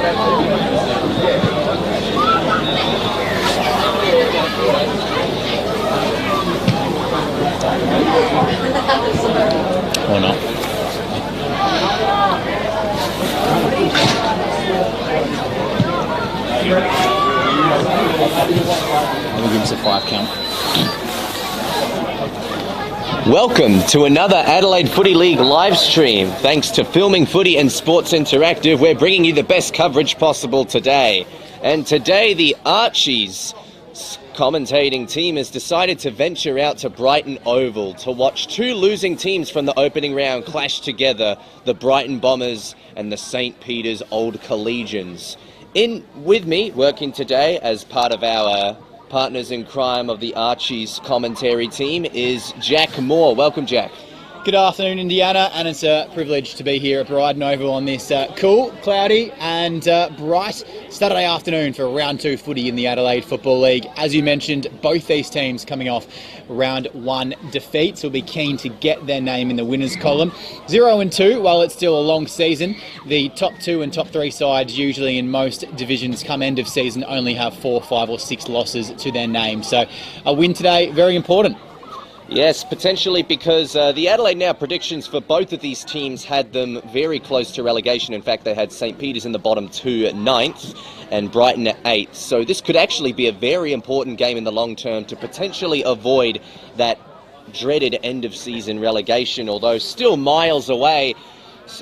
Or not. We'll give us a 5 count. Welcome to another Adelaide Footy League live stream. Thanks to Filming Footy and Sports Interactive, we're bringing you the best coverage possible today. And today, the Archies commentating team has decided to venture out to Brighton Oval to watch two losing teams from the opening round clash together, the Brighton Bombers and the St. Peter's Old Collegians. In with me, working today as part of our partners in crime of the Archies commentary team, is Jack Moore. Welcome, Jack. Good afternoon, Indiana, and it's a privilege to be here at Brighton Oval on this cool, cloudy and bright Saturday afternoon for round 2 footy in the Adelaide Football League. As you mentioned, both these teams coming off round 1 defeats will be keen to get their name in the winners column. 0-2, while it's still a long season, the top 2 and top 3 sides usually in most divisions come end of season only have 4, 5 or 6 losses to their name. So a win today, very important. Yes, potentially, because the Adelaide Now predictions for both of these teams had them very close to relegation. In fact, they had St. Peter's in the bottom 2 at 9th and Brighton at 8th. So this could actually be a very important game in the long term to potentially avoid that dreaded end-of-season relegation, although still miles away.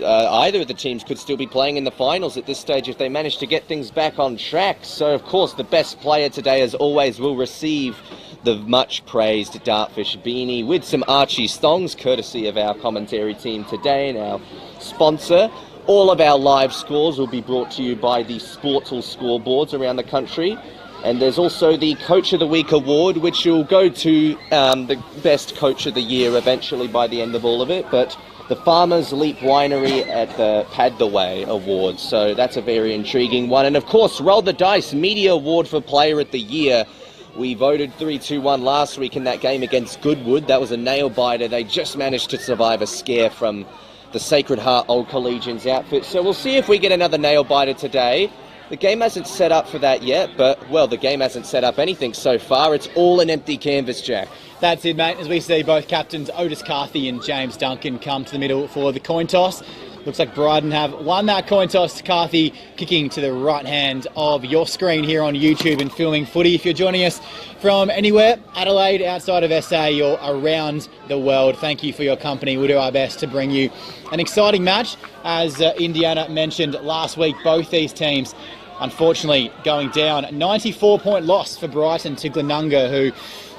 Either of the teams could still be playing in the finals at this stage if they manage to get things back on track. So, of course, the best player today, as always, will receive the much-praised Dartfish beanie with some Archie's thongs, courtesy of our commentary team today and our sponsor. All of our live scores will be brought to you by the Sportal scoreboards around the country. And there's also the Coach of the Week award, which will go to the best Coach of the Year eventually by the end of all of it. But the Farmers Leap Winery at the Pad the Way award. So that's a very intriguing one. And of course, Roll the Dice Media Award for Player of the Year. We voted 3-2-1 last week in that game against Goodwood. That was a nail-biter. They just managed to survive a scare from the Sacred Heart Old Collegians outfit. So we'll see if we get another nail-biter today. The game hasn't set up for that yet, but, well, the game hasn't set up anything so far. It's all an empty canvas, Jack. That's it, mate, as we see both captains Otis Carthy and James Duncan come to the middle for the coin toss. Looks like Brighton have won that coin toss. Carthy kicking to the right hand of your screen here on YouTube and Filming Footy. If you're joining us from anywhere, Adelaide, outside of SA or around the world, thank you for your company. We'll do our best to bring you an exciting match. As Indiana mentioned last week, both these teams unfortunately going down. 94-point loss for Brighton to Glenunga, who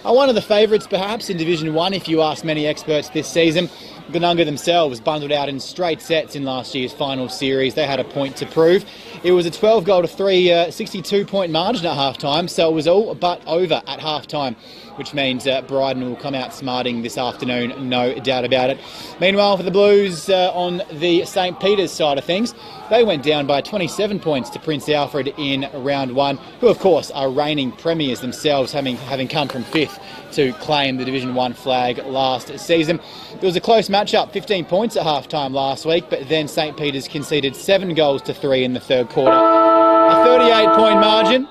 are one of the favourites perhaps in Division 1 if you ask many experts this season. Glenunga themselves bundled out in straight sets in last year's final series. They had a point to prove. It was a 12-3, 62-point margin at half-time, so it was all but over at half-time, which means Brighton will come out smarting this afternoon, no doubt about it. Meanwhile, for the Blues on the St. Peter's side of things, they went down by 27 points to Prince Alfred in round 1, who of course are reigning premiers themselves, having come from 5th to claim the Division 1 flag last season. There was a close matchup, 15 points at half-time last week, but then St. Peter's conceded 7 goals to 3 in the third quarter. A 38-point margin.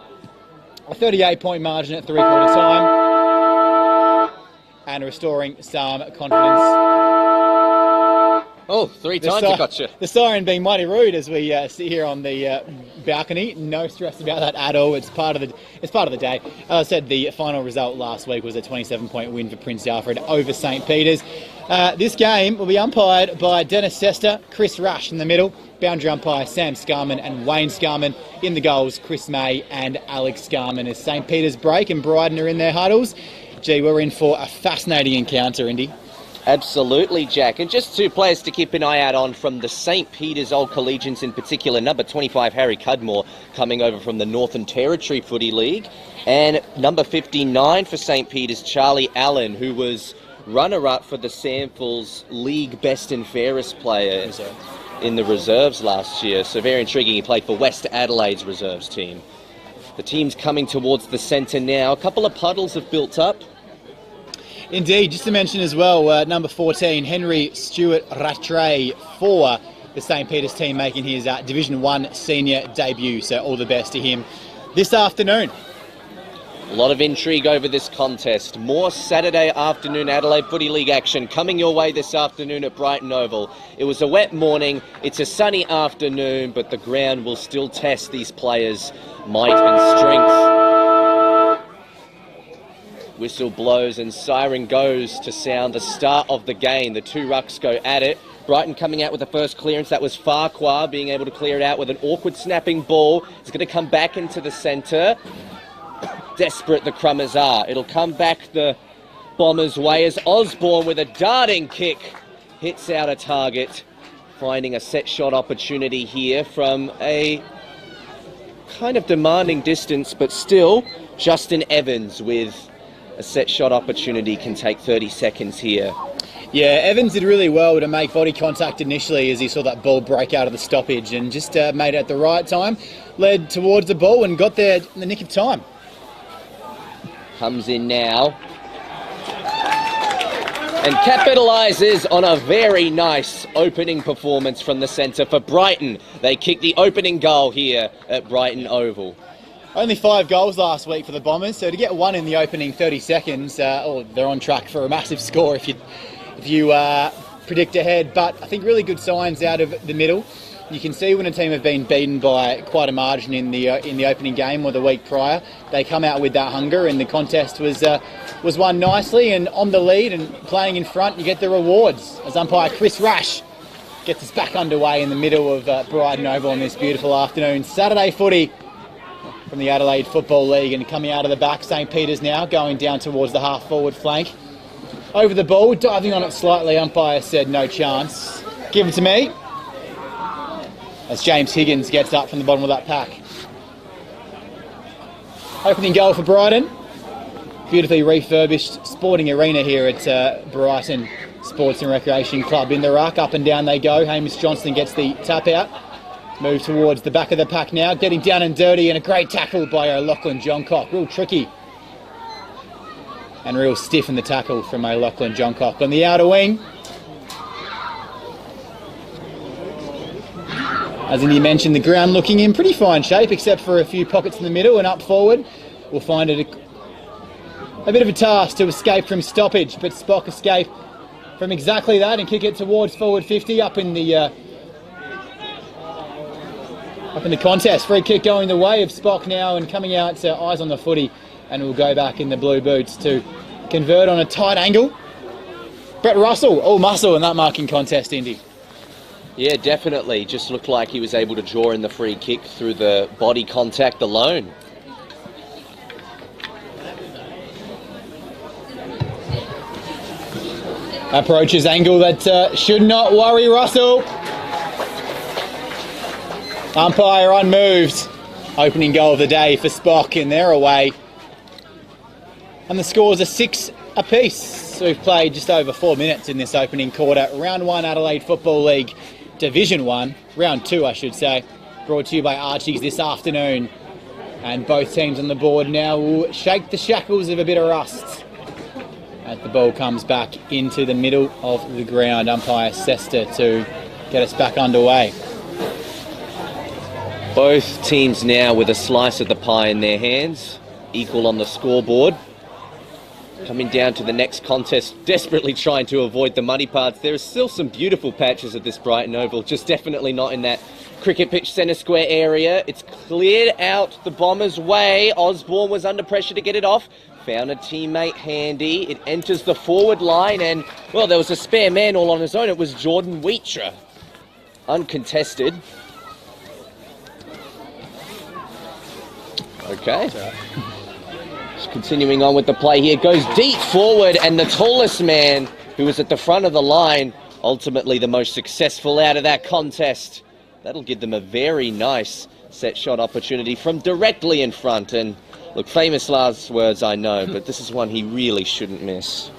A 38-point margin at three-quarter time. And restoring some confidence. Oh, 3 times I got you. The siren being mighty rude as we sit here on the balcony. No stress about that at all. It's part of the day. As I said, the final result last week was a 27-point win for Prince Alfred over St. Peter's. This game will be umpired by Dennis Sester, Chris Rush in the middle, boundary umpire Sam Scarman and Wayne Scarman. In the goals, Chris May and Alex Scarman. As St. Peter's break and Brighton are in their huddles. Gee, we're in for a fascinating encounter, Indy. Absolutely, Jack. And just 2 players to keep an eye out on from the St. Peter's Old Collegians in particular. Number 25, Harry Cudmore, coming over from the Northern Territory Footy League. And number 59 for St. Peter's, Charlie Allen, who was runner-up for the Samfels League Best and Fairest player in the reserves last year. So very intriguing. He played for West Adelaide's reserves team. The team's coming towards the centre now. A couple of puddles have built up. Indeed, just to mention as well, number 14, Henry Stewart Rattray for the St. Peter's team making his Division 1 senior debut. So all the best to him this afternoon. A lot of intrigue over this contest. More Saturday afternoon Adelaide Footy League action coming your way this afternoon at Brighton Oval. It was a wet morning, it's a sunny afternoon, but the ground will still test these players' might and strength. Whistle blows and siren goes to sound the start of the game. The two rucks go at it. Brighton coming out with the first clearance. That was Farquhar being able to clear it out with an awkward snapping ball. It's going to come back into the centre. Desperate the Crummers are. It'll come back the Bombers' way as Osborne with a darting kick hits out a target, finding a set shot opportunity here from a kind of demanding distance, but still Justin Evans with a set shot opportunity can take 30 seconds here. Yeah, Evans did really well to make body contact initially as he saw that ball break out of the stoppage, and just made it at the right time, led towards the ball and got there in the nick of time. Comes in now and capitalises on a very nice opening performance from the centre for Brighton. They kick the opening goal here at Brighton Oval. Only 5 goals last week for the Bombers, so to get one in the opening 30 seconds, they're on track for a massive score if you predict ahead. But I think really good signs out of the middle. You can see when a team have been beaten by quite a margin in the opening game or the week prior, they come out with that hunger, and the contest was won nicely and on the lead and playing in front. You get the rewards as umpire Chris Rash gets us back underway in the middle of Brighton Oval on this beautiful afternoon. Saturday footy from the Adelaide Football League, and coming out of the back, St. Peter's now going down towards the half-forward flank. Over the ball, diving on it slightly, umpire said no chance. Give it to me. As James Higgins gets up from the bottom of that pack. Opening goal for Brighton. Beautifully refurbished sporting arena here at Brighton Sports and Recreation Club. In the ruck, up and down they go. Hamish Johnston gets the tap out. Move towards the back of the pack now. Getting down and dirty, and a great tackle by Lachlan Johncock. Real tricky. And real stiff in the tackle from Lachlan Johncock. On the outer wing. As Indy mentioned, the ground looking in pretty fine shape, except for a few pockets in the middle, and up forward we'll find it a bit of a task to escape from stoppage, but Spock escape from exactly that and kick it towards forward 50 up in the contest. Free kick going the way of Spock now, and coming out eyes on the footy, and will go back in the blue boots to convert on a tight angle. Brett Russell, all muscle in that marking contest, Indy. Yeah, definitely. Just looked like he was able to draw in the free kick through the body contact alone. Approaches angle that should not worry Russell. Umpire unmoved. Opening goal of the day for Spock, and they're away. And the scores are 6 apiece. So we've played just over 4 minutes in this opening quarter. Round 1 Adelaide Football League Division 1, round 2 I should say, brought to you by Archie's this afternoon. And both teams on the board now will shake the shackles of a bit of rust as the ball comes back into the middle of the ground. Umpire Sester to get us back underway. Both teams now with a slice of the pie in their hands, equal on the scoreboard. Coming down to the next contest, desperately trying to avoid the muddy parts. There are still some beautiful patches of this Brighton Oval, just definitely not in that cricket pitch centre square area. It's cleared out the Bombers' way. Osborne was under pressure to get it off. Found a teammate handy. It enters the forward line, and, well, there was a spare man all on his own. It was Jordan Wheatra. Uncontested. Okay. Continuing on with the play here, goes deep forward, and the tallest man who was at the front of the line, ultimately the most successful out of that contest. That'll give them a very nice set shot opportunity from directly in front. And look, famous last words I know, but this is one he really shouldn't miss.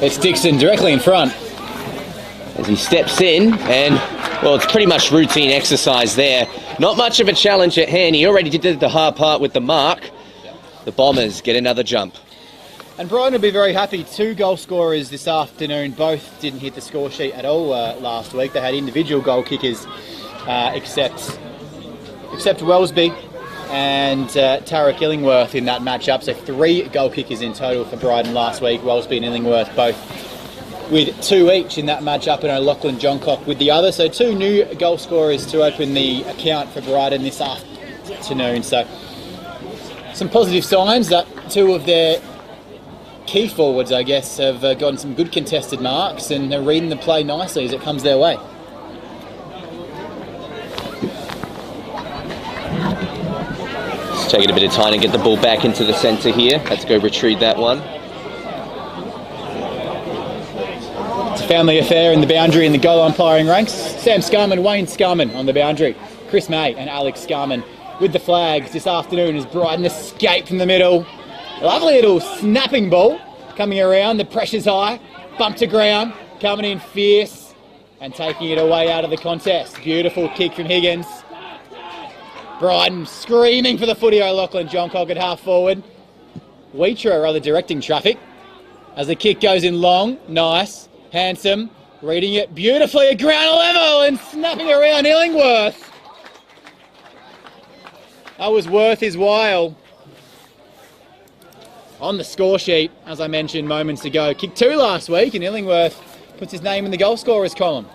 It's Dixon directly in front. As he steps in, and, well, it's pretty much routine exercise there. Not much of a challenge at hand. He already did the hard part with the mark. The Bombers get another jump. And Brighton will be very happy. 2 goal scorers this afternoon. Both didn't hit the score sheet at all last week. They had individual goal kickers, except Wellesby and Tarek Illingworth in that matchup. So 3 goal kickers in total for Brighton last week. Wellesby and Illingworth both with 2 each in that matchup, and Lachlan Johncock with the other. So 2 new goal scorers to open the account for Brighton this afternoon. So some positive signs that 2 of their key forwards, I guess, have gotten some good contested marks and they're reading the play nicely as it comes their way. It's taking a bit of time to get the ball back into the centre here. Let's go retrieve that one. It's a family affair in the boundary in the goal umpiring ranks. Sam Scarman, Wayne Scarman on the boundary. Chris May and Alex Scarman with the flags this afternoon as Brighton escape from the middle. Lovely little snapping ball coming around. The pressure's high. Bump to ground. Coming in fierce and taking it away out of the contest. Beautiful kick from Higgins. Brighton screaming for the footy. Lachlan Johncock at half forward. Weitra rather directing traffic as the kick goes in long. Nice. Handsome. Reading it beautifully at ground level and snapping around Illingworth. That was worth his while. On the score sheet, as I mentioned moments ago, kicked 2 last week, and Illingworth puts his name in the goal scorers column.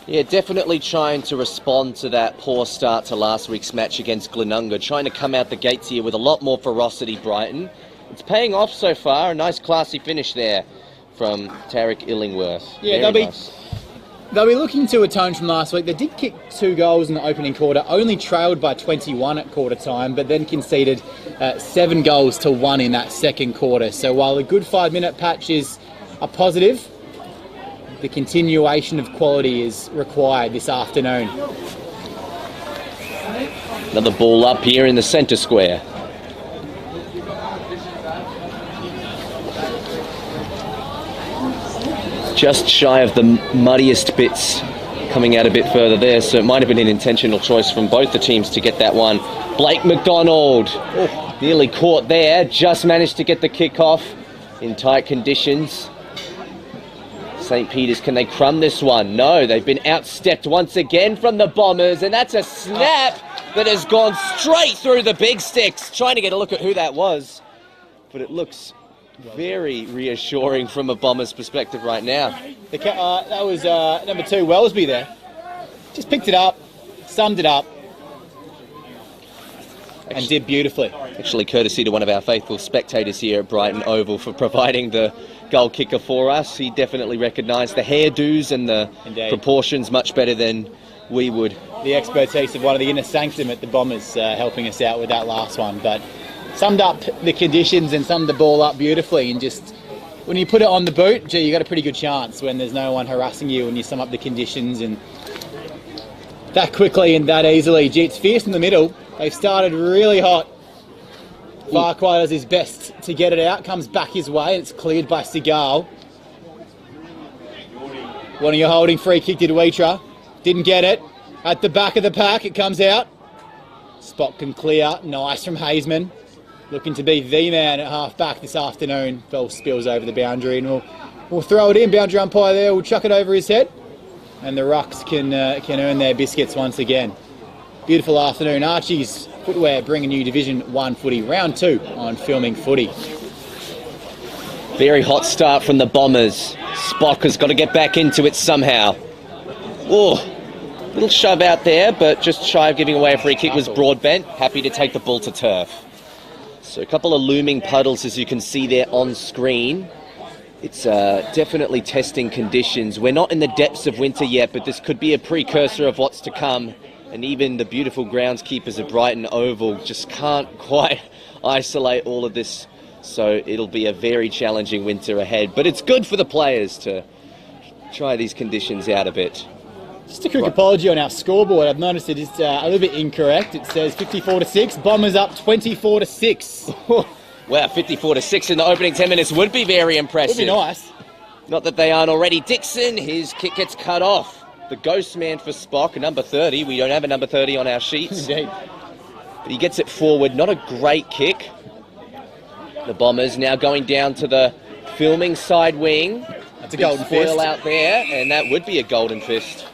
Yeah, definitely trying to respond to that poor start to last week's match against Glenunga, trying to come out the gates here with a lot more ferocity, Brighton. It's paying off so far. A nice classy finish there from Tarek Illingworth. Yeah, they'll be looking to atone from last week. They did kick 2 goals in the opening quarter, only trailed by 21 at quarter time, but then conceded 7 goals to 1 in that second quarter. So while a good 5-minute patch is a positive, the continuation of quality is required this afternoon. Another ball up here in the centre square. Just shy of the muddiest bits, coming out a bit further there, so it might have been an intentional choice from both the teams to get that one. Blake McDonald, nearly caught there, just managed to get the kick off in tight conditions. St. Peter's, can they crumb this one? No, they've been outstepped once again from the Bombers, and that's a snap that has gone straight through the big sticks. Trying to get a look at who that was, but it looks very reassuring from a Bombers perspective right now. That was number 2, Wellesby there. Just picked it up, summed it up, and did beautifully. Actually, courtesy to one of our faithful spectators here at Brighton Oval for providing the goal kicker for us. He definitely recognised the hairdos and the proportions much better than we would. The expertise of one of the inner sanctum at the Bombers helping us out with that last one, but summed up the conditions and summed the ball up beautifully, and just when you put it on the boot, gee, you got a pretty good chance when there's no one harassing you and you sum up the conditions and that quickly and that easily. Gee, it's fierce in the middle. They've started really hot. Farquhar does his best to get it out, comes back his way, and it's cleared by Seagal. One of your holding, free kick to Weitra. Didn't get it. At the back of the pack, it comes out. Spot can clear. Nice from Hazeman. Looking to be the man at half back this afternoon. Ball spills over the boundary, and we'll throw it in. Boundary umpire there, we'll chuck it over his head. And the Rucks can earn their biscuits once again. Beautiful afternoon. Archie's Footwear bringing you Division 1 footy, round 2 on Filming Footy. Very hot start from the Bombers. Spock has got to get back into it somehow. Oh, little shove out there, but just shy of giving away a free kick was Broadbent. Happy to take the ball to turf. So a couple of looming puddles, as you can see there on screen. It's definitely testing conditions. We're not in the depths of winter yet, but this could be a precursor of what's to come. And even the beautiful groundskeepers at Brighton Oval just can't quite isolate all of this. So it'll be a very challenging winter ahead. But it's good for the players to try these conditions out a bit. Just a quick apology on our scoreboard. I've noticed it is a little bit incorrect. It says 54-6. Bombers up 24-6. Wow, 54-6 in the opening 10 minutes would be very impressive. Would be nice. Not that they aren't already. Dixon, his kick gets cut off. The ghost man for Spock, number 30. We don't have a number 30 on our sheets. Indeed. But he gets it forward. Not a great kick. The Bombers now going down to the filming side wing. That's a golden fist out there, and that would be a golden fist.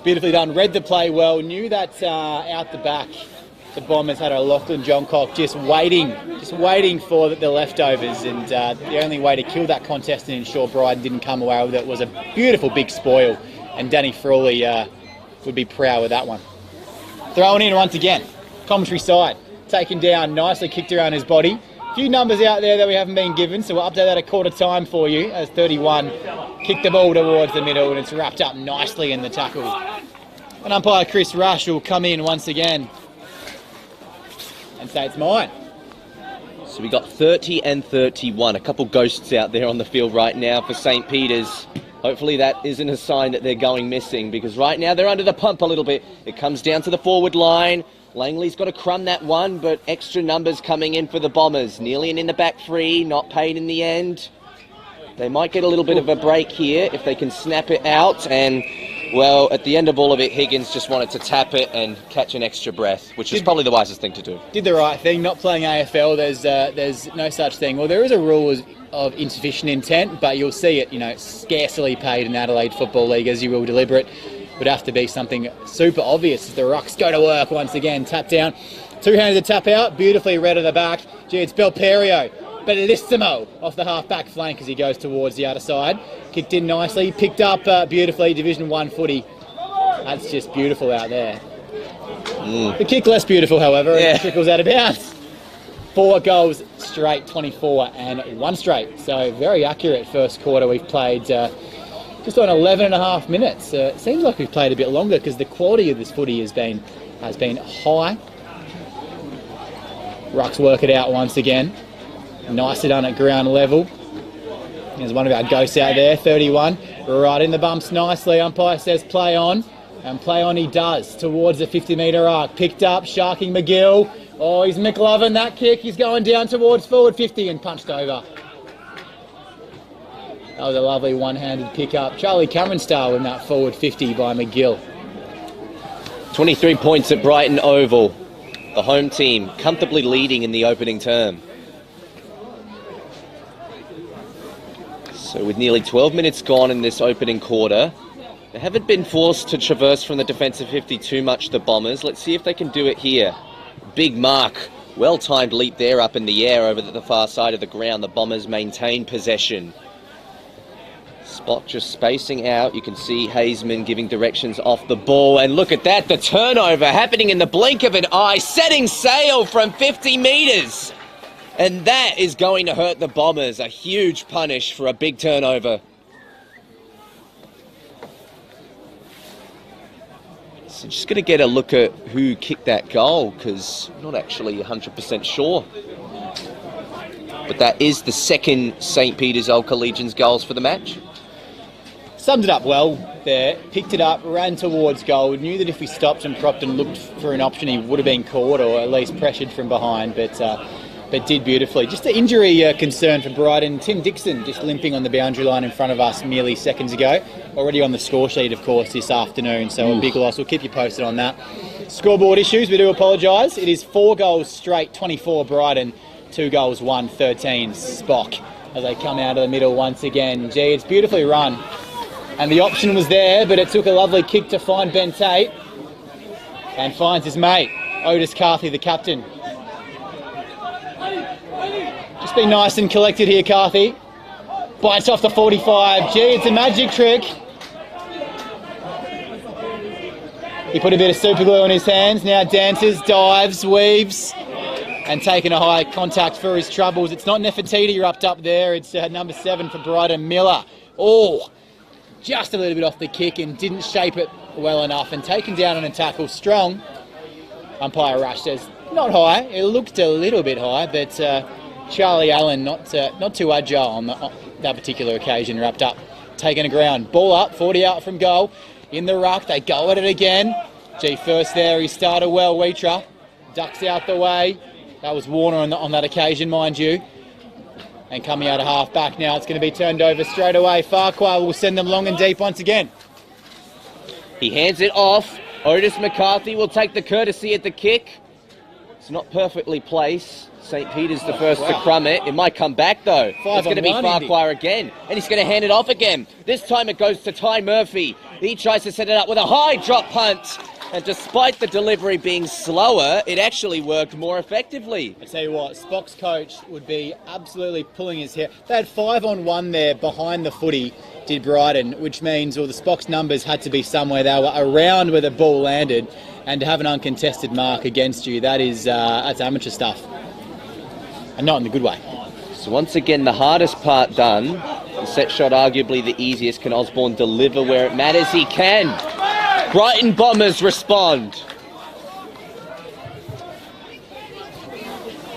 Beautifully done. Read the play well. Knew that out the back, the Bombers had a Lachlan Johncock just waiting for the leftovers, and the only way to kill that contest and ensure Brighton didn't come away with it was a beautiful big spoil, and Danny Frawley would be proud with that one. Thrown in once again. Commentary side. Taken down, nicely kicked around his body. A few numbers out there that we haven't been given, so we'll update that at quarter time for you as 31 kicked the ball towards the middle, and it's wrapped up nicely in the tackle. And umpire Chris Rush will come in once again and say it's mine. So we got 30 and 31. A couple ghosts out there on the field right now for St. Peter's. Hopefully that isn't a sign that they're going missing, because right now they're under the pump a little bit. It comes down to the forward line. Langley's got to crumb that one, but extra numbers coming in for the Bombers. Nearly in the back three, not paid in the end. They might get a little bit of a break here if they can snap it out. And, well, at the end of all of it, Higgins just wanted to tap it and catch an extra breath, which is probably the wisest thing to do. Did the right thing, not playing AFL. There's no such thing. Well, there is a rule of insufficient intent, but you'll see it, scarcely paid in Adelaide Football League, as you will deliberate. Would have to be something super obvious. The Rucks go to work once again. Tap down. Two-handed tap out. Beautifully read at the back. Gee, it's Belperio. Bellissimo off the half-back flank as he goes towards the other side. Kicked in nicely. Picked up beautifully. Division 1 footy. That's just beautiful out there. The kick less beautiful, however. Yeah. It trickles out of bounds. 4 goals straight, 24 and 1 straight. So very accurate first quarter. We've played just on 11 and a half minutes. It seems like we've played a bit longer because the quality of this footy has been high. Rucks work it out once again. Nicely done at ground level. There's one of our ghosts out there, 31. Right in the bumps nicely. Umpire says play on. And play on he does towards the 50-metre arc. Picked up, sharking McGill. Oh, he's McLovin, that kick. He's going down towards forward 50 and punched over. That was a lovely one-handed pick-up. Charlie Cameron style in that forward 50 by McGill. 23 points at Brighton Oval. The home team comfortably leading in the opening term. So with nearly 12 minutes gone in this opening quarter, they haven't been forced to traverse from the defensive 50 too much, the Bombers. Let's see if they can do it here. Big mark. Well-timed leap there up in the air over the far side of the ground. The Bombers maintain possession. Spot just spacing out. You can see Hazeman giving directions off the ball. And look at that, the turnover happening in the blink of an eye. Setting sail from 50 metres. And that is going to hurt the Bombers. A huge punish for a big turnover. So just going to get a look at who kicked that goal, because I'm not actually 100% sure. But that is the second St. Peter's Old Collegians goals for the match. Summed it up well there, picked it up, ran towards goal, knew that if we stopped and propped and looked for an option he would have been caught or at least pressured from behind, but did beautifully. Just an injury concern for Brighton. Tim Dixon just limping on the boundary line in front of us merely seconds ago. Already on the score sheet, of course, this afternoon, so a big loss. We'll keep you posted on that. Scoreboard issues, we do apologise. It is 4 goals straight, 24 Brighton, 2 goals, 1, 13 Spock as they come out of the middle once again. Gee, it's beautifully run. And the option was there, but it took a lovely kick to find Ben Tate. And finds his mate, Otis Carthy, the captain. Just be nice and collected here, Carthy. Bites off the 45. Gee, it's a magic trick. He put a bit of super glue on his hands. Now dances, dives, weaves. And taking a high contact for his troubles. It's not Nefertiti wrapped up there. It's number 7 for Brighton, Miller. Oh, just a little bit off the kick and didn't shape it well enough. And taken down on a tackle strong. Umpire Rush says, not high. It looked a little bit high, but Charlie Allen not too agile on that particular occasion. Wrapped up, taking a ground. Ball up, 40 out from goal. In the ruck, they go at it again. Gee, first there, he started well, Weetra. Ducks out the way. That was Warner on that occasion, mind you. And coming out of half back now, it's going to be turned over straight away. Farquhar will send them long and deep once again. He hands it off. Otis McCarthy will take the courtesy at the kick. It's not perfectly placed. St. Peter's the first to crumb it. It might come back though. It's going to be Farquhar again. And he's going to hand it off again. This time it goes to Ty Murphy. He tries to set it up with a high drop punt. And despite the delivery being slower, it actually worked more effectively. I tell you what, Spock's coach would be absolutely pulling his hair. They had 5-on-1 there behind the footy, did Brighton, which means all the Spock's numbers had to be somewhere. They were around where the ball landed, and to have an uncontested mark against you, that's amateur stuff. And not in the good way. So once again, the hardest part done. The set shot arguably the easiest. Can Osborne deliver where it matters? He can. Brighton Bombers respond.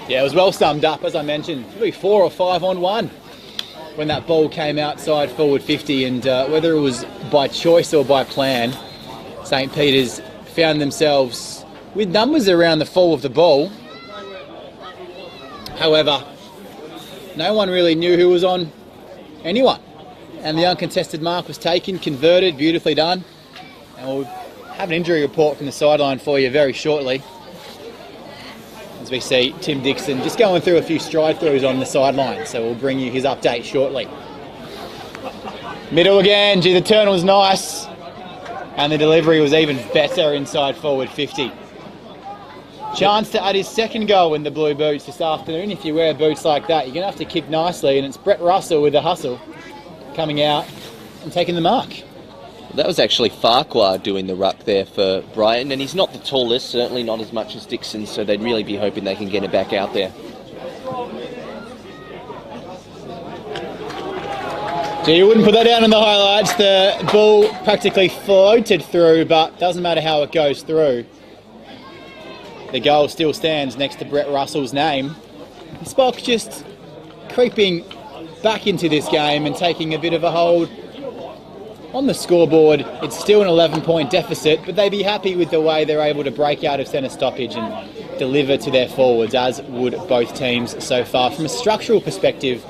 Yeah, it was well summed up, as I mentioned. Probably 4 or 5-on-1 when that ball came outside forward 50, and whether it was by choice or by plan, St. Peter's found themselves with numbers around the fall of the ball. However, no one really knew who was on anyone, and the uncontested mark was taken, converted, beautifully done. And we'll have an injury report from the sideline for you very shortly, as we see Tim Dixon just going through a few stride throughs on the sideline. So we'll bring you his update shortly. Middle again. Gee, the turn was nice, and the delivery was even better inside forward 50. Chance to add his second goal in the blue boots this afternoon. If you wear boots like that, you're going to have to kick nicely, and it's Brett Russell with the hustle coming out and taking the mark. That was actually Farquhar doing the ruck there for Brighton, and he's not the tallest, certainly not as much as Dixon, so they'd really be hoping they can get it back out there. Gee, you wouldn't put that down in the highlights. The ball practically floated through, but doesn't matter how it goes through. The goal still stands next to Brett Russell's name. Spock just creeping back into this game and taking a bit of a hold on the scoreboard. It's still an 11-point deficit, but they'd be happy with the way they're able to break out of centre stoppage and deliver to their forwards, as would both teams so far. From a structural perspective,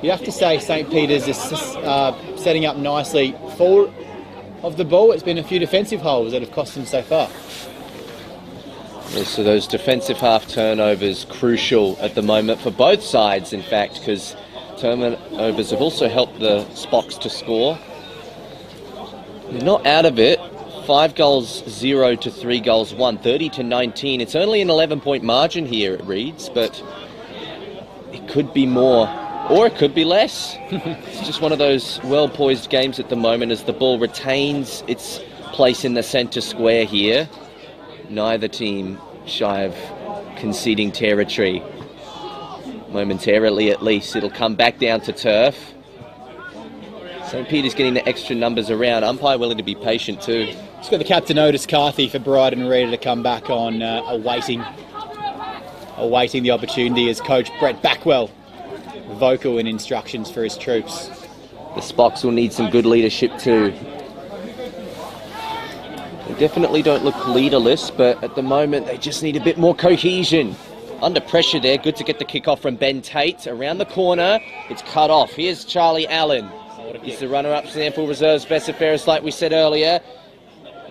you have to say St. Peter's is setting up nicely forward of the ball. It's been a few defensive holes that have cost them so far. Yeah, so those defensive half turnovers crucial at the moment for both sides, in fact, because turnovers have also helped the Spocks to score. They're not out of it. 5 goals 0 to 3 goals 1, 30 to 19. It's only an 11-point margin here, it reads, but it could be more, or it could be less. It's just one of those well-poised games at the moment as the ball retains its place in the centre square here. Neither team shy of conceding territory. Momentarily, at least. It'll come back down to turf. St. Peter's getting the extra numbers around. Umpire willing to be patient too. Just got the captain Otis Carthy for Brighton ready to come back on, awaiting the opportunity as coach Brett Backwell vocal in instructions for his troops. The Spocks will need some good leadership too. They definitely don't look leaderless, but at the moment they just need a bit more cohesion. Under pressure there, good to get the kick off from Ben Tate. Around the corner, it's cut off. Here's Charlie Allen. He's the runner-up sample reserve speciferis, like we said earlier.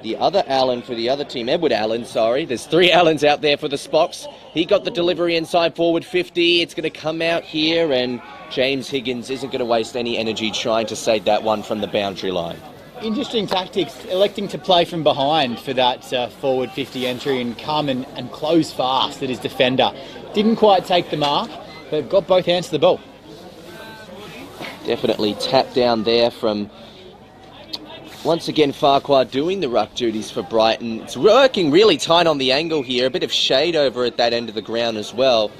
The other Allen for the other team, Edward Allen, sorry. There's 3 Allens out there for the Spocks. He got the delivery inside forward 50. It's going to come out here, and James Higgins isn't going to waste any energy trying to save that one from the boundary line. Interesting tactics, electing to play from behind for that forward 50 entry and come and close fast at his defender. Didn't quite take the mark, but got both hands to the ball. Definitely tap down there from, once again, Farquhar doing the ruck duties for Brighton. It's working really tight on the angle here. A bit of shade over at that end of the ground as well.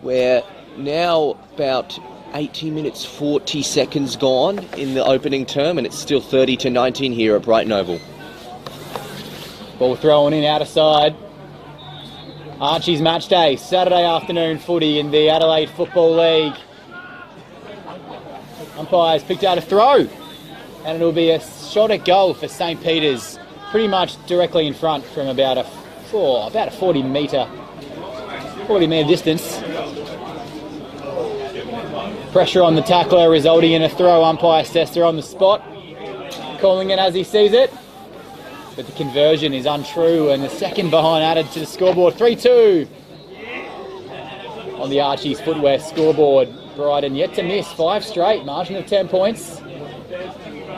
We're now about 18 minutes, 40 seconds gone in the opening term, and it's still 30 to 19 here at Brighton Oval. Ball thrown in out of side. Archie's match day, Saturday afternoon footy in the Adelaide Football League. Umpires picked out a throw, and it'll be a shot at goal for St. Peter's, pretty much directly in front from about a 40 metre distance. Pressure on the tackler resulting in a throw. Umpire says they're on the spot, calling it as he sees it. but the conversion is untrue, and the second behind added to the scoreboard. 3-2 on the Archie's Footwear scoreboard. Brighton yet to miss 5 straight, margin of 10 points.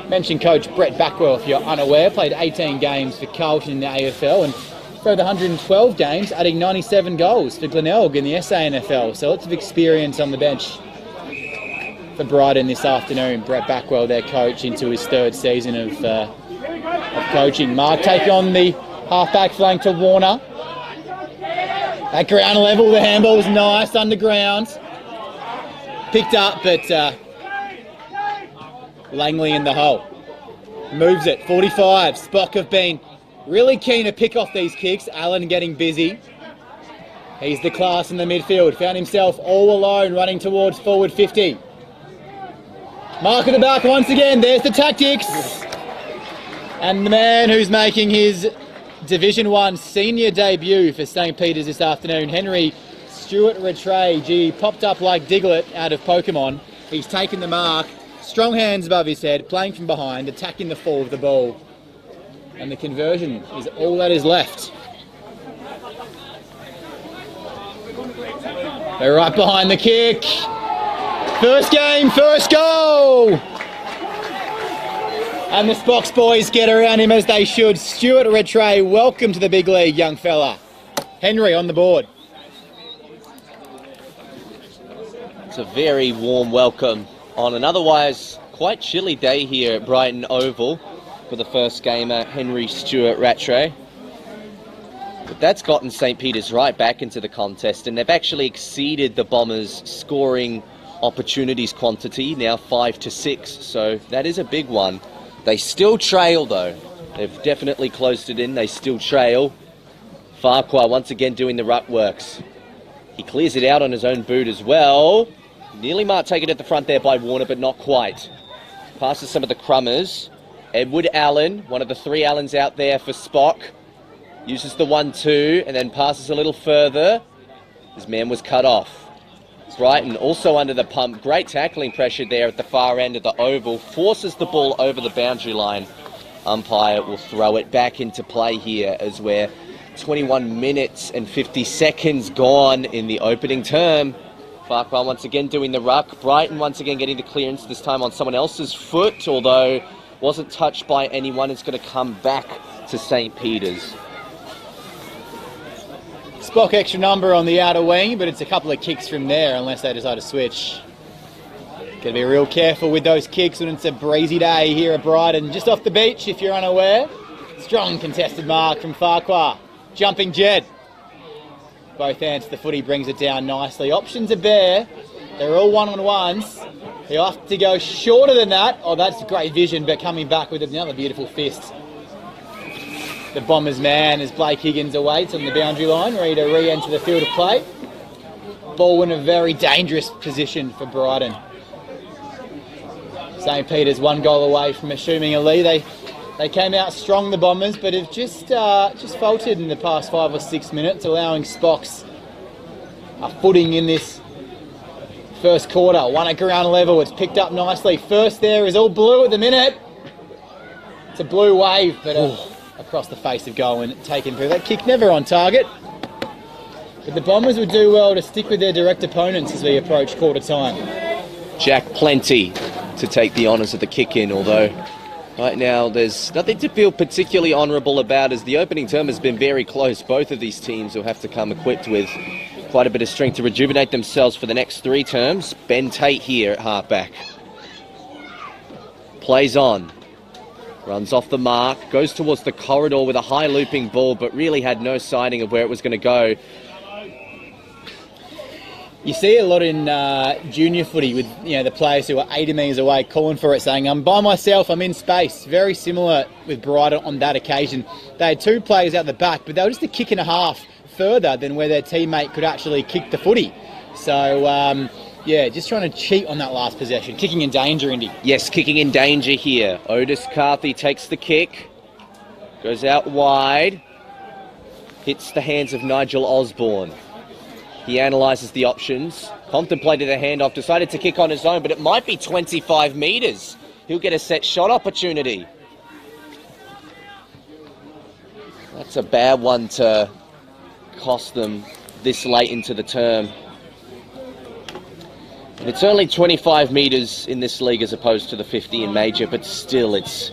Mentioned coach Brett Backwell, if you're unaware, played 18 games for Carlton in the AFL and further 112 games, adding 97 goals for Glenelg in the SANFL. So lots of experience on the bench for Brighton this afternoon. Brett Backwell, their coach, into his 3rd season of coaching. Mark taking on the half-back flank to Warner. At ground level, the handball was nice, underground. Picked up, but Langley in the hole. Moves it, 45. Spock have been really keen to pick off these kicks. Allen getting busy. He's the class in the midfield. Found himself all alone running towards forward 50. Mark at the back once again. There's the tactics. And the man who's making his Division 1 senior debut for St. Peter's this afternoon, Henry Stewart Rattray. Gee, popped up like Diglett out of Pokemon. He's taken the mark. Strong hands above his head, playing from behind, attacking the fall of the ball. And the conversion is all that is left. They're right behind the kick. First game, first goal! And the Spox boys get around him as they should. Stewart Rattray, welcome to the big league, young fella. Henry on the board. It's a very warm welcome on an otherwise quite chilly day here at Brighton Oval for the first gamer, Henry Stewart Rattray. But that's gotten St. Peter's right back into the contest, and they've actually exceeded the Bombers' scoring opportunities quantity, now 5-6, so that is a big one. They still trail though. They've definitely closed it in. They still trail. Farquhar once again doing the ruck works. He clears it out on his own boot as well. Nearly might take it at the front there by Warner, but not quite. Passes some of the crummers. Edward Allen, one of the 3 Allens out there for Spock. Uses the 1-2 and then passes a little further. His man was cut off. Brighton also under the pump. Great tackling pressure there at the far end of the oval. Forces the ball over the boundary line. Umpire will throw it back into play here as we're 21 minutes and 50 seconds gone in the opening term. Farquhar once again doing the ruck. Brighton once again getting the clearance, this time on someone else's foot, although wasn't touched by anyone. It's going to come back to St. Peter's. Spock extra number on the outer wing, but it's a couple of kicks from there unless they decide to switch. Got to be real careful with those kicks when it's a breezy day here at Brighton. Just off the beach, if you're unaware. Strong contested mark from Farquhar. Jumping Jed. Both hands to the footy, brings it down nicely. Options are bare. They're all one-on-ones. He'll have to go shorter than that. Oh, that's great vision, but coming back with another beautiful fist. The Bombers man as Blake Higgins awaits on the boundary line, ready to re-enter the field of play. Ball in a very dangerous position for Brighton. St. Peter's 1 goal away from assuming a lead. They came out strong, the Bombers, but have just faltered in the past 5 or 6 minutes, allowing Spox a footing in this first quarter. One at ground level, it's picked up nicely. First there is all blue at the minute. It's a blue wave, but across the face of goal and taken through. That kick never on target. But the Bombers would do well to stick with their direct opponents as we approach quarter time. Jack Plenty to take the honours of the kick in, although right now there's nothing to feel particularly honourable about as the opening term has been very close. Both of these teams will have to come equipped with quite a bit of strength to rejuvenate themselves for the next 3 terms. Ben Tate here at halfback. Plays on. Runs off the mark, goes towards the corridor with a high looping ball, but really had no sighting of where it was going to go. You see a lot in junior footy with the players who are 80 metres away calling for it, saying, I'm by myself, I'm in space. Very similar with Brighton on that occasion. They had 2 players out the back, but they were just a kick and a half further than where their teammate could actually kick the footy. So, just trying to cheat on that last possession. Kicking in danger, Indy. Yes, kicking in danger here. Otis Carthy takes the kick. Goes out wide. Hits the hands of Nigel Osborne. He analyses the options. Contemplated a handoff. Decided to kick on his own, but it might be 25 metres. He'll get a set shot opportunity. That's a bad one to cost them this late into the term. And it's only 25 metres in this league as opposed to the 50 in major, but still it's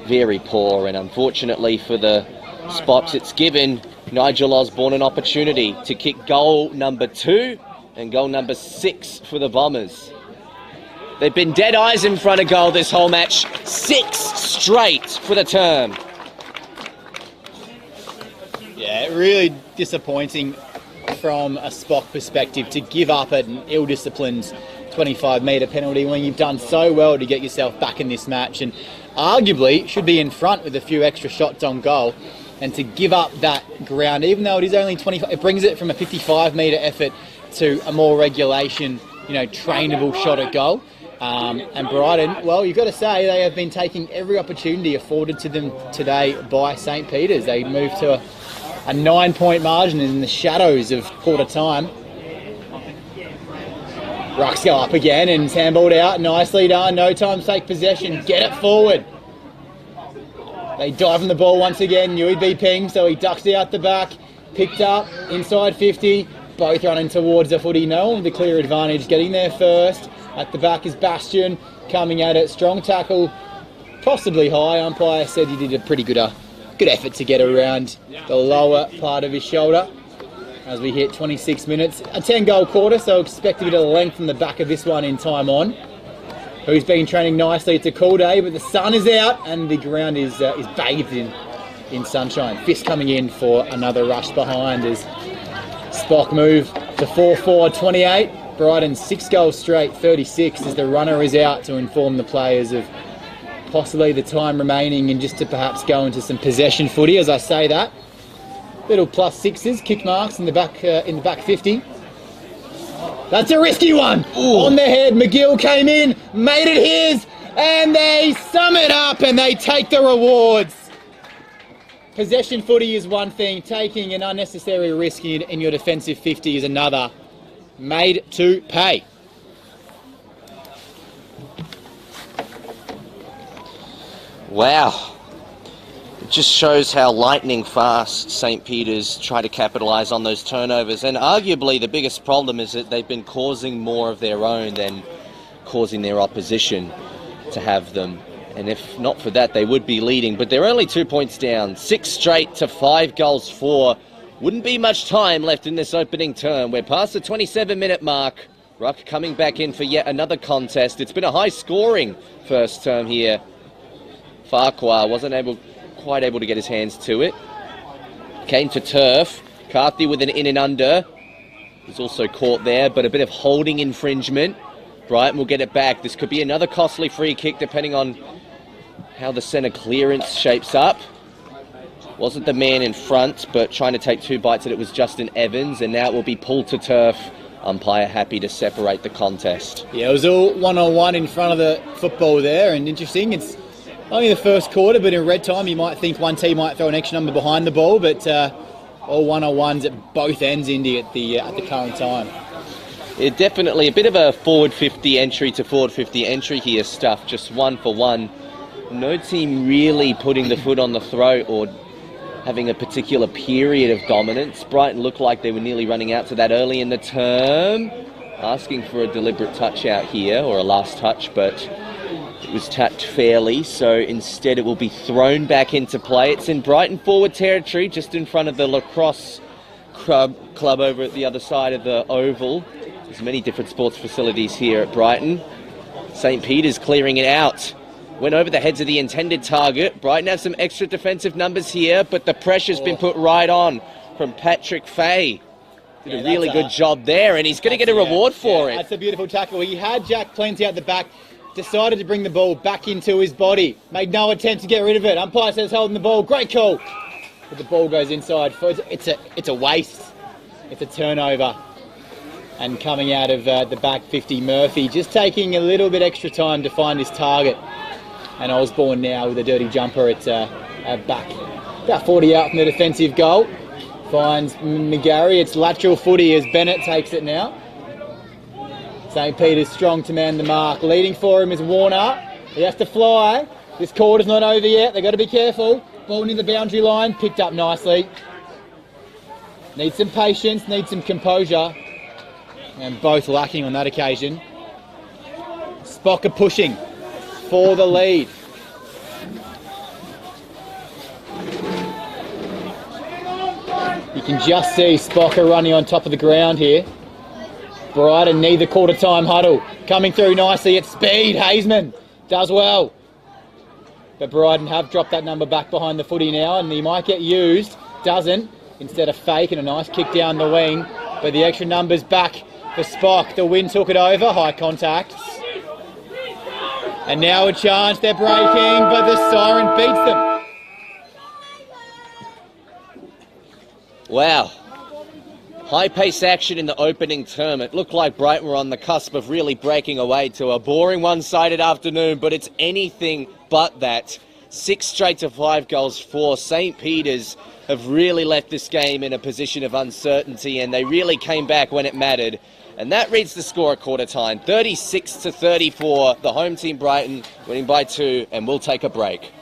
very poor. And unfortunately for the Spots, it's given Nigel Osborne an opportunity to kick goal number 2 and goal number 6 for the Bombers. They've been dead eyes in front of goal this whole match. 6 straight for the term. Yeah, really disappointing from a Spock perspective to give up an ill-disciplined 25-metre penalty when you've done so well to get yourself back in this match and arguably should be in front with a few extra shots on goal. And to give up that ground, even though it is only 25, it brings it from a 55-metre effort to a more regulation, trainable shot at goal. And Brighton, well, you've got to say they have been taking every opportunity afforded to them today by St. Peter's. They moved to a 9-point margin in the shadows of quarter time. Rucks go up again and handballed out. Nicely done. No time to take possession. Get it forward. They dive on the ball once again. Nui B ping, so he ducks out the back. Picked up inside 50. Both running towards the footy. No one with the clear advantage. Getting there first. At the back is Bastion coming at it. Strong tackle. Possibly high. Umpire said he did a pretty good effort to get around the lower part of his shoulder. As we hit 26 minutes. A 10-goal quarter, so expect a bit of length from the back of this one in time on. Who's been training nicely. It's a cool day, but the sun is out and the ground is bathed in sunshine. Fist coming in for another rush behind as Spock move to 4-4, 28. Brighton 6 goals straight, 36 as the runner is out to inform the players of possibly the time remaining and just to perhaps go into some possession footy. As I say that, little +6s, kick marks in the back 50. That's a risky one. Ooh. On the head. McGill came in, made it his, and they sum it up and they take the rewards. Possession footy is one thing. Taking an unnecessary risk in your defensive 50 is another. Made to pay. Wow. It just shows how lightning fast St. Peter's try to capitalise on those turnovers. And arguably the biggest problem is that they've been causing more of their own than causing their opposition to have them. And if not for that, they would be leading. But they're only 2 points down. 6 straight to 5 goals for. Wouldn't be much time left in this opening term. We're past the 27-minute mark. Ruck coming back in for yet another contest. It's been a high-scoring first term here. Farquhar wasn't quite able to get his hands to it. Came to turf. Carthy with an in and under. He's also caught there, but a bit of holding infringement. Brighton will get it back. This could be another costly free kick depending on how the centre clearance shapes up. Wasn't the man in front, but trying to take 2 bites at it was Justin Evans, and now it will be pulled to turf. Umpire happy to separate the contest. Yeah, it was all 1-on-1 in front of the football there, and interesting. It's only the first quarter, but in red time you might think one team might throw an extra number behind the ball, but all 1-on-1s at both ends, Indy, at the current time. Yeah, definitely a bit of a forward 50 entry to forward 50 entry here stuff, just 1 for 1. No team really putting the foot on the throat or having a particular period of dominance. Brighton looked like they were nearly running out to that early in the term. Asking for a deliberate touch out here, or a last touch, but it was tapped fairly, so instead it will be thrown back into play. It's in Brighton forward territory, just in front of the lacrosse club over at the other side of the Oval. There's many different sports facilities here at Brighton. St. Peter's clearing it out. Went over the heads of the intended target. Brighton have some extra defensive numbers here, but the pressure's been put right on from Patrick Fay. Did a really good job there, and he's going to get a reward for it. That's a beautiful tackle. He had Jack Plenty at the back, decided to bring the ball back into his body, made no attempt to get rid of it. Umpire says holding the ball, great call. But the ball goes inside. It's a waste. It's a turnover. And coming out of the back 50, Murphy just taking a little bit extra time to find his target. And Osborne now with a dirty jumper at back, about 40 out from the defensive goal. Finds McGarry. It's lateral footy as Bennett takes it now. St. Peter's strong to man the mark. Leading for him is Warner. He has to fly. This quarter's not over yet. They've got to be careful. Ball near the boundary line, picked up nicely. Needs some patience, needs some composure. And both lacking on that occasion. Spocker pushing for the lead. You can just see Spocker running on top of the ground here. Brighton need the quarter time huddle. Coming through nicely at speed. Hazeman does well. But Brighton have dropped that number back behind the footy now, and he might get used. Doesn't. Instead of fake and a nice kick down the wing. But the extra number's back for Spock. The wind took it over. High contact. And now a chance. They're breaking, but the siren beats them. Wow. High-paced action in the opening term. It looked like Brighton were on the cusp of really breaking away to a boring one-sided afternoon, but it's anything but that. 6 straight to 5 goals for St. Peter's have really left this game in a position of uncertainty, and they really came back when it mattered. And that reads the score at quarter time. 36-34, the home team Brighton winning by 2, and we'll take a break.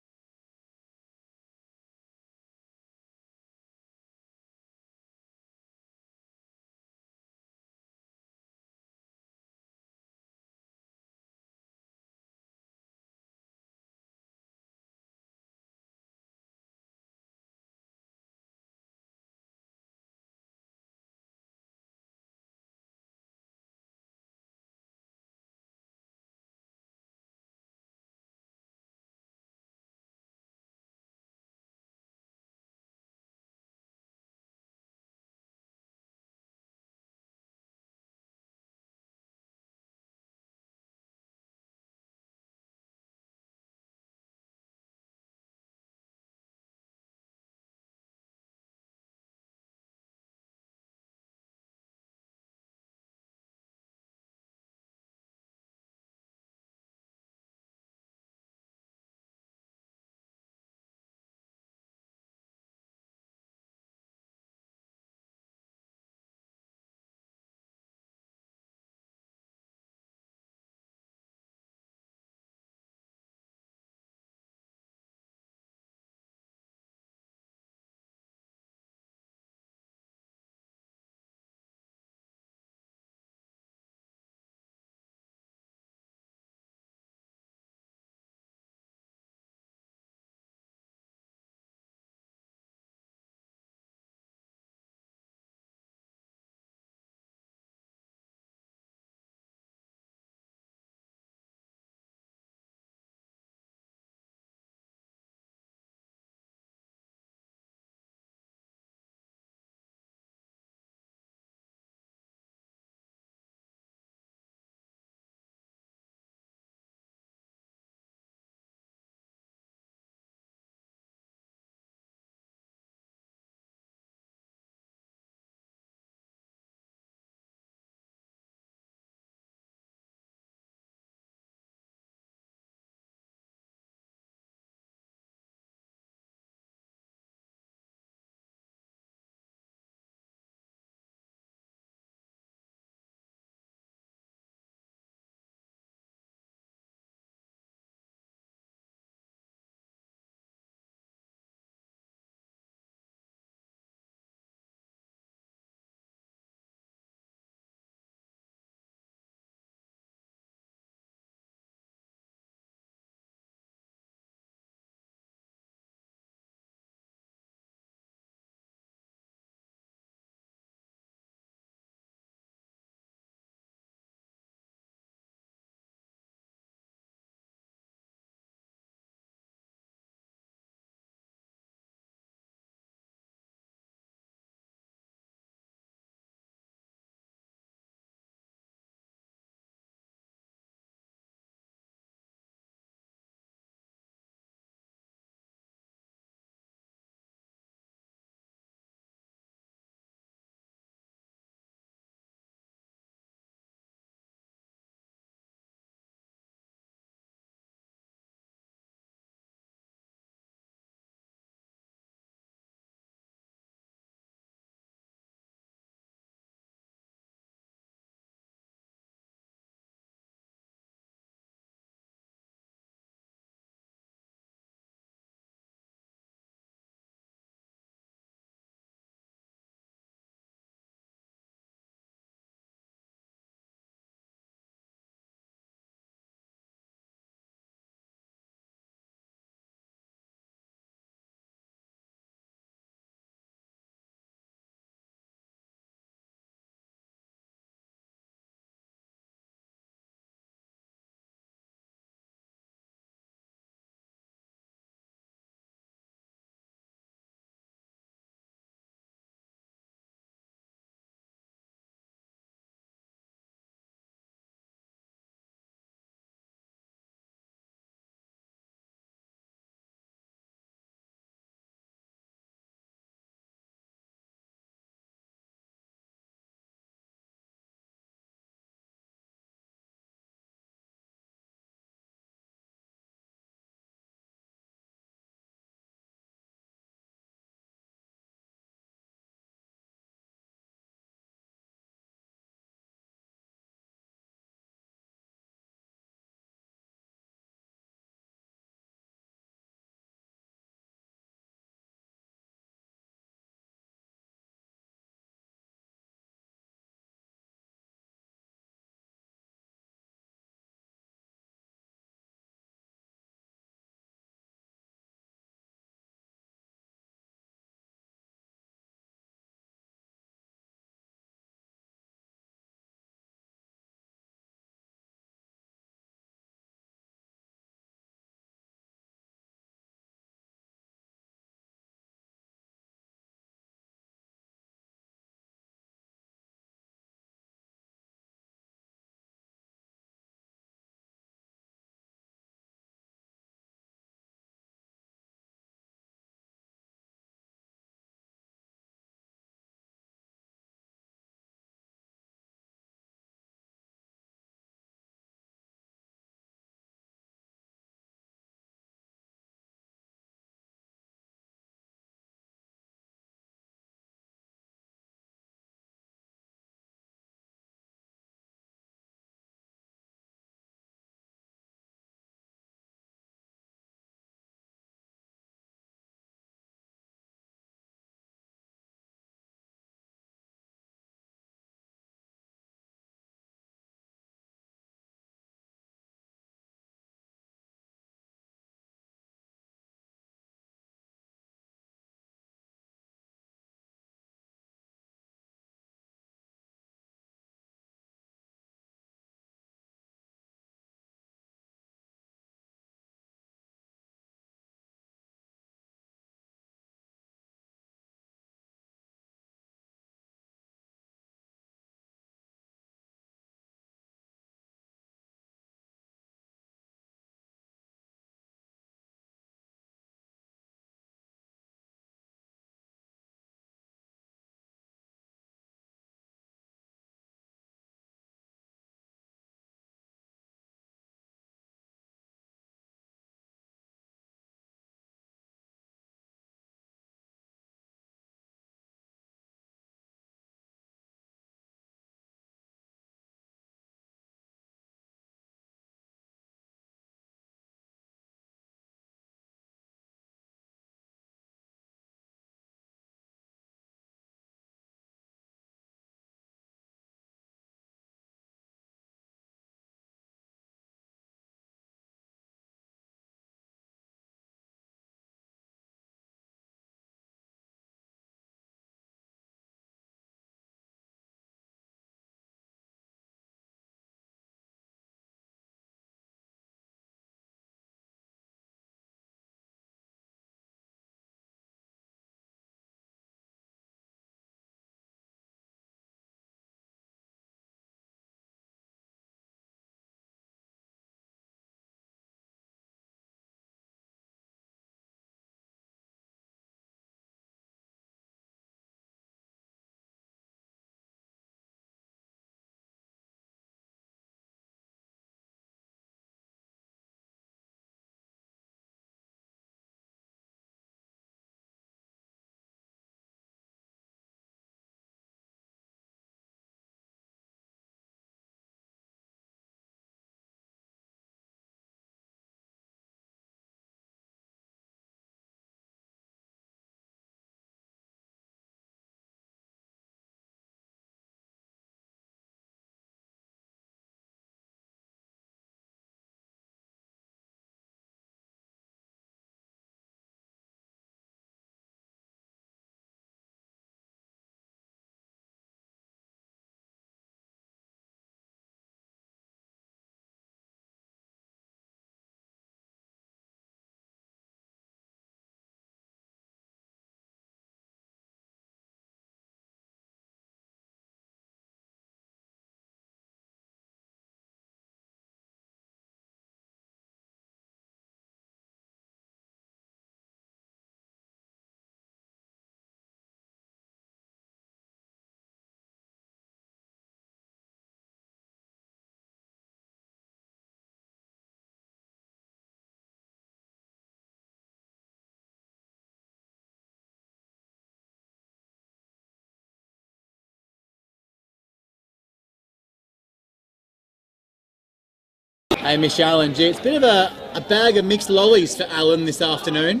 Hamish Allen, gee, it's a bit of a bag of mixed lollies for Allen this afternoon.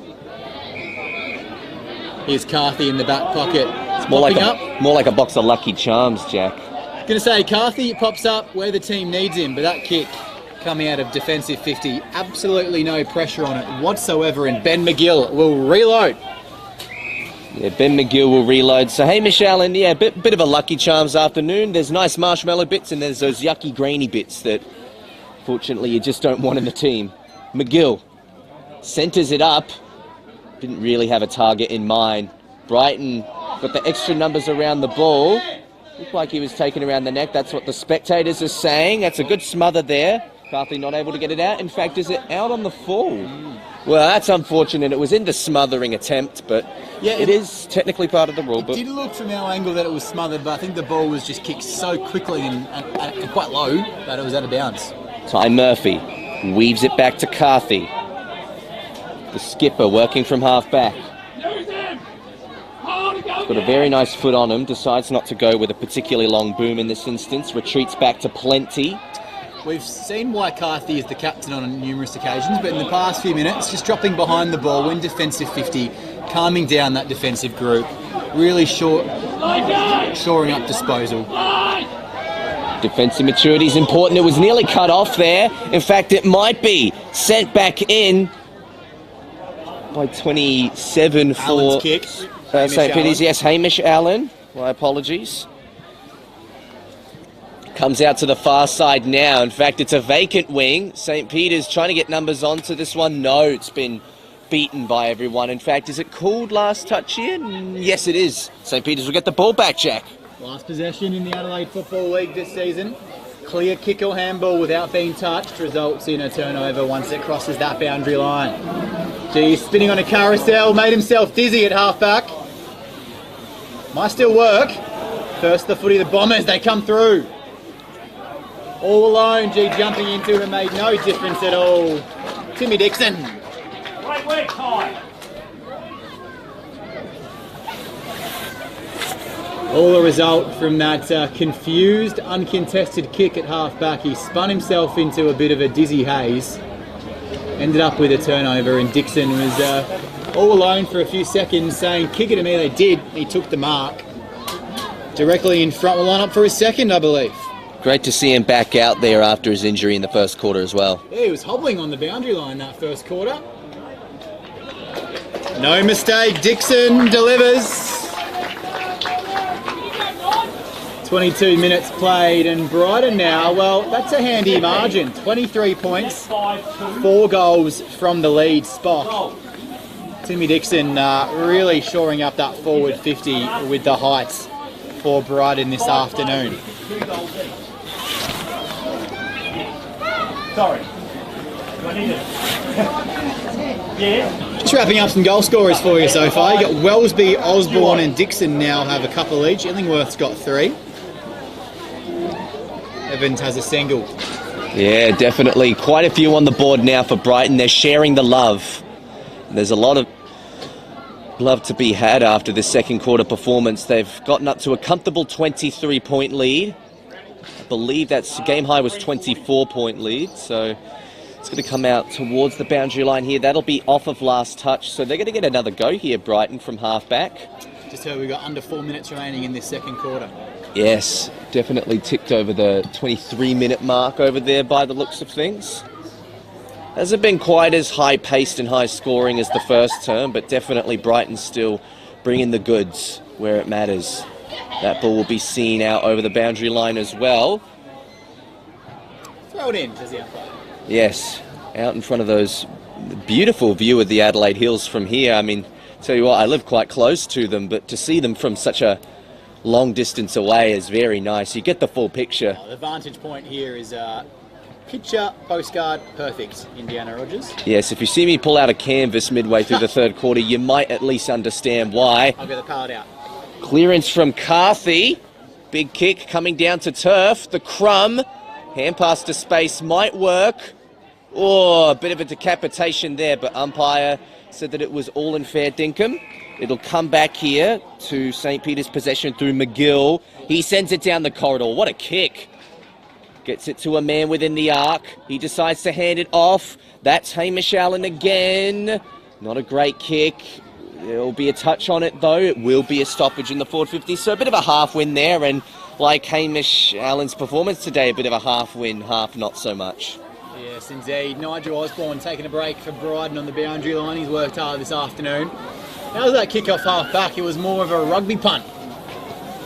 Here's Carthy in the back pocket. It's more like a box of Lucky Charms, Jack. Going to say, Carthy pops up where the team needs him, but that kick coming out of defensive 50, absolutely no pressure on it whatsoever, and Ben McGill will reload. Yeah, Ben McGill will reload. So Hamish Allen, yeah, bit of a Lucky Charms afternoon. There's nice marshmallow bits and there's those yucky grainy bits that, fortunately, you just don't want in the team. McGill centres it up. Didn't really have a target in mind. Brighton got the extra numbers around the ball. Looked like he was taken around the neck. That's what the spectators are saying. That's a good smother there. Carthy not able to get it out. In fact, is it out on the fall? Well, that's unfortunate. It was in the smothering attempt, but yeah, it is technically part of the rule. It did look from our angle that it was smothered, but I think the ball was just kicked so quickly and quite low that it was out of bounds. Ty Murphy weaves it back to Carthy. The skipper working from half back. Got a very nice foot on him. Decides not to go with a particularly long boom in this instance. Retreats back to Plenty. We've seen why Carthy is the captain on numerous occasions, but in the past few minutes, just dropping behind the ball in defensive 50, calming down that defensive group, really shoring up disposal. Defensive maturity is important. It was nearly cut off there. In fact, it might be sent back in by 27 for kick. St. Peter's. Yes, Hamish Allen. My apologies. Comes out to the far side now. In fact, it's a vacant wing. St. Peter's trying to get numbers onto this one. No, it's been beaten by everyone. In fact, is it called last touch here? Yes, it is. St. Peter's will get the ball back, Jack. Last possession in the Adelaide Football League this season. Clear kick or handball without being touched results in a turnover once it crosses that boundary line. Gee, spinning on a carousel, made himself dizzy at half-back. Might still work. First the Footy, the Bombers, they come through. All alone, G jumping into him made no difference at all. Timmy Dixon. Wait, time. All a result from that confused, uncontested kick at half-back. He spun himself into a bit of a dizzy haze. Ended up with a turnover, and Dixon was all alone for a few seconds saying, kick it to me. They did. He took the mark. Directly in front, will line up for his second, I believe. Great to see him back out there after his injury in the first quarter as well. Yeah, he was hobbling on the boundary line that first quarter. No mistake, Dixon delivers. 22 minutes played, and Brighton now, well, that's a handy margin. 23 points, 4 goals from the lead spot. Timmy Dixon really shoring up that forward 50 with the heights for Brighton this afternoon. Sorry. Yeah. Just wrapping up some goal scorers for you so far. You got Wellesby, Osborne and Dixon now have a couple each. Illingworth's got 3. Evans has a single. Yeah, definitely. Quite a few on the board now for Brighton. They're sharing the love. There's a lot of love to be had after this second quarter performance. They've gotten up to a comfortable 23-point lead. I believe that's game high was 24-point lead, so it's going to come out towards the boundary line here. That'll be off of last touch, so they're going to get another go here, Brighton, from half-back. Just heard we've got under 4 minutes remaining in this second quarter. Yes, definitely ticked over the 23-minute mark over there by the looks of things. Hasn't been quite as high-paced and high-scoring as the first term, but definitely Brighton still bringing the goods where it matters. That ball will be seen out over the boundary line as well. Throw it in, says the umpire. Yes, out in front of those beautiful view of the Adelaide Hills from here. I mean, tell you what, I live quite close to them, but to see them from such a long distance away is very nice. You get the full picture. The vantage point here is picture postcard perfect, Indiana Rogers. Yes, if you see me pull out a canvas midway through the third quarter, you might at least understand why. I'll get the pallet out. Clearance from Carthy. Big kick coming down to turf. The crumb. Hand pass to space might work. Oh, a bit of a decapitation there, but umpire said that it was all in fair dinkum. It'll come back here to St. Peter's possession through McGill. He sends it down the corridor. What a kick. Gets it to a man within the arc. He decides to hand it off. That's Hamish Allen again. Not a great kick. There'll be a touch on it though. It will be a stoppage in the forward 50. So a bit of a half win there, and like Hamish Allen's performance today, a bit of a half win, half not so much. Yes, indeed. Nigel Osborne taking a break for Brighton on the boundary line. He's worked hard this afternoon. How's that kick-off half back? It was more of a rugby punt.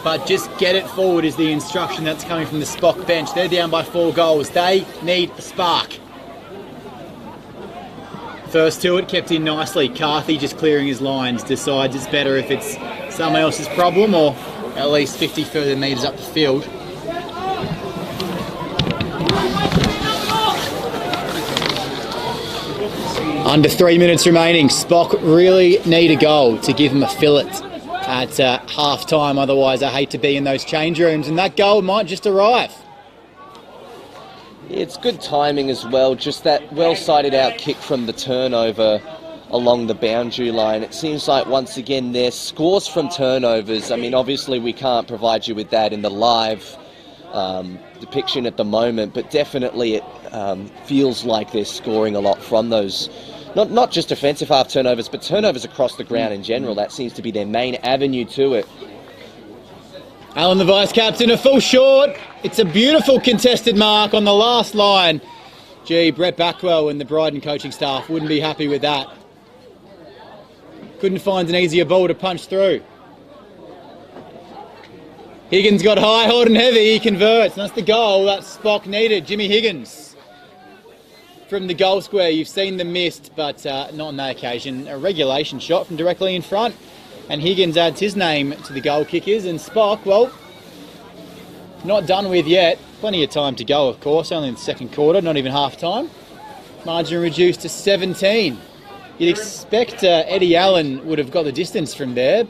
But just get it forward is the instruction that's coming from the Spock bench. They're down by 4 goals. They need a spark. First to it, kept in nicely. Carthy just clearing his lines. Decides it's better if it's someone else's problem or at least 50 further metres up the field. Under 3 minutes remaining. Spock really need a goal to give him a fillet at half time. Otherwise, I hate to be in those change rooms, and that goal might just arrive. It's good timing as well, just that well-sided out kick from the turnover along the boundary line. It seems like once again their scores from turnovers. I mean, obviously we can't provide you with that in the live depiction at the moment, but definitely it feels like they're scoring a lot from those, not just defensive half turnovers, but turnovers across the ground in general. That seems to be their main avenue to it. Allen, the vice-captain, a full short. It's a beautiful contested mark on the last line. Gee, Brett Backwell and the Brighton coaching staff wouldn't be happy with that. Couldn't find an easier ball to punch through. Higgins got high, hard and heavy. He converts, and that's the goal that Spock needed. Jimmy Higgins from the goal square. You've seen them missed, but not on that occasion. A regulation shot from directly in front. And Higgins adds his name to the goal kickers, and Spock, well, not done with yet. Plenty of time to go, of course, only in the second quarter, not even half time. Margin reduced to 17. You'd expect Eddie Allen would have got the distance from there,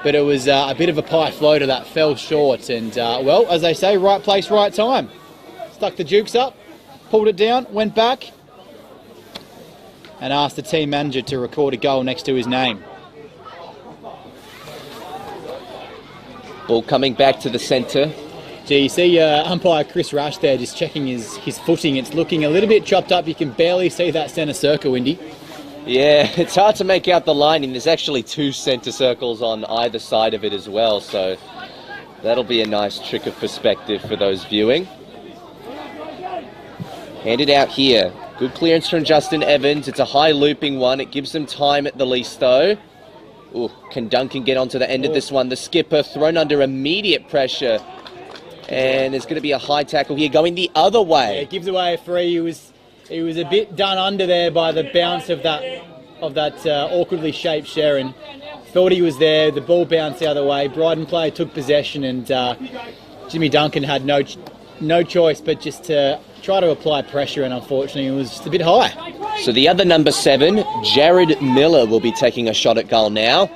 but it was a bit of a pie floater that fell short, and well, as they say, right place, right time. Stuck the jukes up, pulled it down, went back, and asked the team manager to record a goal next to his name. Ball coming back to the centre. Gee, you see umpire Chris Rash there just checking his footing. It's looking a little bit chopped up. You can barely see that centre circle, Indy. Yeah, it's hard to make out the lining. There's actually 2 centre circles on either side of it as well, so that'll be a nice trick of perspective for those viewing. Handed out here. Good clearance from Justin Evans. It's a high looping one. It gives them time at the least, though. Ooh, can Duncan get onto the end of this one? The skipper thrown under immediate pressure. And there's going to be a high tackle here going the other way. Yeah, it gives away a free. He was a bit done under there by the bounce of that awkwardly shaped Sharon. Thought he was there. The ball bounced the other way. Brighton player took possession, and Jimmy Duncan had no choice but just to try to apply pressure, and unfortunately it was just a bit high. So the other number 7, Jared Miller, will be taking a shot at goal now.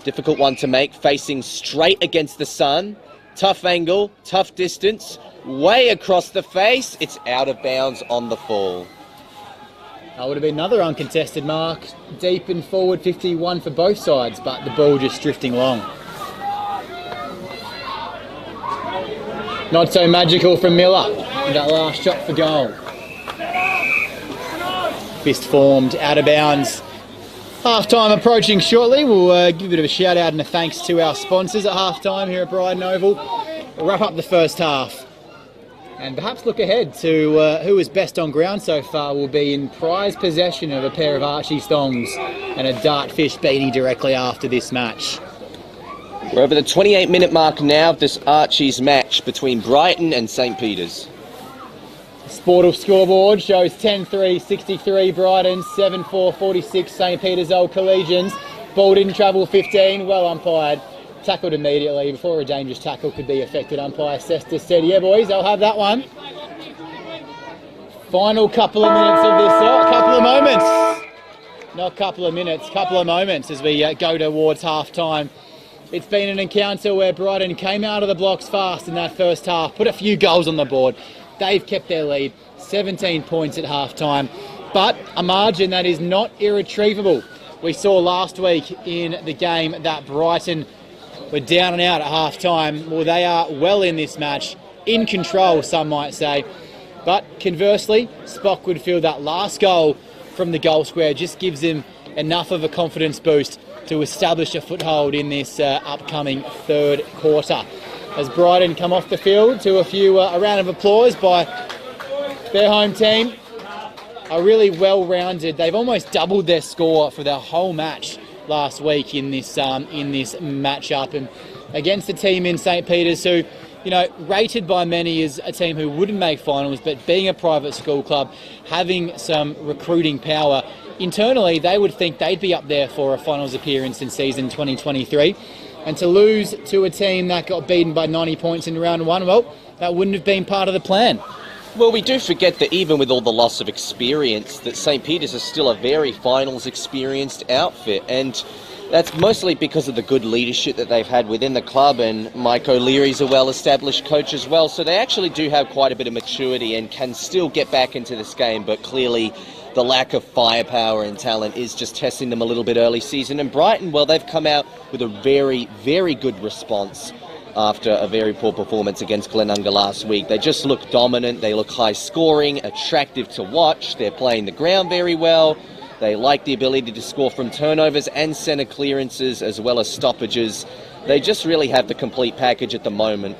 Difficult one to make, facing straight against the sun. Tough angle, tough distance, way across the face. It's out of bounds on the fall. That would have been another uncontested mark. Deep and forward 51 for both sides, but the ball just drifting long. Not so magical from Miller in that last shot for goal. Fist formed, out of bounds. Half time approaching shortly. We'll give a bit of a shout out and a thanks to our sponsors at half time here at Brighton Oval. We'll wrap up the first half and perhaps look ahead to who is best on ground so far. Will be in prize possession of a pair of Archie Stongs and a Dartfish beanie directly after this match. We're over the 28-minute mark now of this Archie's match between Brighton and St. Peter's. Sportal scoreboard shows 10-3, 63 Brighton, 7-4, 46 St. Peter's Old Collegians. Ball didn't travel 15, well umpired. Tackled immediately before a dangerous tackle could be effected. Umpire Sesta said, yeah boys, I'll have that one. Final couple of minutes of this, couple of moments. Not couple of minutes, couple of moments as we go towards half time. It's been an encounter where Brighton came out of the blocks fast in that first half, put a few goals on the board. They've kept their lead, 17 points at half-time, but a margin that is not irretrievable. We saw last week in the game that Brighton were down and out at half-time. Well, they are well in this match, in control, some might say. But conversely, Spock would feel that last goal from the goal square just gives him enough of a confidence boost to establish a foothold in this upcoming third quarter. As Brighton come off the field to a round of applause by their home team, are really well-rounded. They've almost doubled their score for their whole match last week in this matchup, and against a team in St. Peter's who, rated by many as a team who wouldn't make finals, but being a private school club, having some recruiting power, internally they would think they'd be up there for a finals appearance in season 2023. And to lose to a team that got beaten by 90 points in round one, well, that wouldn't have been part of the plan. Well, we do forget that even with all the loss of experience, that St. Peter's is still a very finals experienced outfit, and that's mostly because of the good leadership that they've had within the club, and Mike O'Leary's a well-established coach as well, so they actually do have quite a bit of maturity and can still get back into this game, but clearly the lack of firepower and talent is just testing them a little bit early season. And Brighton, well, they've come out with a very, very good response after a very poor performance against Glenunga last week. They just look dominant, they look high scoring, attractive to watch, they're playing the ground very well, they like the ability to score from turnovers and centre clearances as well as stoppages. They just really have the complete package at the moment.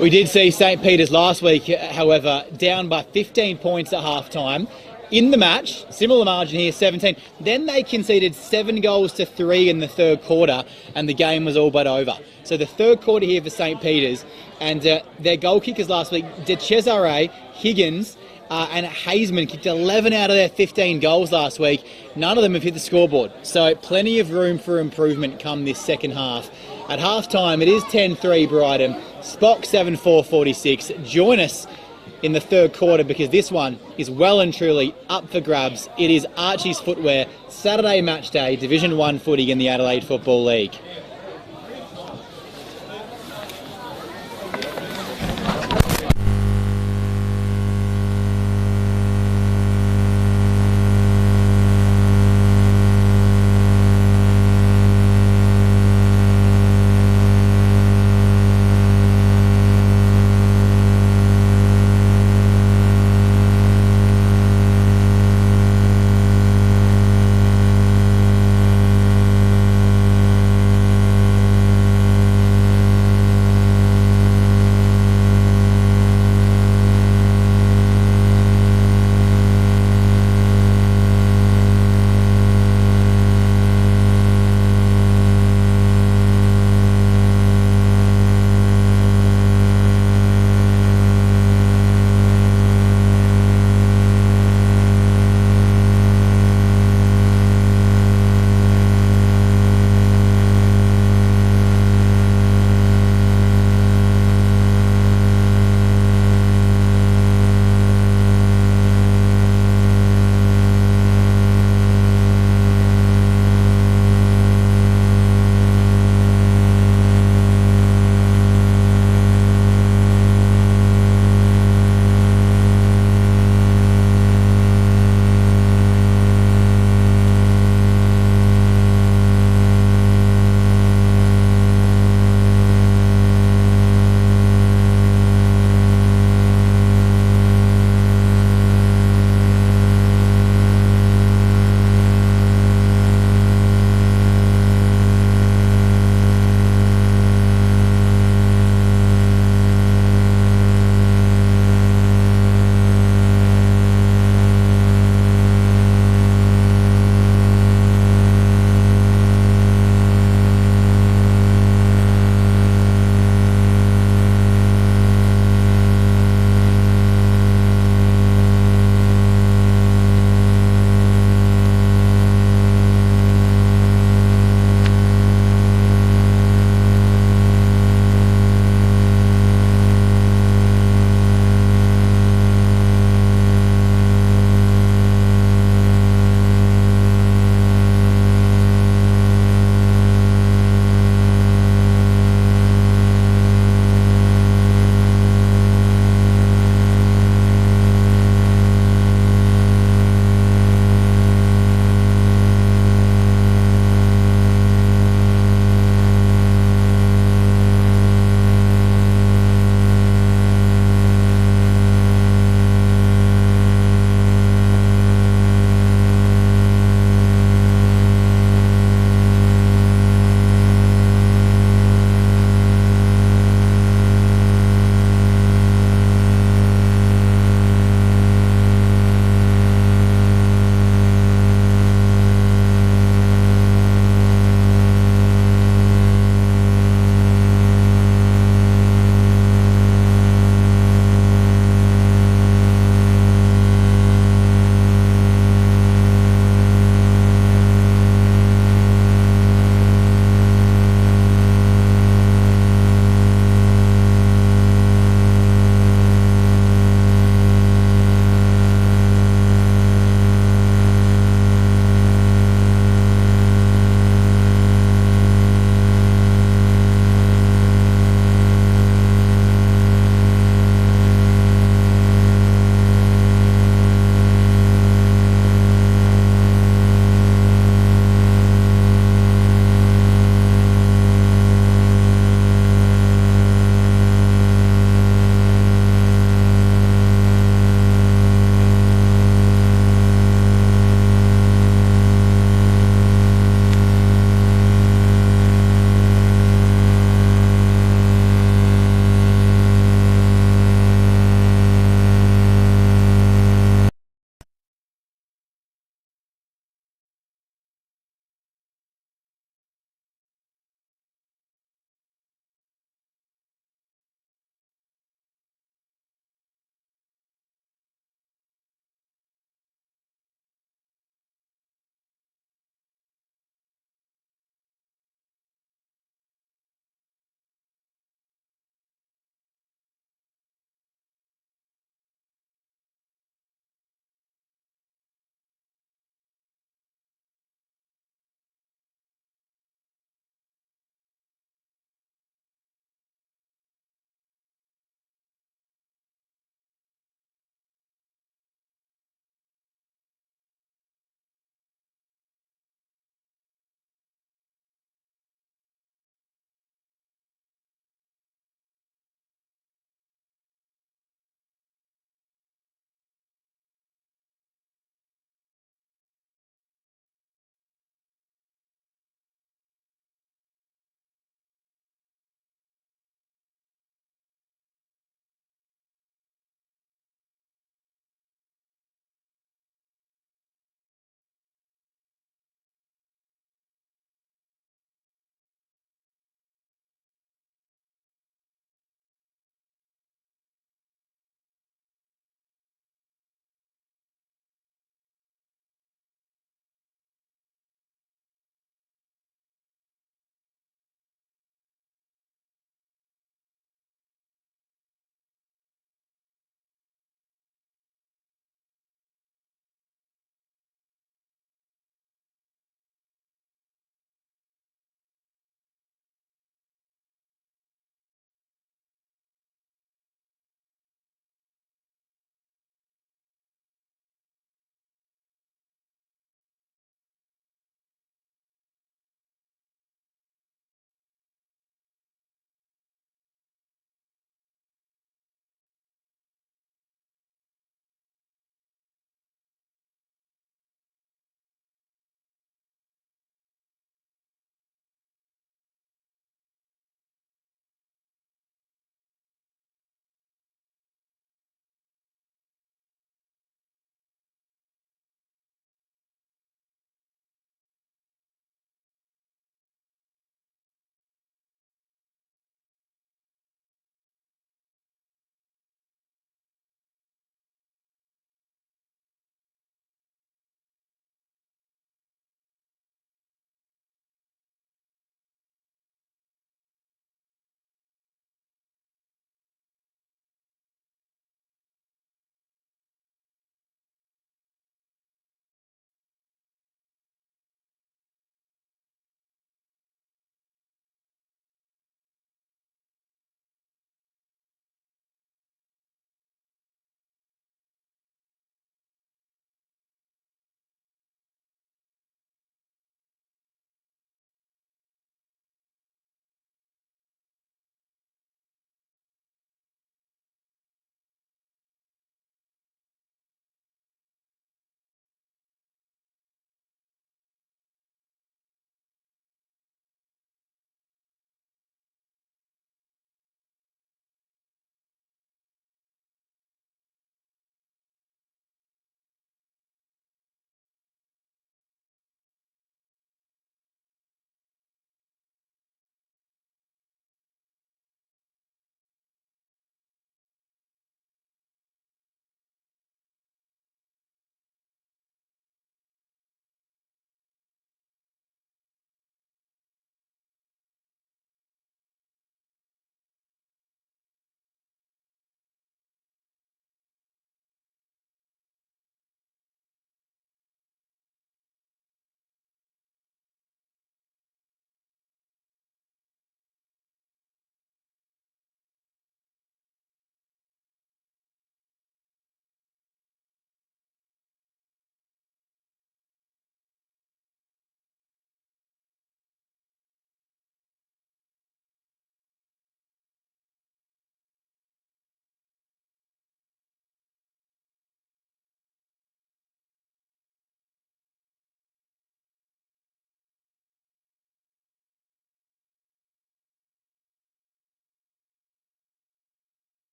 We did see St. Peter's last week, however, down by 15 points at half-time. In the match, similar margin here, 17. Then they conceded 7 goals to 3 in the third quarter, and the game was all but over. So the third quarter here for St. Peter's, and their goal kickers last week, De Cesare, Higgins, and Hazeman kicked 11 out of their 15 goals last week. None of them have hit the scoreboard. So plenty of room for improvement come this second half. At half-time, it is 10-3 Brighton. Spock 7-4-46. Join us in the third quarter because this one is well and truly up for grabs. It is Archie's Footwear, Saturday match day, Division 1 footy in the Adelaide Football League.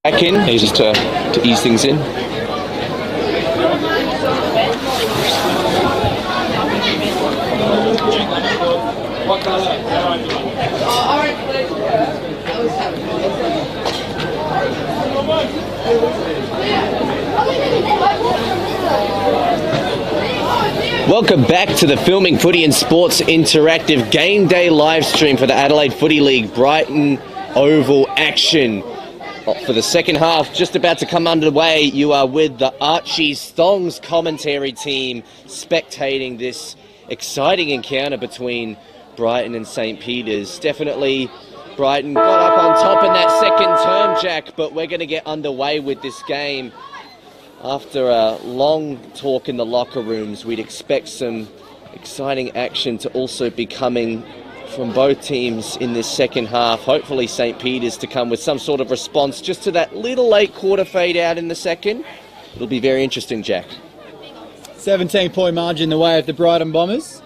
Back in, just to ease things in. Welcome back to the Filming Footy and Sports Interactive Game Day live stream for the Adelaide Footy League Brighton Oval action. For the second half, just about to come underway, you are with the Archie's Thongs commentary team spectating this exciting encounter between Brighton and St. Peter's. Definitely Brighton got up on top in that second term, Jack, but we're going to get underway with this game. After a long talk in the locker rooms, we'd expect some exciting action to also be coming from both teams in this second half. Hopefully St. Peter's to come with some sort of response just to that little late quarter fade out in the second. It'll be very interesting, Jack. 17-point margin in the way of the Brighton Bombers.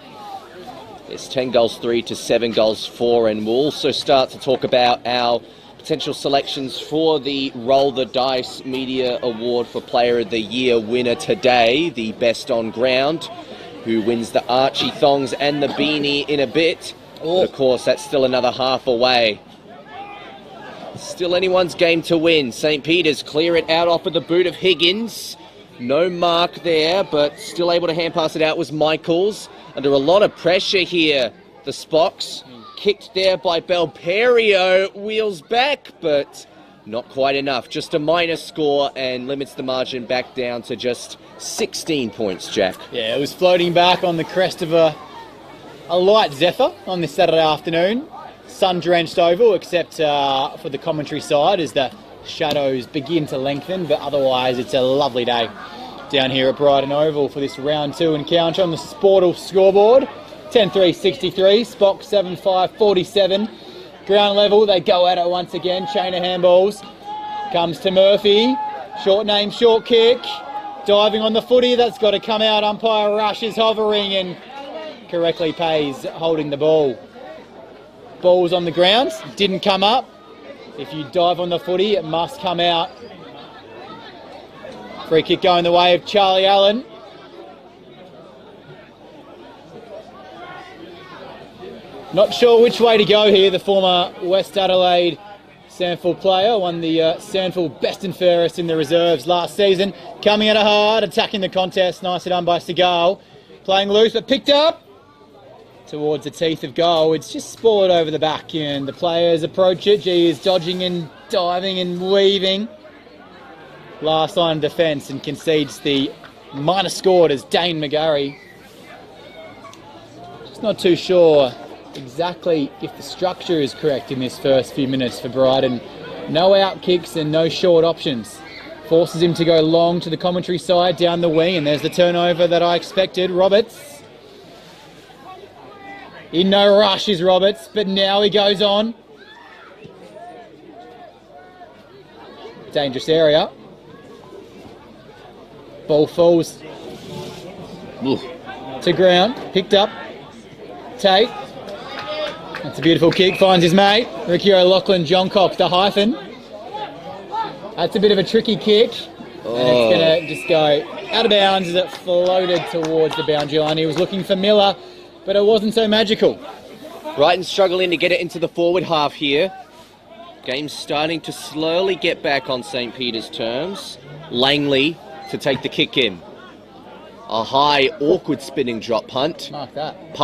It's 10 goals 3 to 7 goals 4, and we'll also start to talk about our potential selections for the Roll the Dice Media Award for Player of the Year winner today, the best on ground, who wins the Archie Thongs and the beanie in a bit. But of course, that's still another half away. Still anyone's game to win. St. Peter's clear it out off of the boot of Higgins. No mark there, but still able to hand pass it out was Michaels. Under a lot of pressure here, the Spocks. Kicked there by Belperio, wheels back, but not quite enough. Just a minor score and limits the margin back down to just 16 points, Jack. Yeah, it was floating back on the crest of a light zephyr on this Saturday afternoon. Sun-drenched oval, except for the commentary side as the shadows begin to lengthen, but otherwise it's a lovely day down here at Brighton Oval for this round 2 encounter on the Sportal scoreboard. 10-3-63, Spock 7-5-47. Ground level, they go at it once again. Chain of handballs. Comes to Murphy. Short name, short kick. Diving on the footy, that's got to come out. Umpire Rush is hovering and correctly pays holding the ball. Ball's on the ground, didn't come up. If you dive on the footy, it must come out. Free kick going the way of Charlie Allen. Not sure which way to go here. The former West Adelaide Sandford player won the Sandford Best and Fairest in the reserves last season. Coming at it hard, attacking the contest. Nicely done by Segal. Playing loose, but picked up towards the teeth of goal. It's just spoiled over the back, and the players approach it. G is dodging and diving and weaving. Last line of defence, and concedes the minor scored as Dane McGarry. Just not too sure exactly if the structure is correct in this first few minutes for Brighton. No out kicks and no short options. Forces him to go long to the commentary side down the wing, and there's the turnover that I expected. Roberts. In no rush is Roberts, but now he goes on. Dangerous area. Ball falls to ground, picked up. Tate. That's a beautiful kick, finds his mate. Ricky O'Loughlin, John Cox, the hyphen. That's a bit of a tricky kick. And it's going to just go out of bounds as it floated towards the boundary line. He was looking for Miller, but it wasn't so magical. Brighton struggling to get it into the forward half here. Game's starting to slowly get back on St. Peter's terms. Langley to take the kick in. A high, awkward spinning drop punt. Mark that.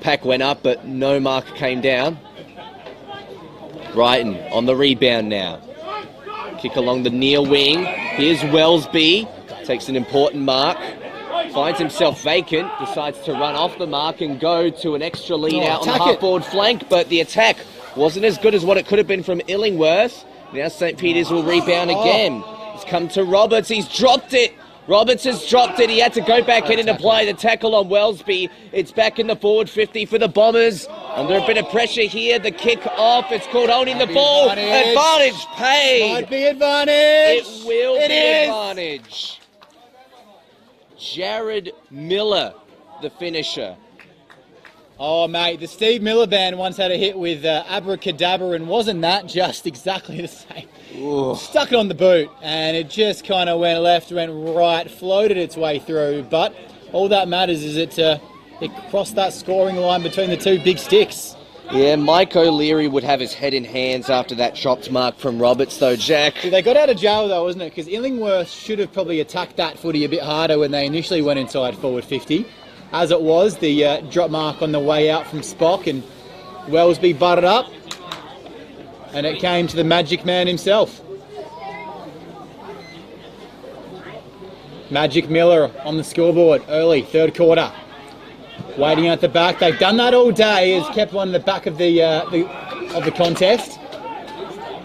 Pack went up, but no mark came down. Brighton on the rebound now. Kick along the near wing. Here's Wellesby. Takes an important mark. Finds himself vacant. Decides to run off the mark and go to an extra lead out on the half-forward flank. But the attack wasn't as good as what it could have been from Illingworth. Now St. Peter's will rebound again. It's come to Roberts. He's dropped it. Roberts has dropped it. He had to go back in and apply the tackle on Wellesby. It's back in the forward 50 for the Bombers. Under a bit of pressure here. The kick off. It's called holding the ball. Advantage paid. Might be advantage. It will be advantage. Jared Miller, the finisher. Oh, mate, the Steve Miller Band once had a hit with Abracadabra, and wasn't that just exactly the same? Ooh. Stuck it on the boot, and it just kind of went left, went right, floated its way through. But all that matters is it crossed that scoring line between the two big sticks. Yeah, Mike O'Leary would have his head in hands after that chopped mark from Roberts, though, Jack. They got out of jail, though, wasn't it? Because Illingworth should have probably attacked that footy a bit harder when they initially went inside forward 50. As it was, the drop mark on the way out from Spock, and Wellesby butted up, and it came to the magic man himself. Magic Miller on the scoreboard early, third quarter. Waiting at the back. They've done that all day, has kept one in the back of the contest.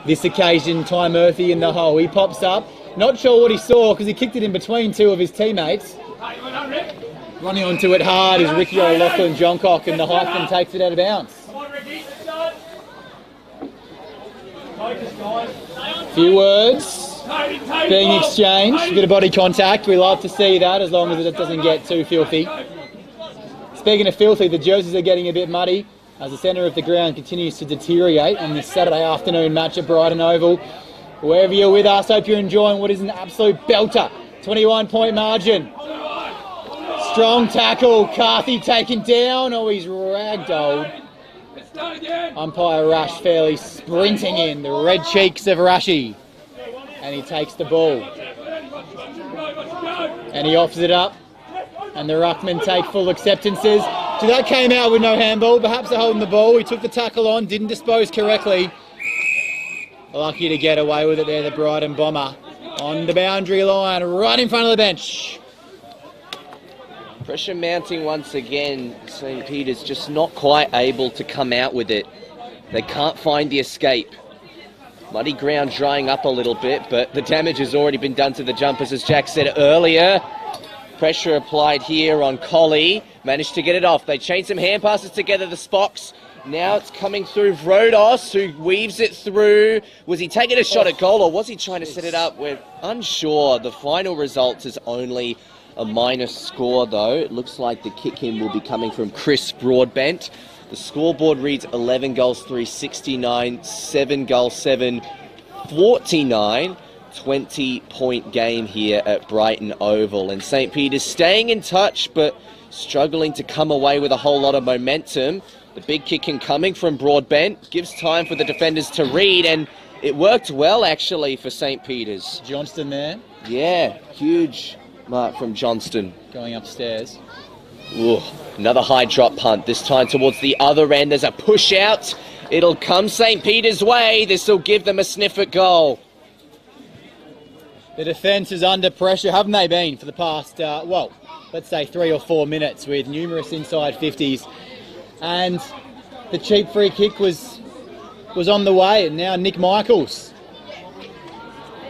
This occasion, Ty Murphy in the hole. He pops up. Not sure what he saw because he kicked it in between two of his teammates. Running onto it hard is Ricky O'Loughlin Johncock, and the Hyphen takes it out of bounds. Few words being exchanged. A bit of body contact. We love to see that as long as it doesn't get too filthy. Speaking of filthy, the jerseys are getting a bit muddy as the centre of the ground continues to deteriorate on this Saturday afternoon match at Brighton Oval. Wherever you're with us, hope you're enjoying what is an absolute belter. 21-point margin. Strong tackle, Carthy taken down. Oh, he's ragdolled. Umpire Rush fairly sprinting in, the red cheeks of Rushy. And he takes the ball. And he offers it up. And the ruckmen take full acceptances. So that came out with no handball. Perhaps they're holding the ball. He took the tackle on, didn't dispose correctly. Lucky to get away with it there, the Brighton Bomber. On the boundary line, right in front of the bench. Pressure mounting once again. St. Peter's just not quite able to come out with it. They can't find the escape. Muddy ground drying up a little bit, but the damage has already been done to the jumpers, as Jack said earlier. Pressure applied here on Colley. Managed to get it off. They changed some hand passes together, the Spocks. Now it's coming through Vrodos, who weaves it through. Was he taking a shot at goal, or was he trying to set it up? We're unsure. The final result is only a minus score, though. It looks like the kick-in will be coming from Chris Broadbent. The scoreboard reads 11 goals, 3, 69, 7 goals, 7, 49. 20-point game here at Brighton Oval. And St. Peter's staying in touch, but struggling to come away with a whole lot of momentum. The big kick-in coming from Broadbent gives time for the defenders to read, and it worked well, actually, for St. Peter's. Johnston there. Yeah, huge mark from Johnston. Going upstairs. Ooh, another high drop punt, this time towards the other end. There's a push out. It'll come St. Peter's way. This will give them a sniff at goal. The defence is under pressure, haven't they been, for the past, well, let's say 3 or 4 minutes, with numerous inside 50s. And the cheap free kick was on the way, and now Nick Michaels.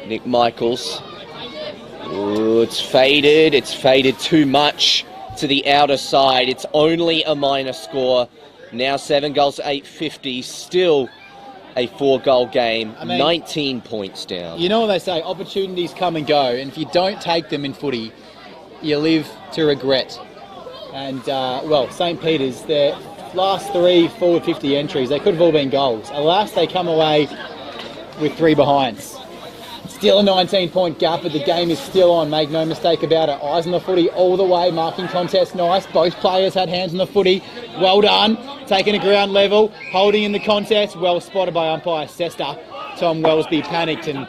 Nick Michaels. Ooh, it's faded too much to the outer side. It's only a minor score. Now 7 goals, 850, still a 4-goal game, I mean, 19 points down. You know what they say, opportunities come and go, and if you don't take them in footy, you live to regret. And, well, St. Peter's, their last 3 forward 50 entries, they could have all been goals. Alas, they come away with 3 behinds. Still a 19-point gap, but the game is still on, make no mistake about it. Eyes on the footy all the way, marking contest nice. Both players had hands on the footy. Well done. Taking a ground level, holding in the contest. Well spotted by umpire Sesta. Tom Wellesby panicked and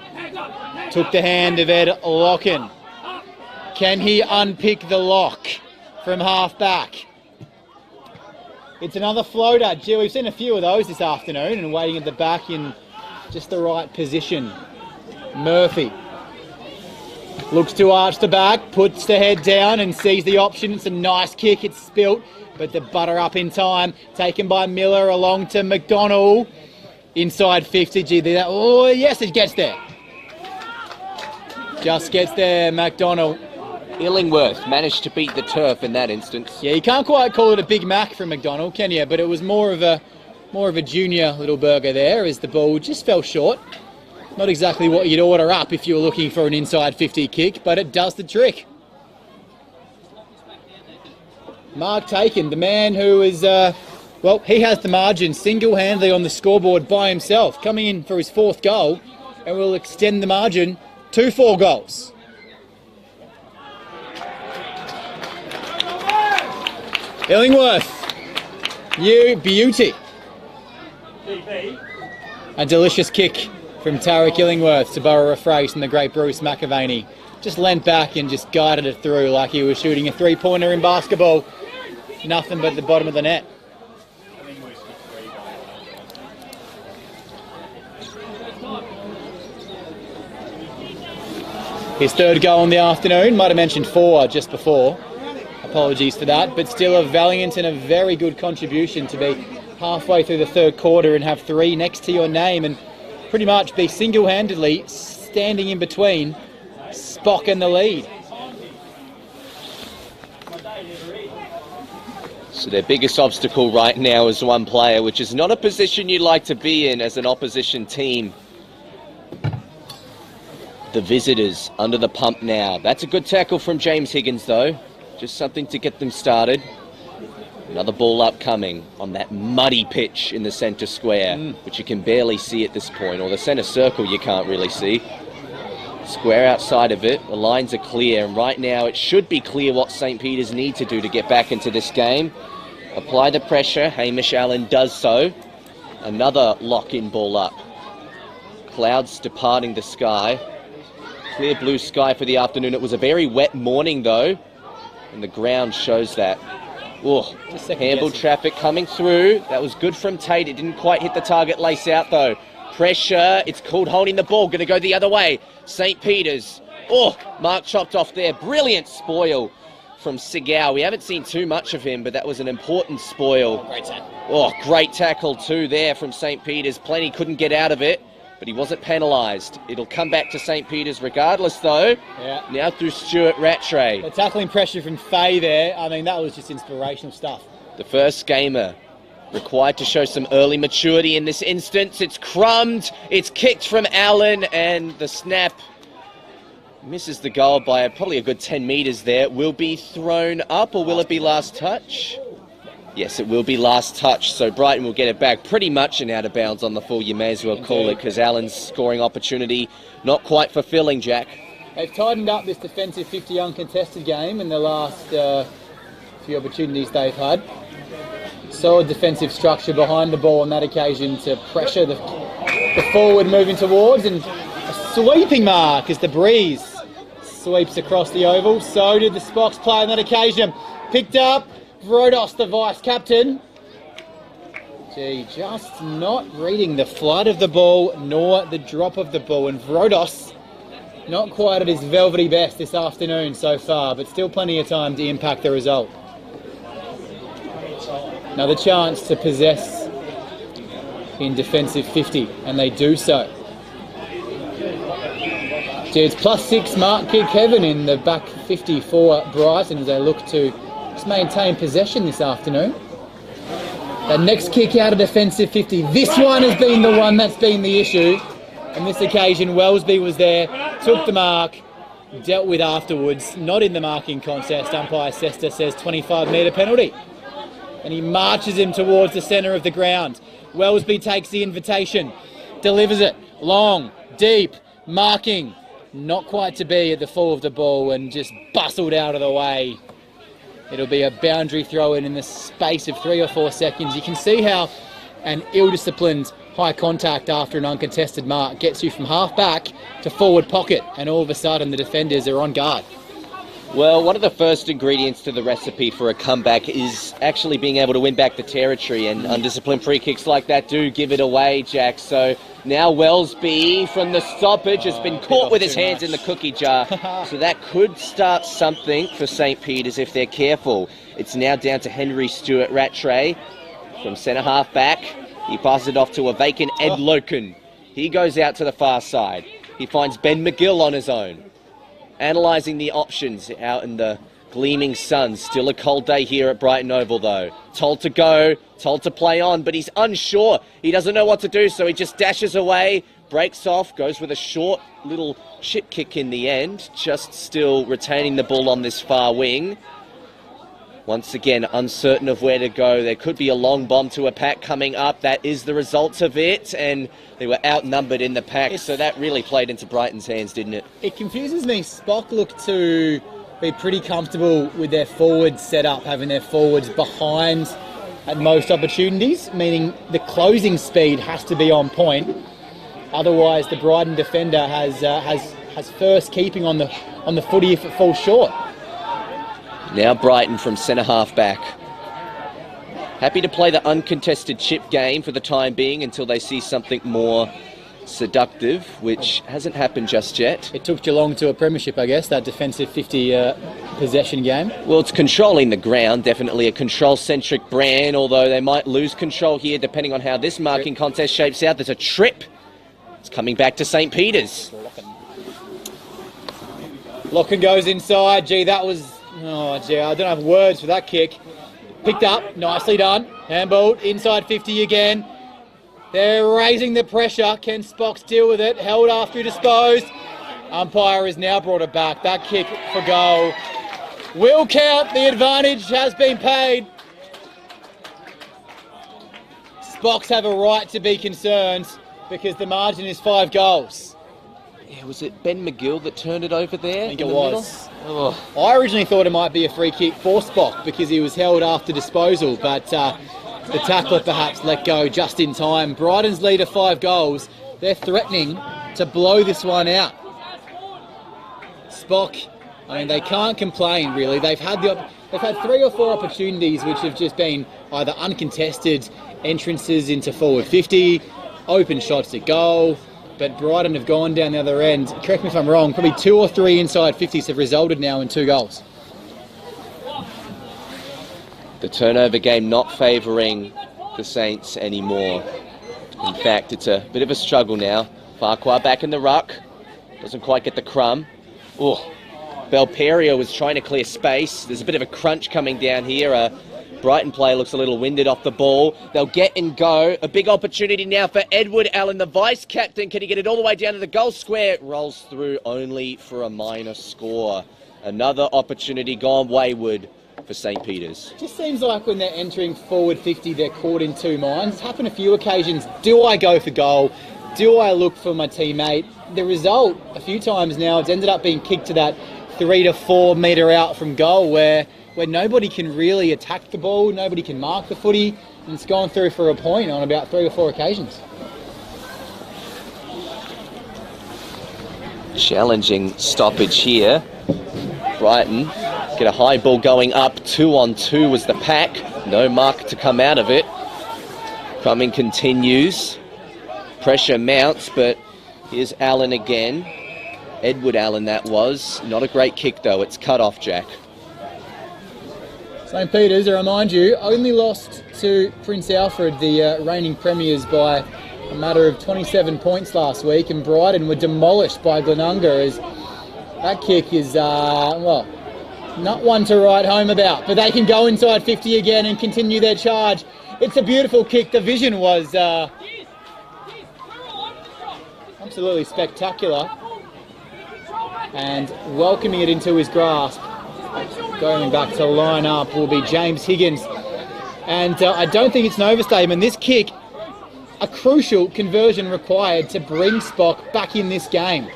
took the hand of Ed Locken. Can he unpick the lock from half back? It's another floater. Gee, we've seen a few of those this afternoon, and waiting at the back in just the right position. Murphy looks to arch the back, puts the head down and sees the option. It's a nice kick, it's spilt, but the butter up in time. Taken by Miller along to McDonald. Inside 50, gee, oh yes, it gets there. Just gets there, McDonald. Illingworth managed to beat the turf in that instance. Yeah, you can't quite call it a Big Mac from McDonald, can you? But it was more of a junior little burger there, as the ball just fell short. Not exactly what you'd order up if you were looking for an inside 50 kick, but it does the trick. Mark taken, the man who is, well, he has the margin single-handedly on the scoreboard by himself, coming in for his 4th goal, and will extend the margin to 4 goals. Illingworth, you beauty. A delicious kick from Tarek Illingworth to borrow a phrase from the great Bruce McAvaney. Just leant back and just guided it through like he was shooting a 3-pointer in basketball. Nothing but the bottom of the net. His 3rd goal in the afternoon. Might have mentioned 4 just before. Apologies for that, but still a valiant and a very good contribution to be halfway through the 3rd quarter and have 3 next to your name and pretty much be single-handedly standing in between Spock and the lead. So their biggest obstacle right now is one player, which is not a position you'd like to be in as an opposition team. The visitors under the pump now. That's a good tackle from James Higgins, though. Just something to get them started. Another ball upcoming on that muddy pitch in the centre square, which you can barely see at this point, or the centre circle you can't really see. Square outside of it, the lines are clear, and right now it should be clear what St. Peter's need to do to get back into this game. Apply the pressure, Hamish Allen does so. Another lock-in ball up. Clouds departing the sky. Clear blue sky for the afternoon. It was a very wet morning though, and the ground shows that. Oh, handball traffic coming through. That was good from Tate. It didn't quite hit the target lace out though. Pressure. It's called holding the ball. Going to go the other way. St. Peter's. Oh, Mark chopped off there. Brilliant spoil from Sigao. We haven't seen too much of him, but that was an important spoil. Great tackle. Oh, great tackle too there from St. Peter's. Plenty couldn't get out of it, but he wasn't penalised. It'll come back to St. Peter's regardless though. Yeah. Now through Stuart Rattray. The tackling pressure from Faye there, I mean, that was just inspirational stuff. The first gamer required to show some early maturity in this instance. It's crumbed, it's kicked from Allen, and the snap misses the goal by probably a good 10 metres there. Will be thrown up, or will it be last touch? Yes, it will be last touch, so Brighton will get it back. Pretty much an out of bounds on the full, you may as well call it, because Allen's scoring opportunity not quite fulfilling, Jack. They've tightened up this defensive 50 uncontested game in the last few opportunities they've had. Solid defensive structure behind the ball on that occasion to pressure the forward moving towards, and a sweeping mark as the breeze sweeps across the oval. So did the Spox play on that occasion. Picked up, Vrodos, the vice-captain. Gee, just not reading the flood of the ball nor the drop of the ball, and Vrodos not quite at his velvety best this afternoon so far, but still plenty of time to impact the result. Another chance to possess in defensive 50, and they do so. It's +6 Mark Kidd Kevin in the back 50 for Brighton as they look to just maintain possession this afternoon. The next kick out of defensive 50. This one has been the one that's been the issue. On this occasion, Wellesby was there, took the mark, dealt with afterwards. Not in the marking contest. Umpire Sesta says 25-metre penalty. And he marches him towards the centre of the ground. Wellesby takes the invitation, delivers it, long, deep, marking. Not quite to be at the fall of the ball and just bustled out of the way. It'll be a boundary throw in the space of 3 or 4 seconds. You can see how an ill-disciplined high contact after an uncontested mark gets you from half back to forward pocket, and all of a sudden the defenders are on guard. Well, one of the first ingredients to the recipe for a comeback is actually being able to win back the territory, and undisciplined free kicks like that do give it away, Jack. So now Wellesby from the stoppage has been caught with his hands in the cookie jar. So that could start something for St. Peter's if they're careful. It's now down to Henry Stuart Rattray from centre half back. He passes it off to a vacant Ed Loken. He goes out to the far side. He finds Ben McGill on his own. Analysing the options out in the gleaming sun. Still a cold day here at Brighton Oval though. Told to go, told to play on, but he's unsure. He doesn't know what to do, so he just dashes away, breaks off, goes with a short little chip kick in the end, just still retaining the ball on this far wing. Once again, uncertain of where to go. There could be a long bomb to a pack coming up. That is the result of it, and they were outnumbered in the pack, so that really played into Brighton's hands, didn't it? It confuses me. Spock looked to be pretty comfortable with their forward setup, having their forwards behind at most opportunities, meaning the closing speed has to be on point. Otherwise, the Brighton defender has first keeping on the footy if it falls short. Now Brighton from centre-half back. Happy to play the uncontested chip game for the time being until they see something more seductive, which hasn't happened just yet. It took Geelong to a premiership, I guess, that defensive 50 possession game. Well, it's controlling the ground, definitely a control-centric brand, although they might lose control here depending on how this marking contest shapes out. There's a trip. It's coming back to St. Peter's. Locken goes inside. Gee, that was... Oh, gee, I don't have words for that kick. Picked up, nicely done. Handballed, inside 50 again. They're raising the pressure. Can Spock deal with it? Held after disposed. Umpire has now brought it back. That kick for goal will count. The advantage has been paid. Spocks have a right to be concerned because the margin is 5 goals. Yeah, was it Ben McGill that turned it over there? I think it was. Oh. I originally thought it might be a free kick for Spock because he was held after disposal, but the tackler perhaps let go just in time. Brighton's lead of 5 goals. They're threatening to blow this one out. Spock, I mean, they can't complain really. They've had 3 or 4 opportunities which have just been either uncontested entrances into forward 50, open shots at goal. But Brighton have gone down the other end. Correct me if I'm wrong, probably 2 or 3 inside 50s have resulted now in 2 goals. The turnover game not favouring the Saints anymore. In fact, it's a bit of a struggle now. Farquhar back in the ruck. Doesn't quite get the crumb. Oh, Belperio was trying to clear space. There's a bit of a crunch coming down here. Brighton player looks a little winded off the ball. They'll get and go. A big opportunity now for Edward Allen, the vice-captain. Can he get it all the way down to the goal square? Rolls through only for a minor score. Another opportunity gone wayward for St. Peter's. Just seems like when they're entering forward 50, they're caught in 2 minds. It's happened a few occasions. Do I go for goal? Do I look for my teammate? The result, a few times now, it's ended up being kicked to that 3 to 4 metre out from goal where nobody can really attack the ball, nobody can mark the footy, and it's gone through for a point on about 3 or 4 occasions. Challenging stoppage here. Brighton get a high ball going up. 2 on 2 was the pack. No mark to come out of it. Crumbing continues. Pressure mounts, but here's Allen again. Edward Allen that was. Not a great kick though. It's cut off, Jack. St. Peter's, I remind you, only lost to Prince Alfred, the reigning premiers, by a matter of 27 points last week, and Brighton were demolished by Glenunga. As that kick is, well, not one to write home about, but they can go inside 50 again and continue their charge. It's a beautiful kick. The vision was absolutely spectacular, and welcoming it into his grasp. Going back to line up will be James Higgins. And I don't think it's an overstatement. This kick, a crucial conversion required to bring Spock back in this game.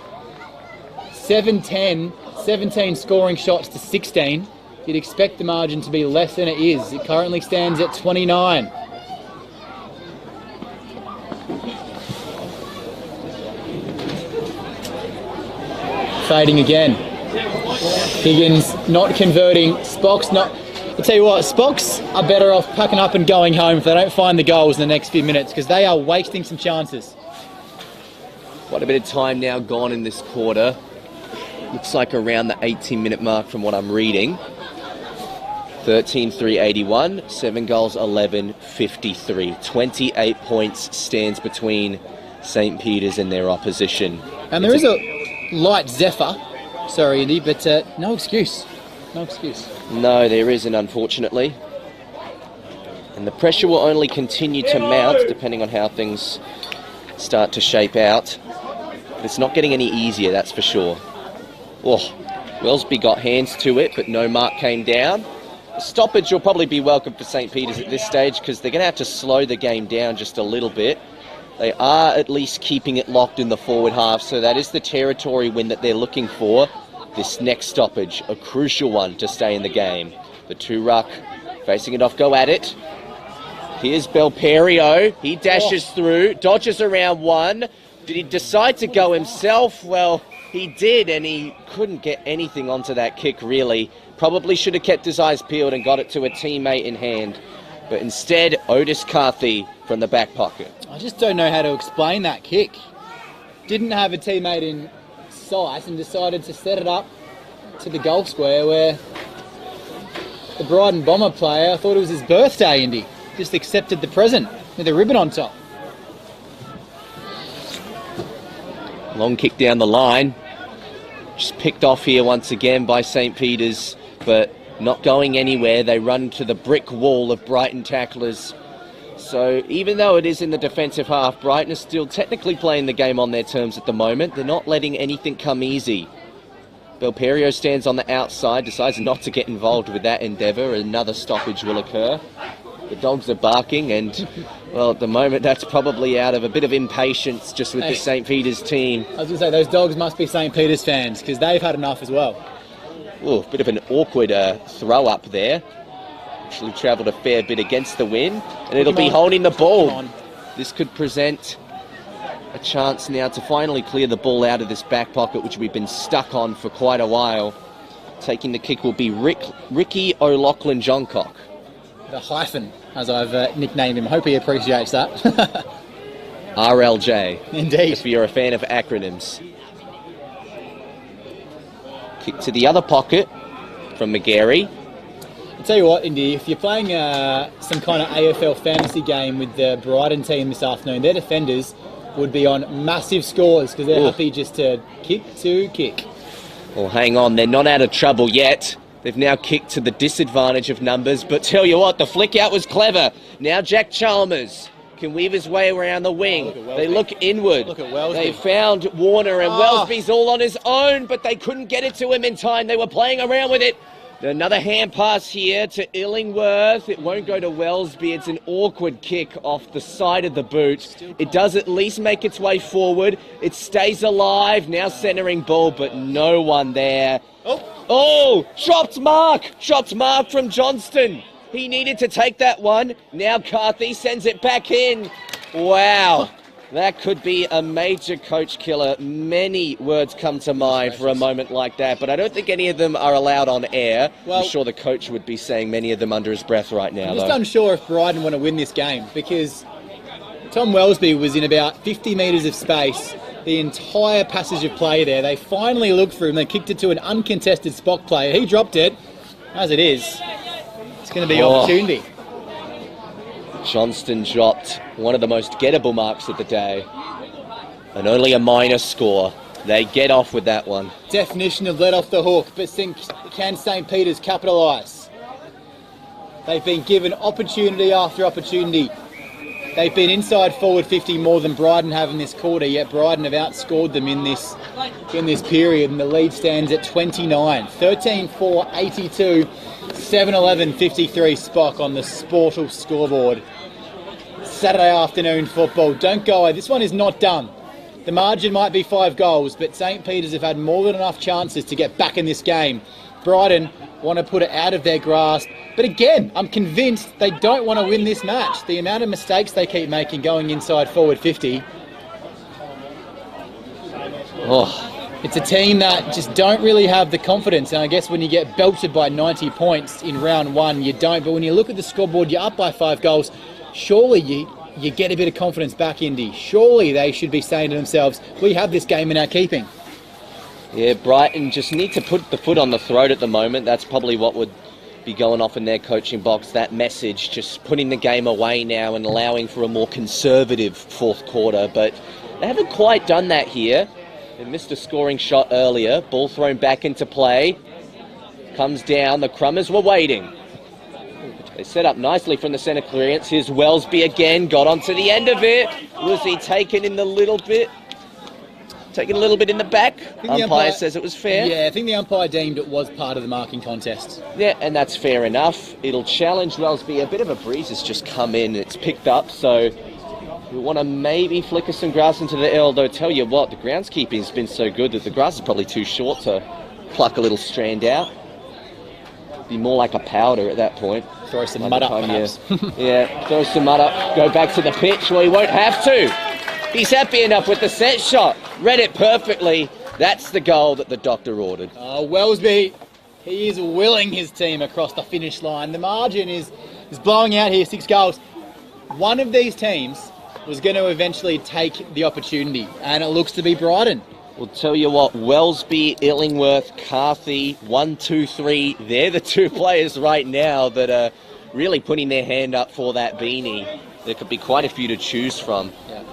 7-10, 17 scoring shots to 16. You'd expect the margin to be less than it is. It currently stands at 29. Fading again. Higgins not converting. Spock's not... I'll tell you what, Spocks are better off packing up and going home if they don't find the goals in the next few minutes, because they are wasting some chances. Quite a bit of time now gone in this quarter. Looks like around the 18-minute mark from what I'm reading. 13-3-81, 7 goals, 11-53. 28 points stands between St. Peter's and their opposition. And there is a light zephyr. Sorry, Andy, but no excuse. No excuse. No, there isn't, unfortunately. And the pressure will only continue to mount depending on how things start to shape out. But it's not getting any easier, that's for sure. Oh, Wellesby got hands to it, but no mark came down. stoppage will probably be welcome for St. Peter's at this stage because they're going to have to slow the game down just a little bit. They are at least keeping it locked in the forward half, so that is the territory win that they're looking for. This next stoppage, a crucial one to stay in the game. The two ruck facing it off, go at it. Here's Belperio. He dashes through, dodges around one. Did he decide to go himself? Well, he did, and he couldn't get anything onto that kick, really. Probably should have kept his eyes peeled and got it to a teammate in hand. But instead, Otis Carthy from the back pocket. I just don't know how to explain that kick. Didn't have a teammate in sight and decided to set it up to the goal square where the Brighton Bomber player, I thought it was his birthday, Indy, just accepted the present with a ribbon on top. Long kick down the line. Just picked off here once again by St. Peter's, but not going anywhere. They run to the brick wall of Brighton tacklers. So even though it is in the defensive half, Brighton is still technically playing the game on their terms at the moment. They're not letting anything come easy. Belperio stands on the outside, decides not to get involved with that endeavour. Another stoppage will occur. The dogs are barking and, well, at the moment that's probably out of a bit of impatience just with the St. Peter's team. I was going to say, those dogs must be St. Peter's fans because they've had enough as well. Ooh, bit of an awkward throw up there. Actually travelled a fair bit against the wind, and it'll be holding the ball. This could present a chance now to finally clear the ball out of this back pocket, which we've been stuck on for quite a while. Taking the kick will be Ricky O'Loughlin Johncock. The hyphen, as I've nicknamed him. Hope he appreciates that. RLJ. Indeed. If you're a fan of acronyms. Kick to the other pocket from McGarry. I'll tell you what, Indy, if you're playing some kind of AFL fantasy game with the Brighton team this afternoon, their defenders would be on massive scores because they're happy just to kick. Well, hang on, they're not out of trouble yet. They've now kicked to the disadvantage of numbers, but tell you what, the flick out was clever. Now Jack Chalmers can weave his way around the wing. They look inward. Look at Wellesby. They found Warner, and Wellesby's all on his own, but they couldn't get it to him in time. They were playing around with it. Another hand pass here to Illingworth. It won't go to Wellesby. It's an awkward kick off the side of the boot. It does at least make its way forward. It stays alive. Now centering ball, but no one there. Oh, chopped mark from Johnston. He needed to take that one. Now Carthy sends it back in. Wow, that could be a major coach killer. Many words come to mind for a moment like that, but I don't think any of them are allowed on air. Well, I'm sure the coach would be saying many of them under his breath right now. I'm just unsure if Brighton want to win this game because Tom Wellesby was in about 50 metres of space the entire passage of play there. They finally looked for him. They kicked it to an uncontested Spock player. He dropped it. As it is, it's going to be opportunity. Johnston dropped one of the most gettable marks of the day. And only a minor score. They get off with that one. Definition of let off the hook, but can St. Peter's capitalise? They've been given opportunity after opportunity. They've been inside forward 50 more than Brighton have in this quarter, yet Brighton have outscored them in this period, and the lead stands at 29. 13-4, 82, 7-11, 53 Spock on the Sportal scoreboard. Saturday afternoon football. Don't go away. This one is not done. The margin might be 5 goals, but St. Peter's have had more than enough chances to get back in this game. Brighton want to put it out of their grasp. But again, I'm convinced they don't want to win this match. The amount of mistakes they keep making going inside forward 50. It's a team that just don't really have the confidence. And I guess when you get belted by 90 points in round one, you don't. But when you look at the scoreboard, you're up by 5 goals. Surely you get a bit of confidence back, Indy. Surely they should be saying to themselves, we have this game in our keeping. Yeah, Brighton just need to put the foot on the throat at the moment. That's probably what would be going off in their coaching box, that message, just putting the game away now and allowing for a more conservative fourth quarter. But they haven't quite done that here. They missed a scoring shot earlier. Ball thrown back into play. Comes down. The Crummers were waiting. They set up nicely from the centre clearance. Here's Wellesby again. Got onto the end of it. Was he taken in the little bit? taken a little bit in the back. the Umpire says it was fair. Yeah, I think the umpire deemed it was part of the marking contest. Yeah, and that's fair enough. It'll challenge Wellesby. A bit of a breeze has just come in. It's picked up, so we want to maybe flicker some grass into the L, though tell you what, the groundskeeping's been so good that the grass is probably too short to pluck a little strand out. Be more like a powder at that point. Throw some mud up, perhaps. Yeah, throw some mud up, go back to the pitch. Well, he won't have to. He's happy enough with the set shot. Read it perfectly. That's the goal that the doctor ordered. Wellesby, he is willing his team across the finish line. The margin is blowing out here, 6 goals. One of these teams was going to eventually take the opportunity, and it looks to be Brighton. We'll tell you what, Wellesby, Illingworth, Carthy, 1, 2, 3, they're the 2 players right now that are really putting their hand up for that beanie. There could be quite a few to choose from. Yeah.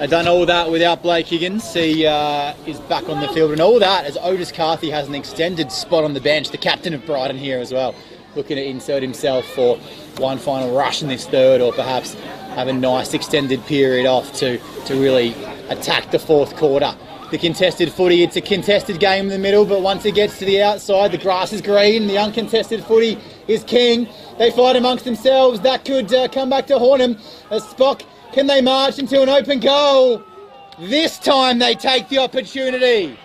I've done all that without Blake Higgins. He is back on the field, and all that as Otis Carthy has an extended spot on the bench, the captain of Brighton here as well, looking to insert himself for one final rush in this third, or perhaps have a nice extended period off to really attack the fourth quarter. The contested footy, it's a contested game in the middle, but once it gets to the outside, the grass is green, the uncontested footy is king. They fight amongst themselves. That could come back to haunt them. Spock, can they march into an open goal? This time they take the opportunity.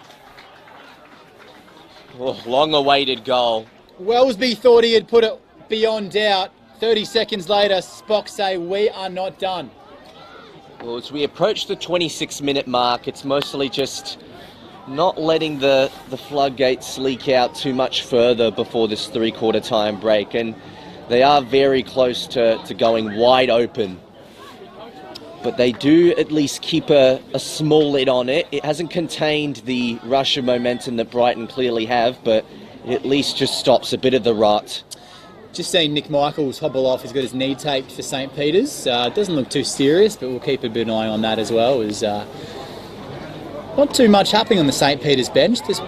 Oh, long-awaited goal. Wellesby thought he had put it beyond doubt. 30 seconds later, Spock say, we are not done. Well, as we approach the 26-minute mark, it's mostly just not letting the floodgates leak out too much further before this three-quarter time break, and they are very close to going wide open. But they do at least keep a small lid on it. It hasn't contained the rush of momentum that Brighton clearly have, but it at least just stops a bit of the rot. Just seeing Nick Michaels hobble off. He's got his knee taped for St. Peter's. Doesn't look too serious, but we'll keep a bit of an eye on that as well. There's not too much happening on the St. Peter's bench. Just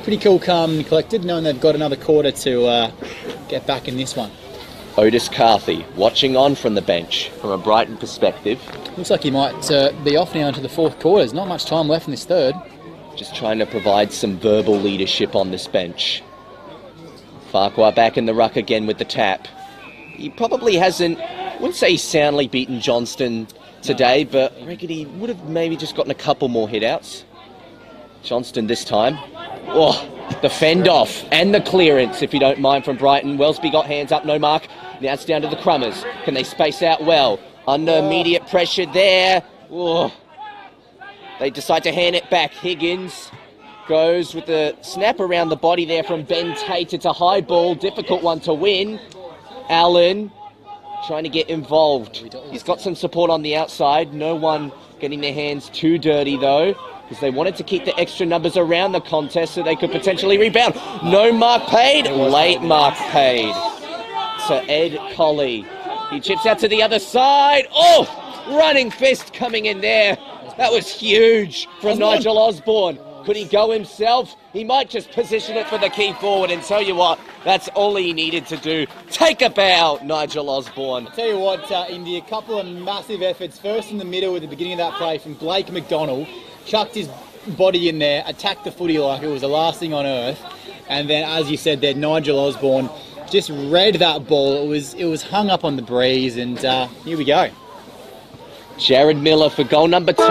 pretty cool, calm and collected, knowing they've got another quarter to get back in this one. Otis Carthy watching on from the bench from a Brighton perspective. Looks like he might be off now into the fourth quarter. There's not much time left in this third. Just trying to provide some verbal leadership on this bench. Farquhar back in the ruck again with the tap. He probably hasn't, I wouldn't say he's soundly beaten Johnston today, but I reckon he would have maybe just gotten a couple more hit-outs. Johnston this time. Oh, the fend off and the clearance, if you don't mind, from Brighton. Wellesby got hands up, no mark. Now it's down to the Crummers. Can they space out well? Under immediate pressure there. Oh. They decide to hand it back. Higgins goes with the snap around the body there from Ben Tate. It's a high ball, difficult one to win. Allen trying to get involved. He's got some support on the outside. No one getting their hands too dirty though, because they wanted to keep the extra numbers around the contest so they could potentially rebound. No mark paid. Late mark paid to Ed Colley. He chips out to the other side. Oh, running fist coming in there. That was huge from Nigel Osborne. Could he go himself? He might just position it for the key forward, and tell you what, that's all he needed to do. Take a bow, Nigel Osborne. Tell you what, Indy, a couple of massive efforts. First in the middle at the beginning of that play from Blake McDonald. Chucked his body in there, attacked the footy like it was the last thing on earth. And then, as you said there, Nigel Osborne just read that ball. It was hung up on the breeze, and here we go. Jared Miller for goal number 2.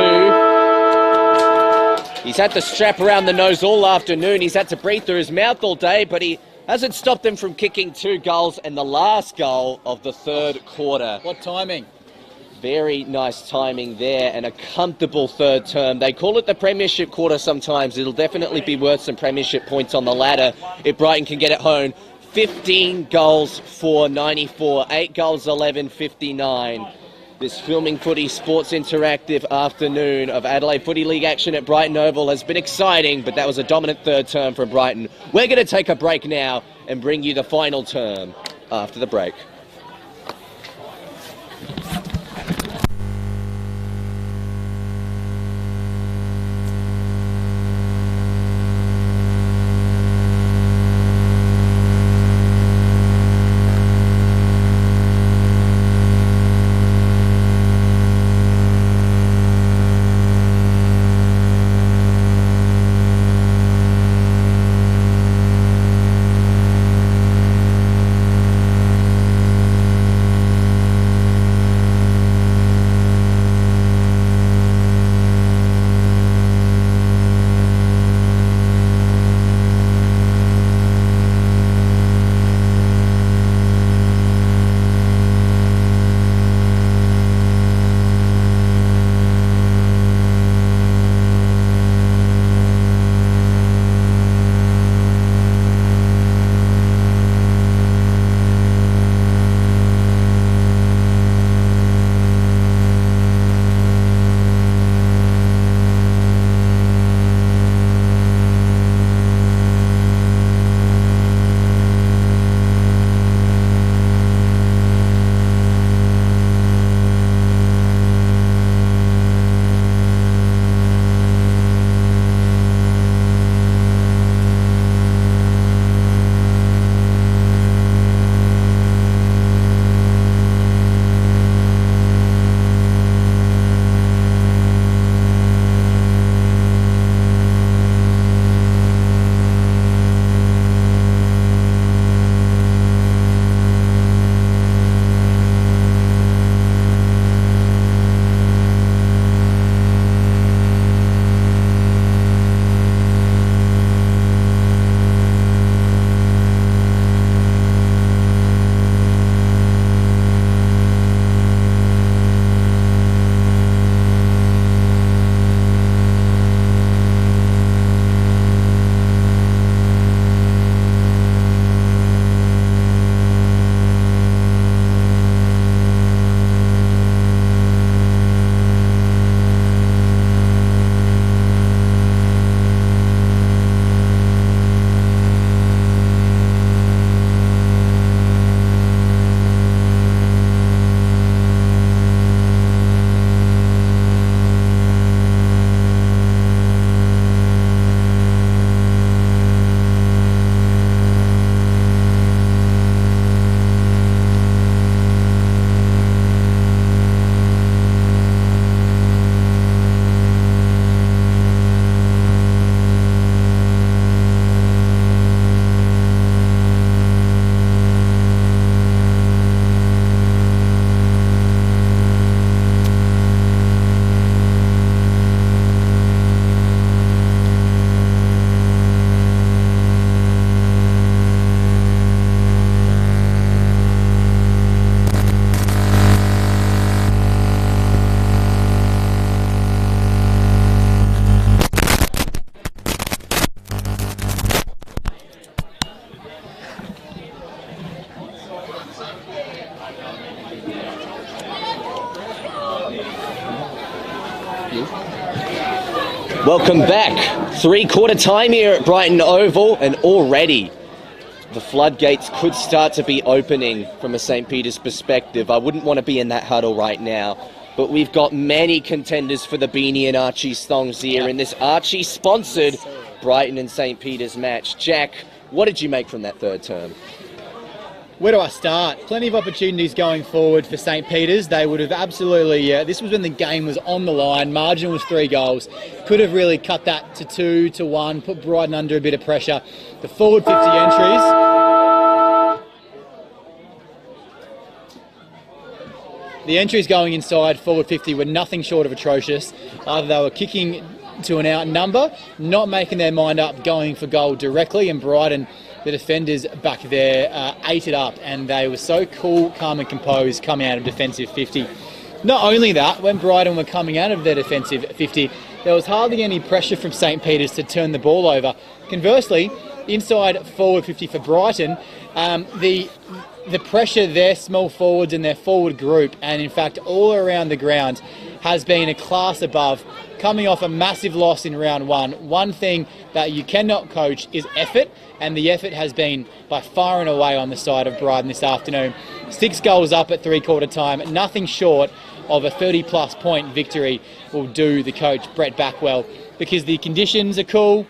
He's had the strap around the nose all afternoon. He's had to breathe through his mouth all day, but he hasn't stopped him from kicking 2 goals and the last goal of the third quarter. What timing? Very nice timing there, and a comfortable third term. They call it the premiership quarter sometimes. It'll definitely be worth some premiership points on the ladder if Brighton can get it home. 15 goals for 94, 8 goals 11, 59. This Filming Footy Sports Interactive afternoon of Adelaide Footy League action at Brighton Oval has been exciting, but that was a dominant third term from Brighton. We're going to take a break now and bring you the final term after the break. Welcome back. Three-quarter time here at Brighton Oval, and already the floodgates could start to be opening from a St. Peter's perspective. I wouldn't want to be in that huddle right now, but we've got many contenders for the Beanie and Archie thongs here in this Archie-sponsored Brighton and St. Peter's match. Jack, what did you make from that third term? Where do I start? Plenty of opportunities going forward for St. Peter's. They would have absolutely, this was when the game was on the line. Margin was 3 goals. Could have really cut that to 2-1, put Brighton under a bit of pressure. The forward 50 entries. The entries going inside forward 50 were nothing short of atrocious. Either they were kicking to an out number, not making their mind up, going for goal directly, and Brighton, the defenders back there, ate it up, and they were so cool, calm and composed coming out of defensive 50. Not only that, when Brighton were coming out of their defensive 50, there was hardly any pressure from St. Peter's to turn the ball over. Conversely, inside forward 50 for Brighton, the pressure their small forwards and their forward group, and in fact all around the ground, has been a class above. Coming off a massive loss in round one thing that you cannot coach is effort, and the effort has been by far and away on the side of Brighton this afternoon. 6 goals up at three-quarter time, nothing short of a 30-plus point victory will do the coach Brett Backwell, because the conditions are cool,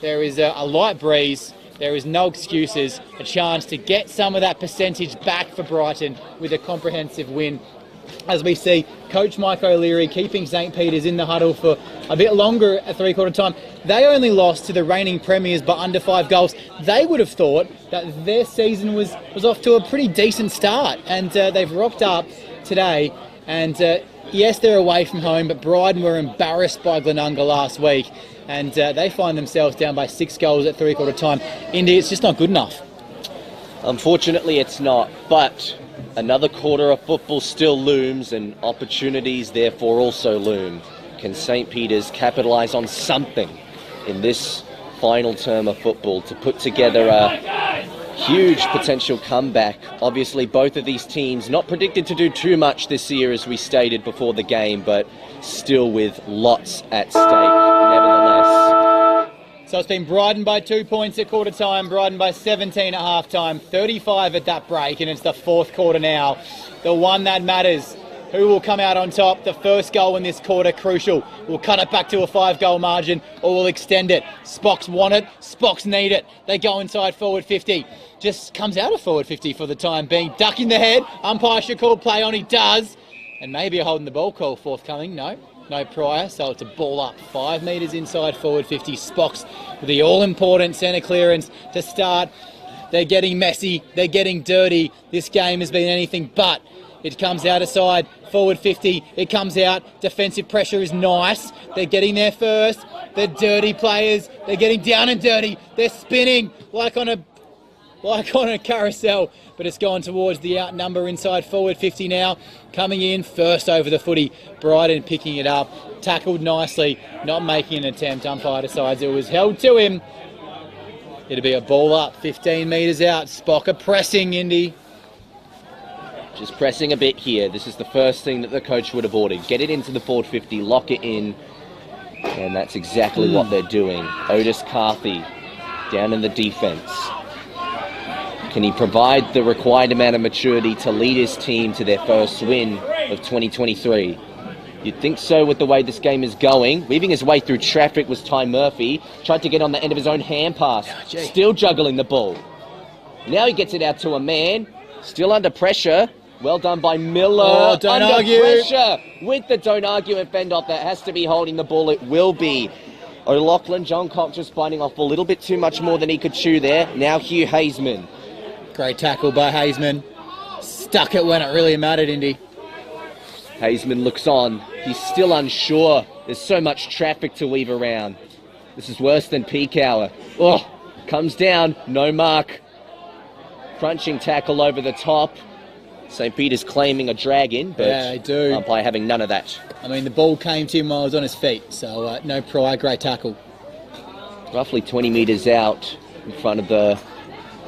there is a light breeze, there is no excuses, a chance to get some of that percentage back for Brighton with a comprehensive win. As we see Coach Mike O'Leary keeping St. Peter's in the huddle for a bit longer at three-quarter time. They only lost to the reigning premiers by under 5 goals. They would have thought that their season was off to a pretty decent start, and they've rocked up today. And yes, they're away from home, but Brighton were embarrassed by Glenunga last week, and they find themselves down by 6 goals at three-quarter time. Indy, it's just not good enough. Unfortunately, it's not, but another quarter of football still looms, and opportunities therefore also loom. Can St. Peter's capitalise on something in this final term of football to put together a huge potential comeback? Obviously, both of these teams not predicted to do too much this year, as we stated before the game, but still with lots at stake nevertheless. So it's been Brighton by 2 points at quarter time, Brighton by 17 at half time, 35 at that break, and it's the fourth quarter now. The one that matters. Who will come out on top? The first goal in this quarter, crucial. We'll cut it back to a 5-goal margin, or we'll extend it. Spocks want it, Spocks need it. They go inside forward 50. Just comes out of forward 50 for the time being. Ducking the head, umpire should call play on, he does. And maybe a holding the ball call forthcoming, no prior, so it's a ball up 5 metres inside forward 50. Spocks with the all-important centre clearance to start. They're getting messy, they're getting dirty. This game has been anything but. It comes out aside, forward 50, it comes out, defensive pressure is nice. They're getting there first, they're dirty players, they're getting down and dirty, they're spinning like on a carousel, but it's gone towards the outnumber inside forward 50 now. Coming in first over the footy, Brighton picking it up, tackled nicely, not making an attempt, umpire decides it was held to him. It'll be a ball up, 15 metres out, Spocker pressing, Indy. Just pressing a bit here. This is the first thing that the coach would have ordered. Get it into the forward 50, lock it in, and that's exactly what they're doing. Otis Carthy down in the defence. Can he provide the required amount of maturity to lead his team to their first win of 2023? You'd think so with the way this game is going. Weaving his way through traffic was Ty Murphy. Tried to get on the end of his own hand pass. Still juggling the ball. Now he gets it out to a man. Still under pressure. Well done by Miller. Oh, don't under argue. Pressure with the don't argue and fend off. That has to be holding the ball. It will be. O'Loughlin, John Cox just biting off a little bit too much more than he could chew there. Now Hugh Hazeman. Great tackle by Hazeman. Stuck it when it really mattered, Indy. Hazeman looks on. He's still unsure. There's so much traffic to weave around. This is worse than peak hour. Oh, comes down. No mark. Crunching tackle over the top. St. Peter's claiming a drag in, but yeah, they do. Umpire having none of that. I mean, the ball came to him while he was on his feet, so no prior. Great tackle. Roughly 20 metres out in front of the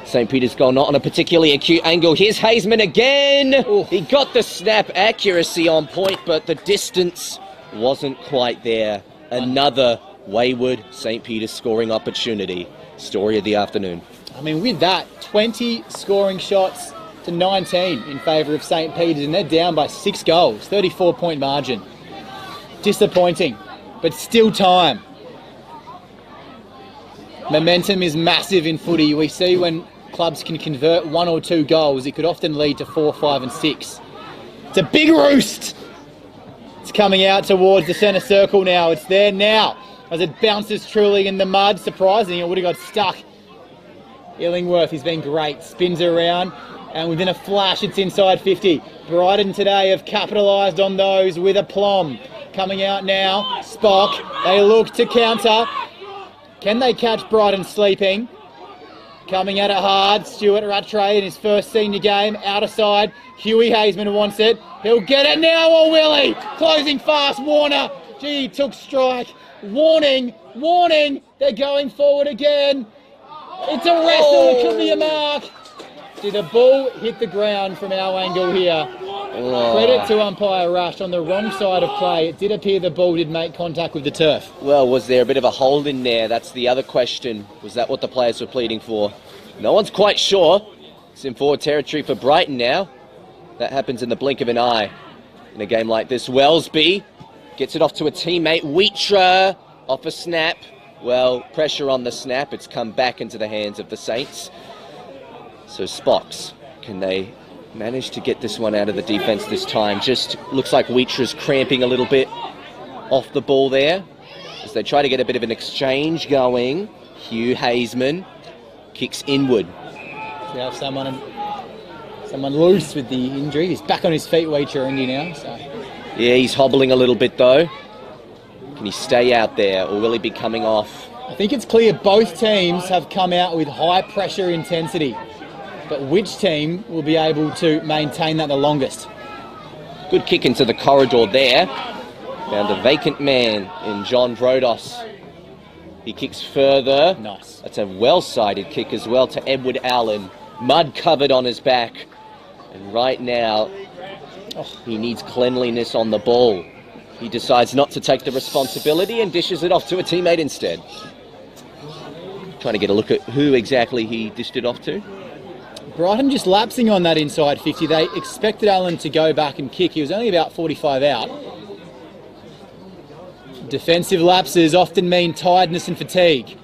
St. Peter's goal, not on a particularly acute angle. Here's Hazeman again. Ooh. He got the snap accuracy on point, but the distance wasn't quite there. Another wayward St. Peter's scoring opportunity. Story of the afternoon. I mean, with that, 20 scoring shots to 19 in favour of St. Peter's, and they're down by 6 goals, 34-point margin. Disappointing, but still time. Momentum is massive in footy. We see when clubs can convert 1 or 2 goals, it could often lead to 4, 5 and 6. It's a big roost. It's coming out towards the centre circle now. It's there now as it bounces truly in the mud. Surprising, it would have got stuck. Illingworth, he's been great. Spins around, and within a flash, it's inside 50. Brighton today have capitalised on those with aplomb. Coming out now, Spock. They look to counter. Can they catch Brighton sleeping? Coming at it hard, Stuart Rattray in his first senior game, out of side. Huey Hazeman wants it. He'll get it now, or will he? Closing fast, Warner. Gee, he took strike. Warning, warning, they're going forward again. It's a wrestle, it could be a mark. Did the ball hit the ground from our angle here? Credit to umpire Rush on the wrong side of play. It did appear the ball did make contact with the turf. Well, was there a bit of a hold in there? That's the other question. Was that what the players were pleading for? No one's quite sure. It's in forward territory for Brighton now. That happens in the blink of an eye in a game like this. Wellesby gets it off to a teammate. Wheatra off a snap. Well, pressure on the snap. It's come back into the hands of the Saints. So Spocks, can they manage to get this one out of the defence this time? Just looks like Wheatra's cramping a little bit off the ball there as they try to get a bit of an exchange going. Hugh Hazeman kicks inward. We have someone loose with the injury. He's back on his feet, Wheatra, Indy now. So. Yeah, he's hobbling a little bit though. Can he stay out there, or will he be coming off? I think it's clear both teams have come out with high pressure intensity, but which team will be able to maintain that the longest? Good kick into the corridor there. Found a vacant man in John Rodos. He kicks further. Nice. That's a well-sided kick as well to Edward Allen. Mud covered on his back. And right now, he needs cleanliness on the ball. He decides not to take the responsibility and dishes it off to a teammate instead. Trying to get a look at who exactly he dished it off to. Brighton just lapsing on that inside 50. They expected Allen to go back and kick. He was only about 45 out. Defensive lapses often mean tiredness and fatigue.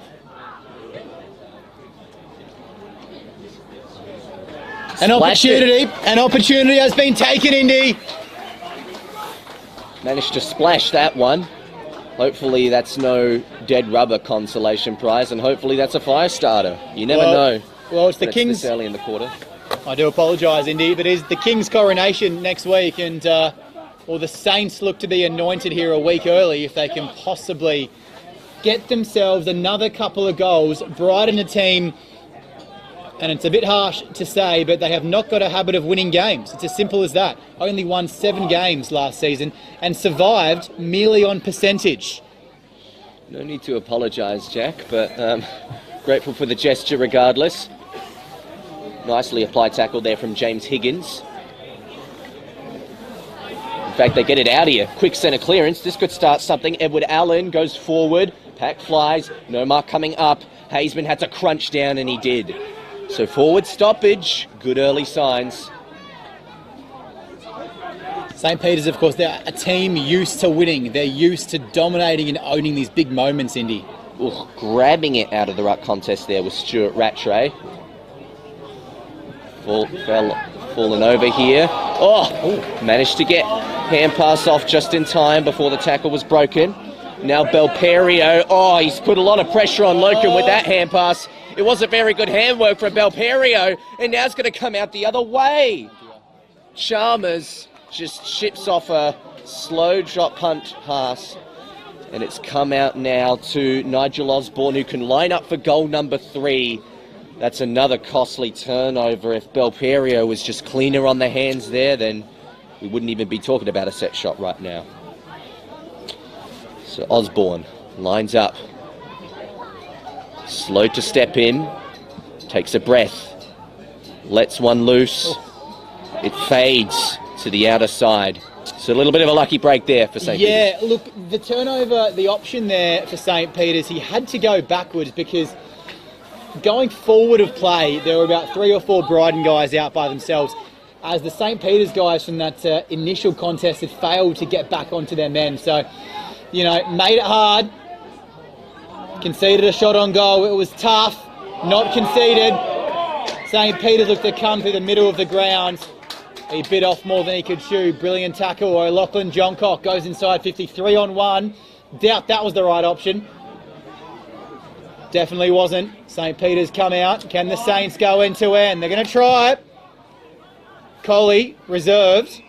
An opportunity has been taken, Indy. Managed to splash that one. Hopefully that's no dead rubber consolation prize, and hopefully that's a fire starter. You never know. Well, it's the Kings. This early in the quarter. I do apologise, Indy, but it's the Kings' coronation next week, and the Saints look to be anointed here a week early if they can possibly get themselves another couple of goals. Brighton, a team, and it's a bit harsh to say, but they have not got a habit of winning games. It's as simple as that. Only won 7 games last season and survived merely on percentage. No need to apologise, Jack, but grateful for the gesture regardless. Nicely applied tackle there from James Higgins. In fact, they get it out here. Quick centre clearance. This could start something. Edward Allen goes forward. Pack flies. No mark coming up. Hazeman had to crunch down, and he did. So forward stoppage. Good early signs. St. Peter's, of course, they're a team used to winning. They're used to dominating and owning these big moments, Indy. Ooh, grabbing it out of the ruck contest there was Stuart Rattray. Fallen over here. Managed to get hand pass off just in time before the tackle was broken. Now Belperio. He's put a lot of pressure on Loken with that hand pass. It wasn't very good handwork from Belperio, and now it's going to come out the other way. Chalmers just chips off a slow drop punt pass, and it's come out now to Nigel Osborne, who can line up for goal number 3. That's another costly turnover. If Belperio was just cleaner on the hands there, then we wouldn't even be talking about a set shot right now. So Osborne lines up. Slow to step in. Takes a breath. Lets one loose. It fades to the outer side. So a little bit of a lucky break there for St. Peter's. Yeah, look, the turnover, the option there for St. Peter's, he had to go backwards because going forward of play, there were about 3 or 4 Brighton guys out by themselves, as the St. Peter's guys from that initial contest had failed to get back onto their men. So, you know, made it hard, conceded a shot on goal. It was tough, not conceded. St. Peter's looked to come through the middle of the ground. He bit off more than he could chew. Brilliant tackle. O'Loughlin Johncock goes inside 53 on 1. Doubt that was the right option. Definitely wasn't. St. Peter's come out. Can the Saints go end to end? They're going to try it. Coley reserved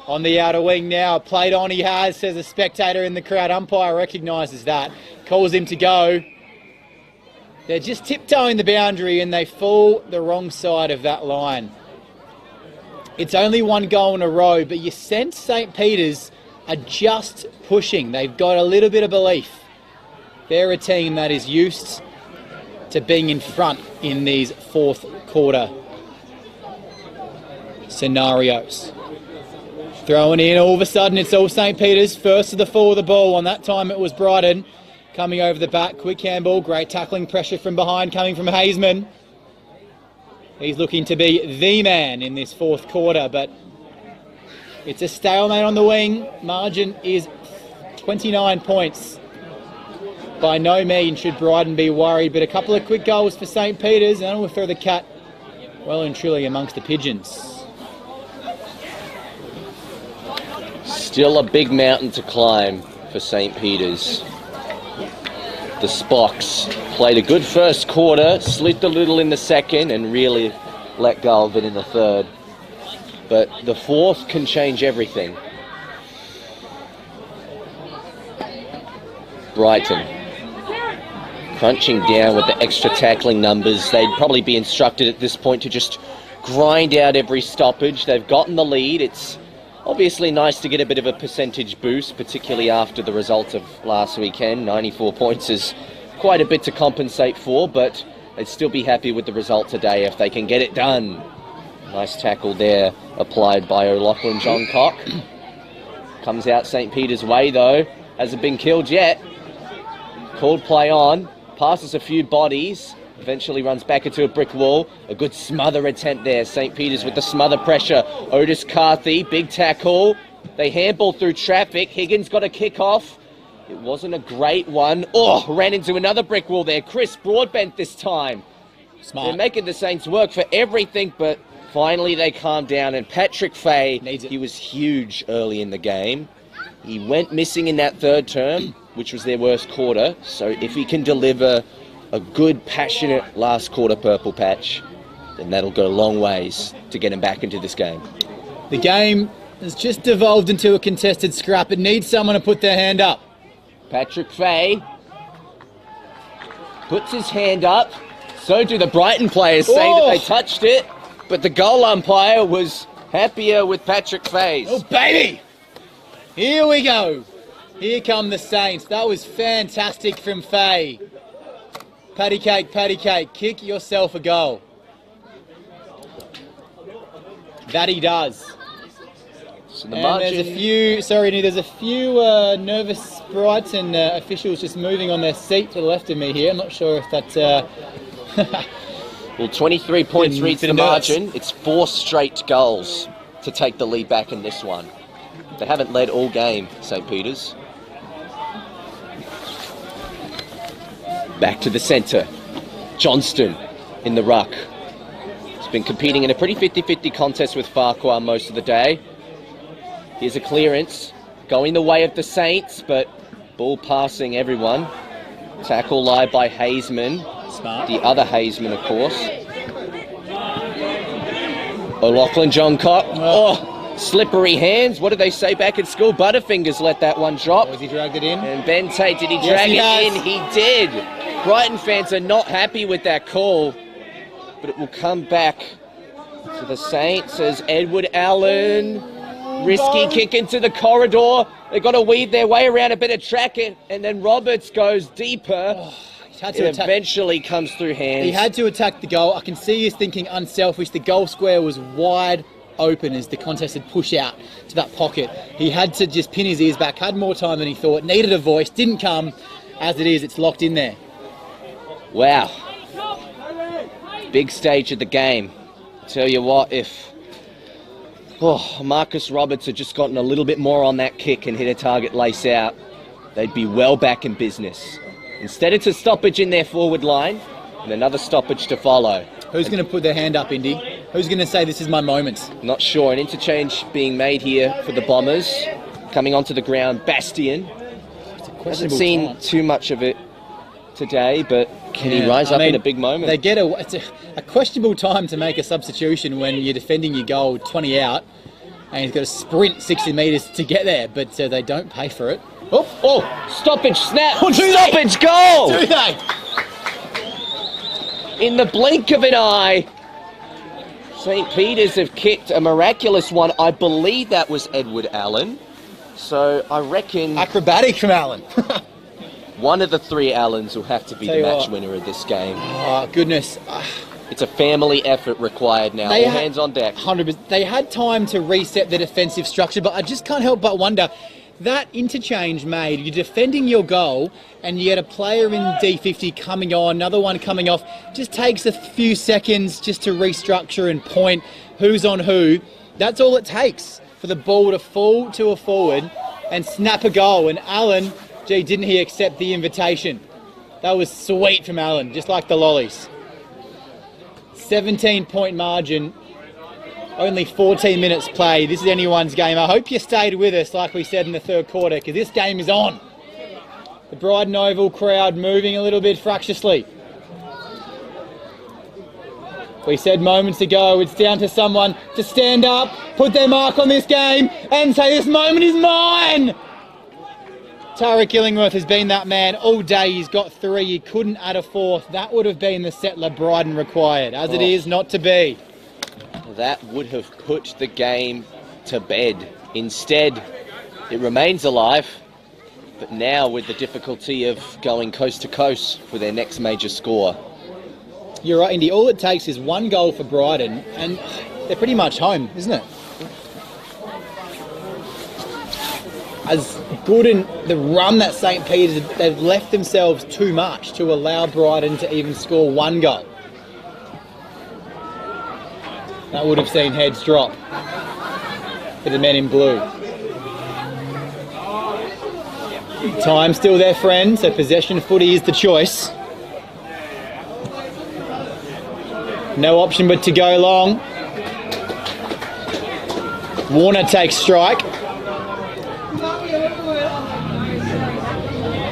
on the outer wing now. Played on he has, says a spectator in the crowd. Umpire recognises that. Calls him to go. They're just tiptoeing the boundary and they fall the wrong side of that line. It's only 1 goal in a row, but you sense St. Peter's are just pushing. They've got a little bit of belief. They're a team that is used to being in front in these fourth quarter scenarios. Throwing in, all of a sudden it's all St. Peter's. First to the fall of the ball. On that time it was Brighton. Coming over the back, quick handball, great tackling pressure from behind coming from Hazeman. He's looking to be the man in this fourth quarter, but it's a stalemate on the wing. Margin is 29 points. By no means should Brighton be worried, but a couple of quick goals for St. Peter's, and we'll throw the cat well and truly amongst the pigeons. Still a big mountain to climb for St. Peter's. The Spocks played a good first quarter, slipped a little in the second, and really let go of it in the third. But the fourth can change everything. Brighton crunching down with the extra tackling numbers. They'd probably be instructed at this point to just grind out every stoppage. They've gotten the lead. It's obviously nice to get a bit of a percentage boost, particularly after the result of last weekend. 94 points is quite a bit to compensate for, but they'd still be happy with the result today if they can get it done. Nice tackle there applied by O'Loughlin Johncock. Comes out St. Peter's way though. Hasn't been killed yet. Called play on. Passes a few bodies. Eventually runs back into a brick wall. A good smother attempt there. St. Peter's with the smother pressure. Otis Carthy, big tackle. They handball through traffic. Higgins got a kick off. It wasn't a great one. Oh, ran into another brick wall there. Chris Broadbent this time. Smart. They're making the Saints work for everything, but finally they calmed down. And Patrick Fay, he was huge early in the game. He went missing in that third term, which was their worst quarter. So if he can deliver a good, passionate last quarter purple patch, then that'll go a long ways to get him back into this game. The game has just devolved into a contested scrap. It needs someone to put their hand up. Patrick Fay puts his hand up. So do the Brighton players, saying that they touched it, but the goal umpire was happier with Patrick Fay's. Oh, baby! Here we go. Here come the Saints. That was fantastic from Fay. Patty cake, kick yourself a goal. That he does. So the and margin... there's a few nervous Brighton officials just moving on their seat to the left of me here. I'm not sure if that's... Well, 23 points reads the margin. It's 4 straight goals to take the lead back in this one. They haven't led all game, St. Peter's. Back to the centre. Johnston in the ruck. He's been competing in a pretty 50-50 contest with Farquhar most of the day. Here's a clearance. Going the way of the Saints, but ball passing everyone. Tackle live by Hazeman. Smart. The other Hazeman, of course. O'Loughlin Johncock. Oh, slippery hands. What did they say back at school? Butterfingers let that one drop. Has he dragged it in? And Ben Tate, did he drag it in? He did. Brighton fans are not happy with that call, but it will come back to the Saints as Edward Allen. Risky kick into the corridor. They've got to weave their way around a bit of track, and then Roberts goes deeper. It eventually comes through hands. He had to attack the goal. I can see he's thinking unselfish. The goal square was wide open as the contested push out to that pocket. He had to just pin his ears back, had more time than he thought, needed a voice, didn't come. As it is, it's locked in there. Wow. Big stage of the game. Tell you what, if Marcus Roberts had just gotten a little bit more on that kick and hit a target lace out, they'd be well back in business. Instead, it's a stoppage in their forward line and another stoppage to follow. Who's going to put their hand up, Indy? Who's going to say this is my moment? Not sure. An interchange being made here for the Bombers. Coming onto the ground, Bastian. Hasn't seen too much of it today, but can he rise up in a big moment? They get it's a questionable time to make a substitution when you're defending your goal 20 out and he's got to sprint 60 metres to get there, but they don't pay for it. Stoppage, snap, stoppage, goal! Do they? In the blink of an eye, St. Peter's have kicked a miraculous one. I believe that was Edward Allen. So I reckon... Acrobatic from Allen. One of the three Allens will have to be the match winner of this game. Oh, goodness. It's a family effort required now. All hands on deck. 100%. They had time to reset the defensive structure, but I just can't help but wonder, that interchange made, you're defending your goal and you get a player in D50 coming on, another one coming off, just takes a few seconds just to restructure and point who's on who. That's all it takes for the ball to fall to a forward and snap a goal. And Allen, gee, didn't he accept the invitation? That was sweet from Allen, just like the lollies. 17-point margin. Only 14 minutes played. This is anyone's game. I hope you stayed with us, like we said in the third quarter, because this game is on. The Brighton Oval crowd moving a little bit fractiously. We said moments ago, it's down to someone to stand up, put their mark on this game, and say, this moment is mine! Tariq Illingworth has been that man all day. He's got 3. He couldn't add a 4th. That would have been the settler Brighton required. As it is, not to be. That would have put the game to bed. Instead, it remains alive, but now with the difficulty of going coast to coast for their next major score. You're right, Indy. All it takes is one goal for Brighton, and they're pretty much home, isn't it? As good in the run that St. Peter's, they've left themselves too much to allow Brighton to even score one goal. That would have seen heads drop for the men in blue. Time still their friend, so possession footy is the choice. No option but to go long. Warner takes strike.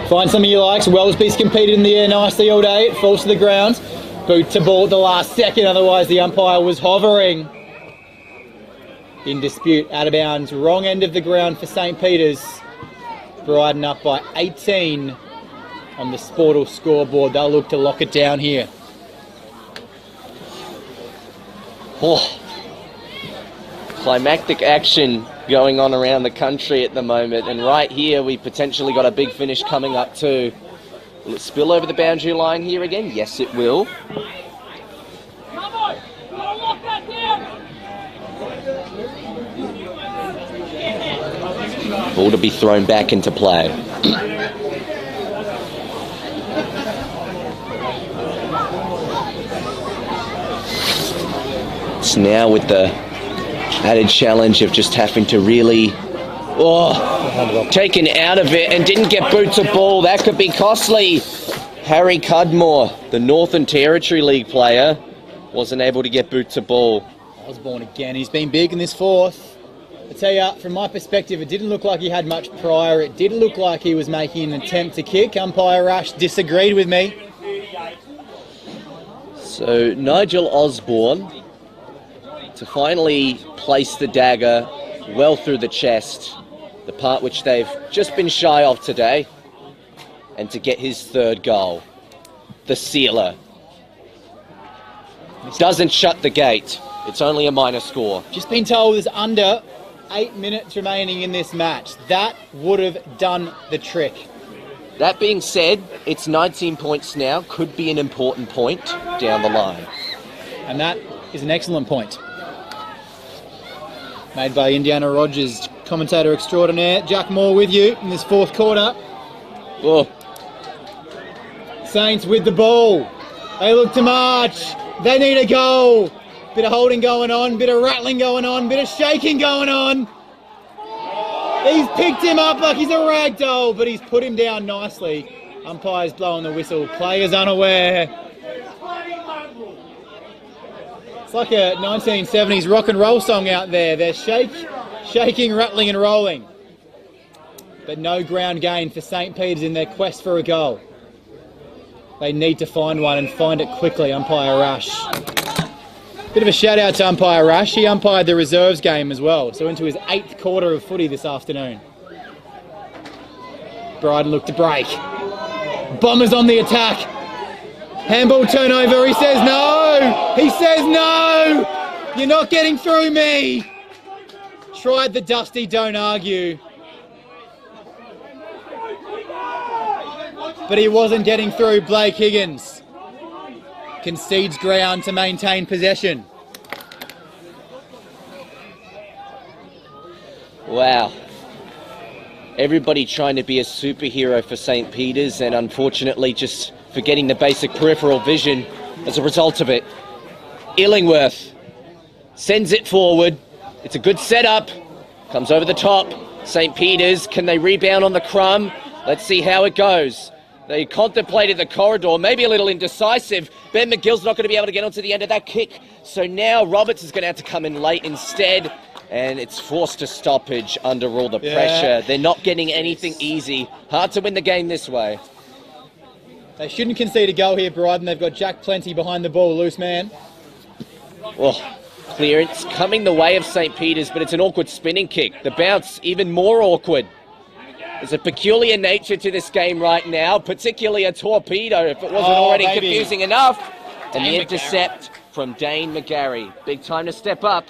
Find something he likes. Wellsby's competed in the air nicely all day. It falls to the ground. Boot to ball at the last second, otherwise the umpire was hovering. In dispute, out of bounds, wrong end of the ground for St. Peter's. Brighton up by 18 on the Sportal scoreboard. They'll look to lock it down here. Climactic action going on around the country at the moment, and right here we potentially got a big finish coming up too. Will it spill over the boundary line here again? Yes, it will. Ball to be thrown back into play. It's now with the added challenge of just having to really taken out of it and didn't get boot to ball. That could be costly. Harry Cudmore, the Northern Territory League player, wasn't able to get boot to ball. Osborne again. He's been big in this 4th. I tell you, from my perspective, it didn't look like he had much prior. It did look like he was making an attempt to kick. Umpire Rush disagreed with me. So Nigel Osborne to finally place the dagger well through the chest, the part which they've just been shy of today, and to get his 3rd goal. The sealer. Doesn't shut the gate. It's only a minor score. Just been told there's under 8 minutes remaining in this match. That would have done the trick. That being said, it's 19 points now. Could be an important point down the line. And that is an excellent point. Made by Indiana Rogers, commentator extraordinaire. Jack Moore with you in this fourth quarter. Oh, Saints with the ball. They look to march. They need a goal. Bit of holding going on, bit of rattling going on, bit of shaking going on. He's picked him up like he's a rag doll, but he's put him down nicely. Umpire's blowing the whistle. Players unaware. It's like a 1970s rock and roll song out there. They're shaking, rattling and rolling. But no ground gain for St. Peter's in their quest for a goal. They need to find one and find it quickly, Umpire Rush. Bit of a shout out to Umpire Rush. He umpired the reserves game as well, so into his 8th quarter of footy this afternoon. Brighton look to break. Bombers on the attack. Handball turnover. He says no. He says no. You're not getting through me. Tried the dusty, don't argue. But he wasn't getting through Blake Higgins. Concedes ground to maintain possession. wow. Everybody trying to be a superhero for St. Peter's and unfortunately just forgetting the basic peripheral vision as a result of it. Illingworth sends it forward. It's a good setup. Comes over the top. St. Peter's, can they rebound on the crumb? Let's see how it goes. They contemplated the corridor, maybe a little indecisive. Ben McGill's not going to be able to get onto the end of that kick. So now Roberts is going to have to come in late instead. And it's forced to stoppage under all the pressure. They're not getting anything easy. Hard to win the game this way. They shouldn't concede a goal here, Brighton. They've got Jack Plenty behind the ball, loose man. Oh, clearance coming the way of St. Peter's, but it's an awkward spinning kick. The bounce even more awkward. There's a peculiar nature to this game right now, particularly a torpedo, if it wasn't already confusing enough. And the intercept from Dane McGarry. Big time to step up.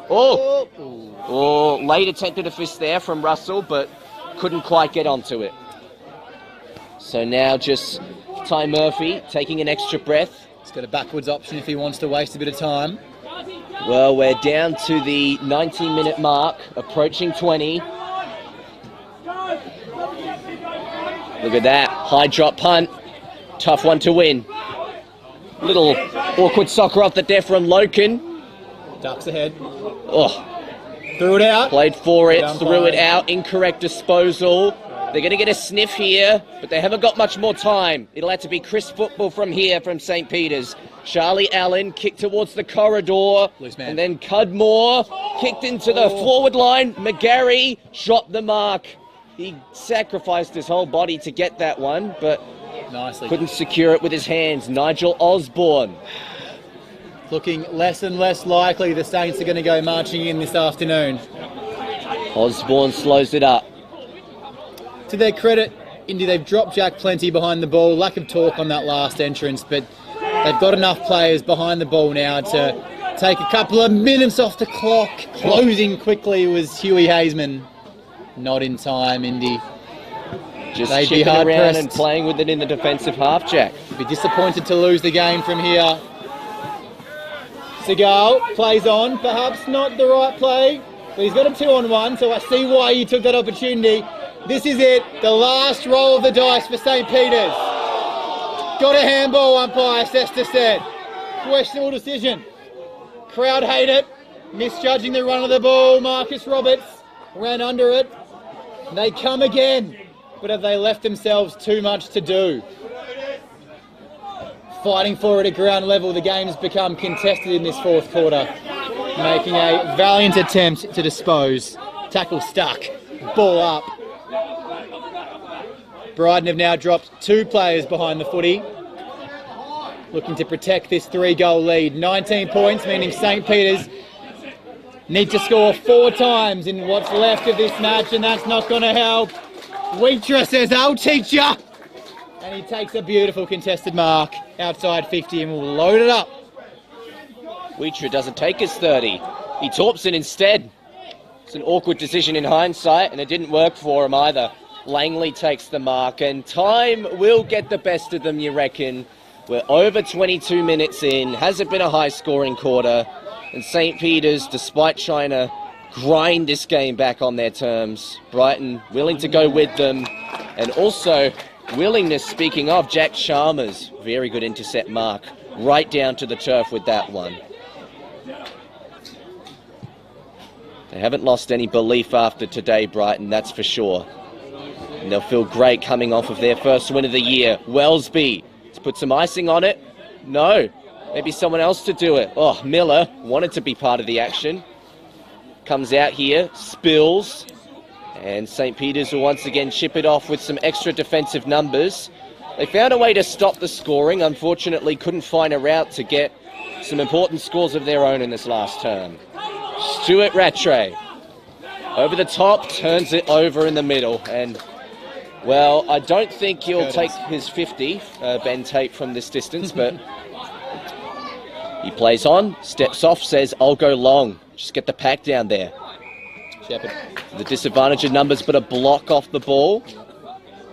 Oh, late attempted a fist there from Russell, but couldn't quite get onto it. So now just Ty Murphy taking an extra breath. He's got a backwards option if he wants to waste a bit of time. Well, we're down to the 19-minute mark, approaching 20. Look at that, high drop punt, tough one to win. Little awkward soccer off the death from Loken. Ducks ahead. Oh, threw it out. Played for it, threw it out, incorrect disposal. They're going to get a sniff here, but they haven't got much more time. It'll have to be crisp football from here from St. Peter's. Charlie Allen kicked towards the corridor, and then Cudmore kicked into the forward line. McGarry shot the mark. He sacrificed his whole body to get that one, but couldn't secure it with his hands. Nigel Osborne. Looking less and less likely the Saints are going to go marching in this afternoon. Osborne slows it up. To their credit, Indy, they've dropped Jack Plenty behind the ball. Lack of torque on that last entrance, but they've got enough players behind the ball now to take a couple of minutes off the clock. Closing quickly was Huey Hazeman. Not in time, Indy. Just chipping around and playing with it in the defensive half, Jack. Be disappointed to lose the game from here. Seagal plays on, perhaps not the right play, but he's got a 2-on-1, so I see why he took that opportunity. This is it, the last roll of the dice for St. Peter's. Got a handball, umpire Sesta said. Questionable decision. Crowd hate it. Misjudging the run of the ball. Marcus Roberts ran under it. They come again, but have they left themselves too much to do? Fighting for it at ground level, the game's become contested in this fourth quarter. Making a valiant attempt to dispose. Tackle stuck. Ball up. Brighton have now dropped 2 players behind the footy. Looking to protect this 3-goal lead. 19 points, meaning St. Peter's need to score 4 times in what's left of this match, and that's not going to help. Wheatra says, "I'll teach ya!" And he takes a beautiful contested mark outside 50 and will load it up. Wheatra doesn't take his 30. He torps it instead. It's an awkward decision in hindsight, and it didn't work for him either. Langley takes the mark, and time will get the best of them, you reckon? We're over 22 minutes in. Has it been a high-scoring quarter? And St. Peter's, despite trying to grind this game back on their terms, Brighton willing to go with them. And also willingness, speaking of, Jack Chalmers, very good intercept mark, right down to the turf with that one. They haven't lost any belief after today, Brighton, that's for sure. And they'll feel great coming off of their first win of the year. Wellesby, to put some icing on it? No, maybe someone else to do it. Oh, Miller wanted to be part of the action. Comes out here, spills, and St. Peter's will once again chip it off with some extra defensive numbers. They found a way to stop the scoring, unfortunately couldn't find a route to get some important scores of their own in this last term. Stuart Rattray, over the top, turns it over in the middle, and well, I don't think he'll take his 50, Ben Tate, from this distance, but he plays on, steps off, says, I'll go long. Just get the pack down there. Shepherd. The disadvantage of numbers, but a block off the ball.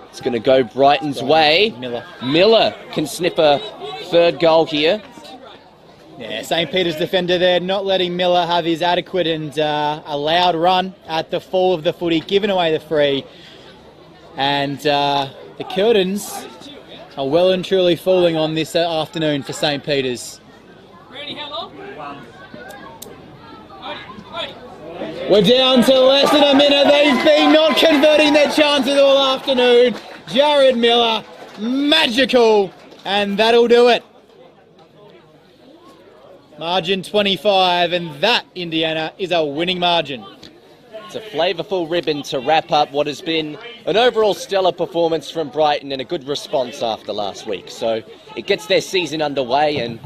It's going to go Brighton's way. Miller can sniff a third goal here. Yeah, St. Peter's defender there, not letting Miller have his adequate and allowed run at the fall of the footy, giving away the free. And the curtains are well and truly falling on this afternoon for St. Peter's. We're down to less than a minute. They've been not converting their chances all afternoon. Jared Miller, magical, and that'll do it. Margin 25, and that, Indiana, is a winning margin. It's a flavourful ribbon to wrap up what has been an overall stellar performance from Brighton and a good response after last week. So it gets their season underway, and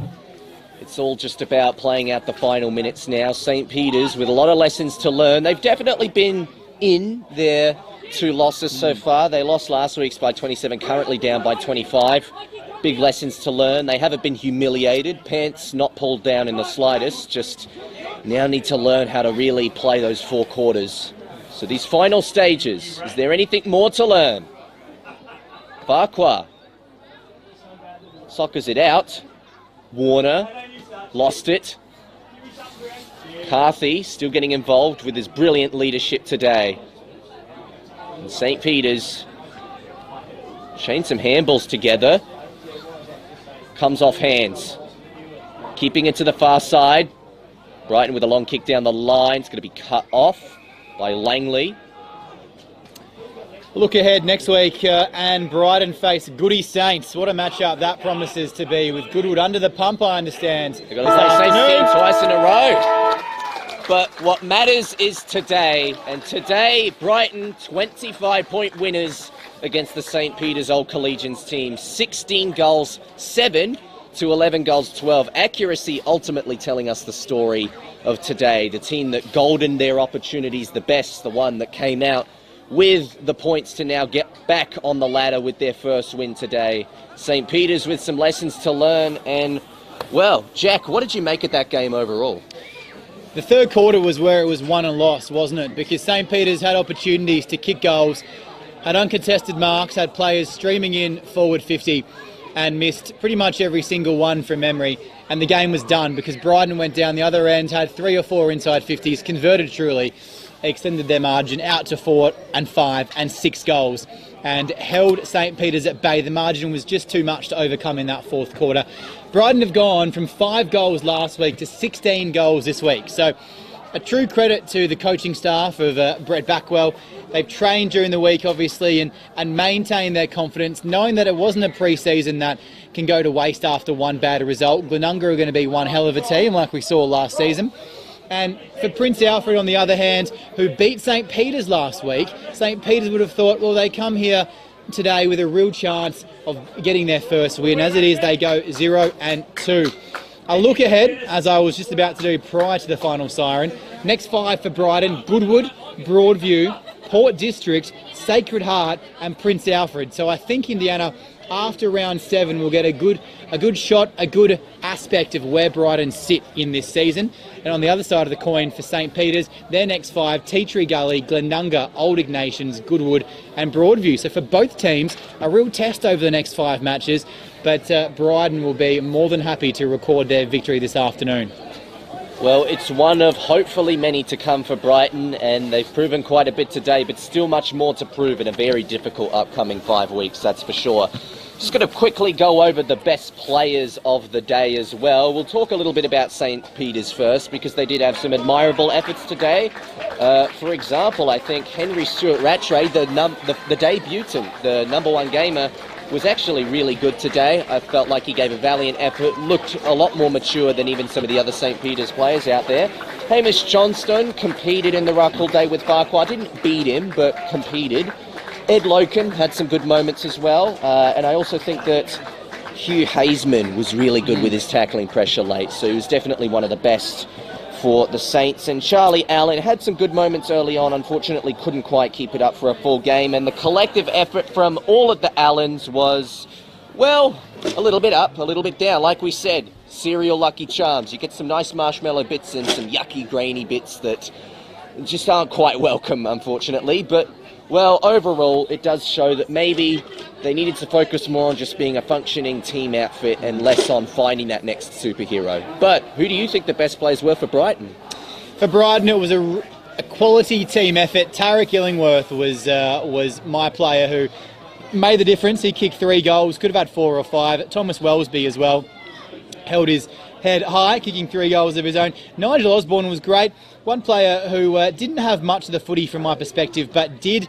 it's all just about playing out the final minutes now. St. Peter's with a lot of lessons to learn. They've definitely been in their 2 losses so far. They lost last week's by 27, currently down by 25. Big lessons to learn. They haven't been humiliated. Pants not pulled down in the slightest. Just now need to learn how to really play those 4 quarters. So these final stages, is there anything more to learn? Farquhar soccers it out. Warner lost it. Carthy still getting involved with his brilliant leadership today. And St. Peter's chained some handballs together. Comes off hands. Keeping it to the far side. Brighton with a long kick down the line. It's going to be cut off by Langley. Look ahead next week, and Brighton face Goody Saints. What a matchup that promises to be, with Goodwood under the pump, I understand. They've got to play the same team twice in a row. But what matters is today, and today Brighton 25-point winners against the St. Peter's Old Collegians team. 16 goals, 7 to 11 goals, 12. Accuracy ultimately telling us the story of today. The team that goldened their opportunities the best, the one that came out with the points to now get back on the ladder with their first win today. St. Peter's with some lessons to learn. And, well, Jack, what did you make of that game overall? The third quarter was where it was won and lost, wasn't it? Because St. Peter's had opportunities to kick goals, had uncontested marks, had players streaming in forward 50 and missed pretty much every single one from memory. And the game was done because Brighton went down the other end, had 3 or 4 inside 50s, converted truly, extended their margin out to 4 and 5 and 6 goals and held St. Peter's at bay. The margin was just too much to overcome in that fourth quarter. Brighton have gone from 5 goals last week to 16 goals this week. So a true credit to the coaching staff of Brett Backwell. They've trained during the week, obviously, and maintained their confidence, knowing that it wasn't a pre-season that can go to waste after one bad result. Glenunga are going to be one hell of a team, like we saw last season. And for Prince Alfred, on the other hand, who beat St. Peter's last week, St. Peter's would have thought, well, they come here today with a real chance of getting their first win. As it is, they go 0-2. A look ahead, as I was just about to do prior to the final siren. Next 5 for Brighton: Goodwood, Broadview, Port District, Sacred Heart and Prince Alfred. So I think Indiana, after round 7, will get a good shot, a good aspect of where Brighton sit in this season. And on the other side of the coin for St. Peter's, their next 5, Tea Tree Gully, Glenunga, Old Ignatians, Goodwood and Broadview. So for both teams, a real test over the next 5 matches, but Brighton will be more than happy to record their victory this afternoon. Well, it's one of hopefully many to come for Brighton, and they've proven quite a bit today, but still much more to prove in a very difficult upcoming 5 weeks, that's for sure. Just going to quickly go over the best players of the day as well. We'll talk a little bit about St. Peter's first, because they did have some admirable efforts today. For example, I think Henry Stewart-Rattray, the debutant, the #1 gamer, was actually really good today. I felt like he gave a valiant effort, looked a lot more mature than even some of the other St. Peter's players out there. Hamish Johnstone competed in the ruck all day with Farquhar. Didn't beat him, but competed. Ed Loken had some good moments as well. And I also think that Hugh Hazeman was really good with his tackling pressure late. So he was definitely one of the best for the Saints. And Charlie Allen had some good moments early on, unfortunately couldn't quite keep it up for a full game, and the collective effort from all of the Allens was, well, a little bit up, a little bit down. Like we said, cereal Lucky Charms. You get some nice marshmallow bits and some yucky grainy bits that just aren't quite welcome, unfortunately. But, well, overall, it does show that maybe they needed to focus more on just being a functioning team outfit and less on finding that next superhero. But who do you think the best players were for Brighton? For Brighton, it was a quality team effort. Tarek Illingworth was my player who made the difference. He kicked 3 goals, could have had 4 or 5. Thomas Wellesby as well held his head high, kicking 3 goals of his own. Nigel Osborne was great. One player who didn't have much of the footy from my perspective, but did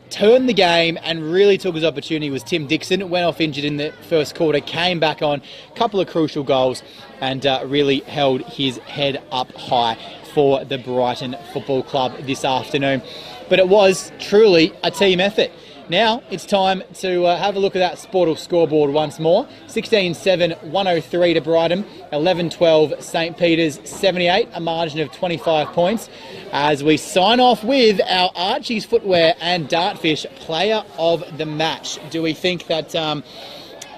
turn the game and really took his opportunity was Tim Dixon. Went off injured in the first quarter, came back on, a couple of crucial goals, and really held his head up high for the Brighton Football Club this afternoon. But it was truly a team effort. Now it's time to have a look at that Sportal scoreboard once more. 16-7, 103 to Brighton, 11-12 St. Peter's, 78, a margin of 25 points. As we sign off with our Archie's Footwear and Dartfish Player of the Match. Do we think that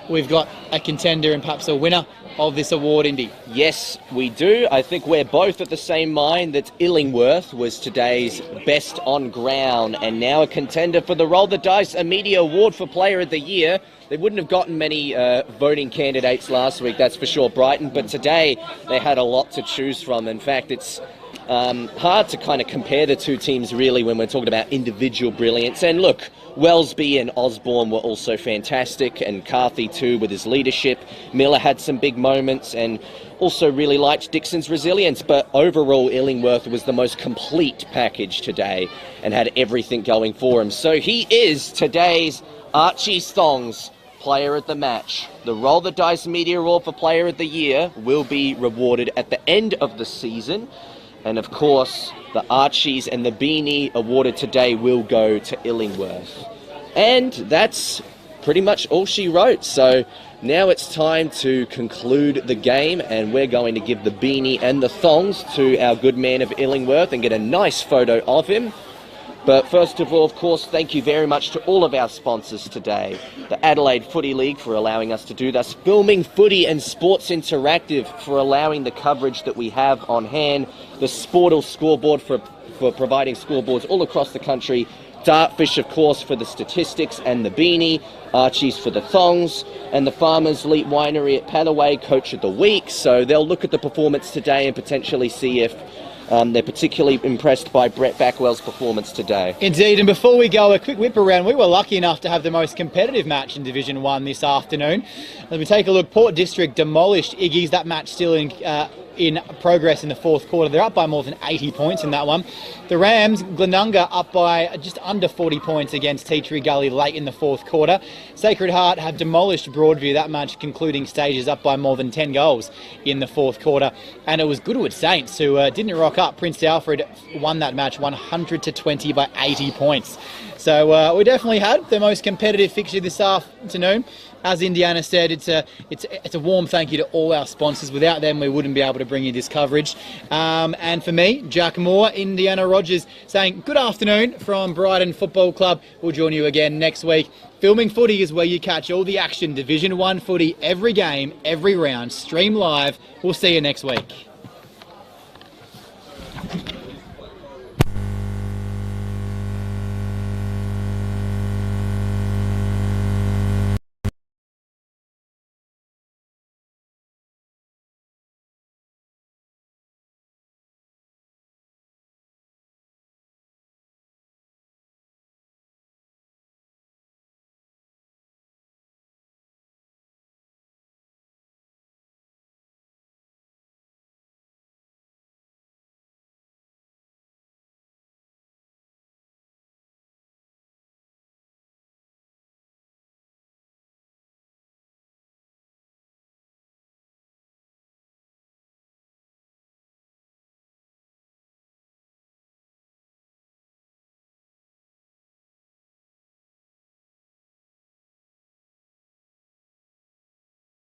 we've got a contender and perhaps a winner of this award, Indy? Yes, we do. I think we're both at the same mind that Illingworth was today's best on ground and now a contender for the Roll the Dice a Media Award for Player of the Year. They wouldn't have gotten many voting candidates last week, that's for sure, Brighton, but today they had a lot to choose from. In fact, it's hard to kind of compare the two teams really when we're talking about individual brilliance. And look, Wellesby and Osborne were also fantastic, and Carthy too with his leadership. Miller had some big moments and also really liked Dixon's resilience, but overall Illingworth was the most complete package today and had everything going for him. So he is today's Archie's Thongs Player of the Match. The Roll the Dice Media Award for Player of the Year will be rewarded at the end of the season. And of course, the Archies and the beanie awarded today will go to Illingworth. And that's pretty much all she wrote. So now it's time to conclude the game, and we're going to give the beanie and the thongs to our good man of Illingworth and get a nice photo of him. But first of all, of course, thank you very much to all of our sponsors today. The Adelaide Footy League for allowing us to do this. Filming Footy and Sports Interactive for allowing the coverage that we have on hand. The Sportal Scoreboard for providing scoreboards all across the country. Dartfish, of course, for the statistics and the beanie. Archie's for the thongs. And the Farmers Elite Winery at Padaway, Coach of the Week. So they'll look at the performance today and potentially see if they're particularly impressed by Brett Backwell's performance today. Indeed, and before we go, a quick whip around. We were lucky enough to have the most competitive match in Division 1 this afternoon. Let me take a look. Port District demolished Iggy's. That match still in progress in the fourth quarter. They're up by more than 80 points in that one. The Rams, Glenunga, up by just under 40 points against Tea Tree Gully late in the fourth quarter. Sacred Heart have demolished Broadview. That match concluding stages up by more than 10 goals in the fourth quarter. And it was Goodwood Saints who didn't rock up. Prince Alfred won that match 100-20 by 80 points. So we definitely had the most competitive fixture this afternoon. As Indiana said, it's a warm thank you to all our sponsors. Without them, we wouldn't be able to bring you this coverage. And for me, Jack Moore, Indiana Rogers, saying good afternoon from Brighton Football Club. We'll join you again next week. Filming Footy is where you catch all the action. Division 1 footy, every game, every round, stream live. We'll see you next week.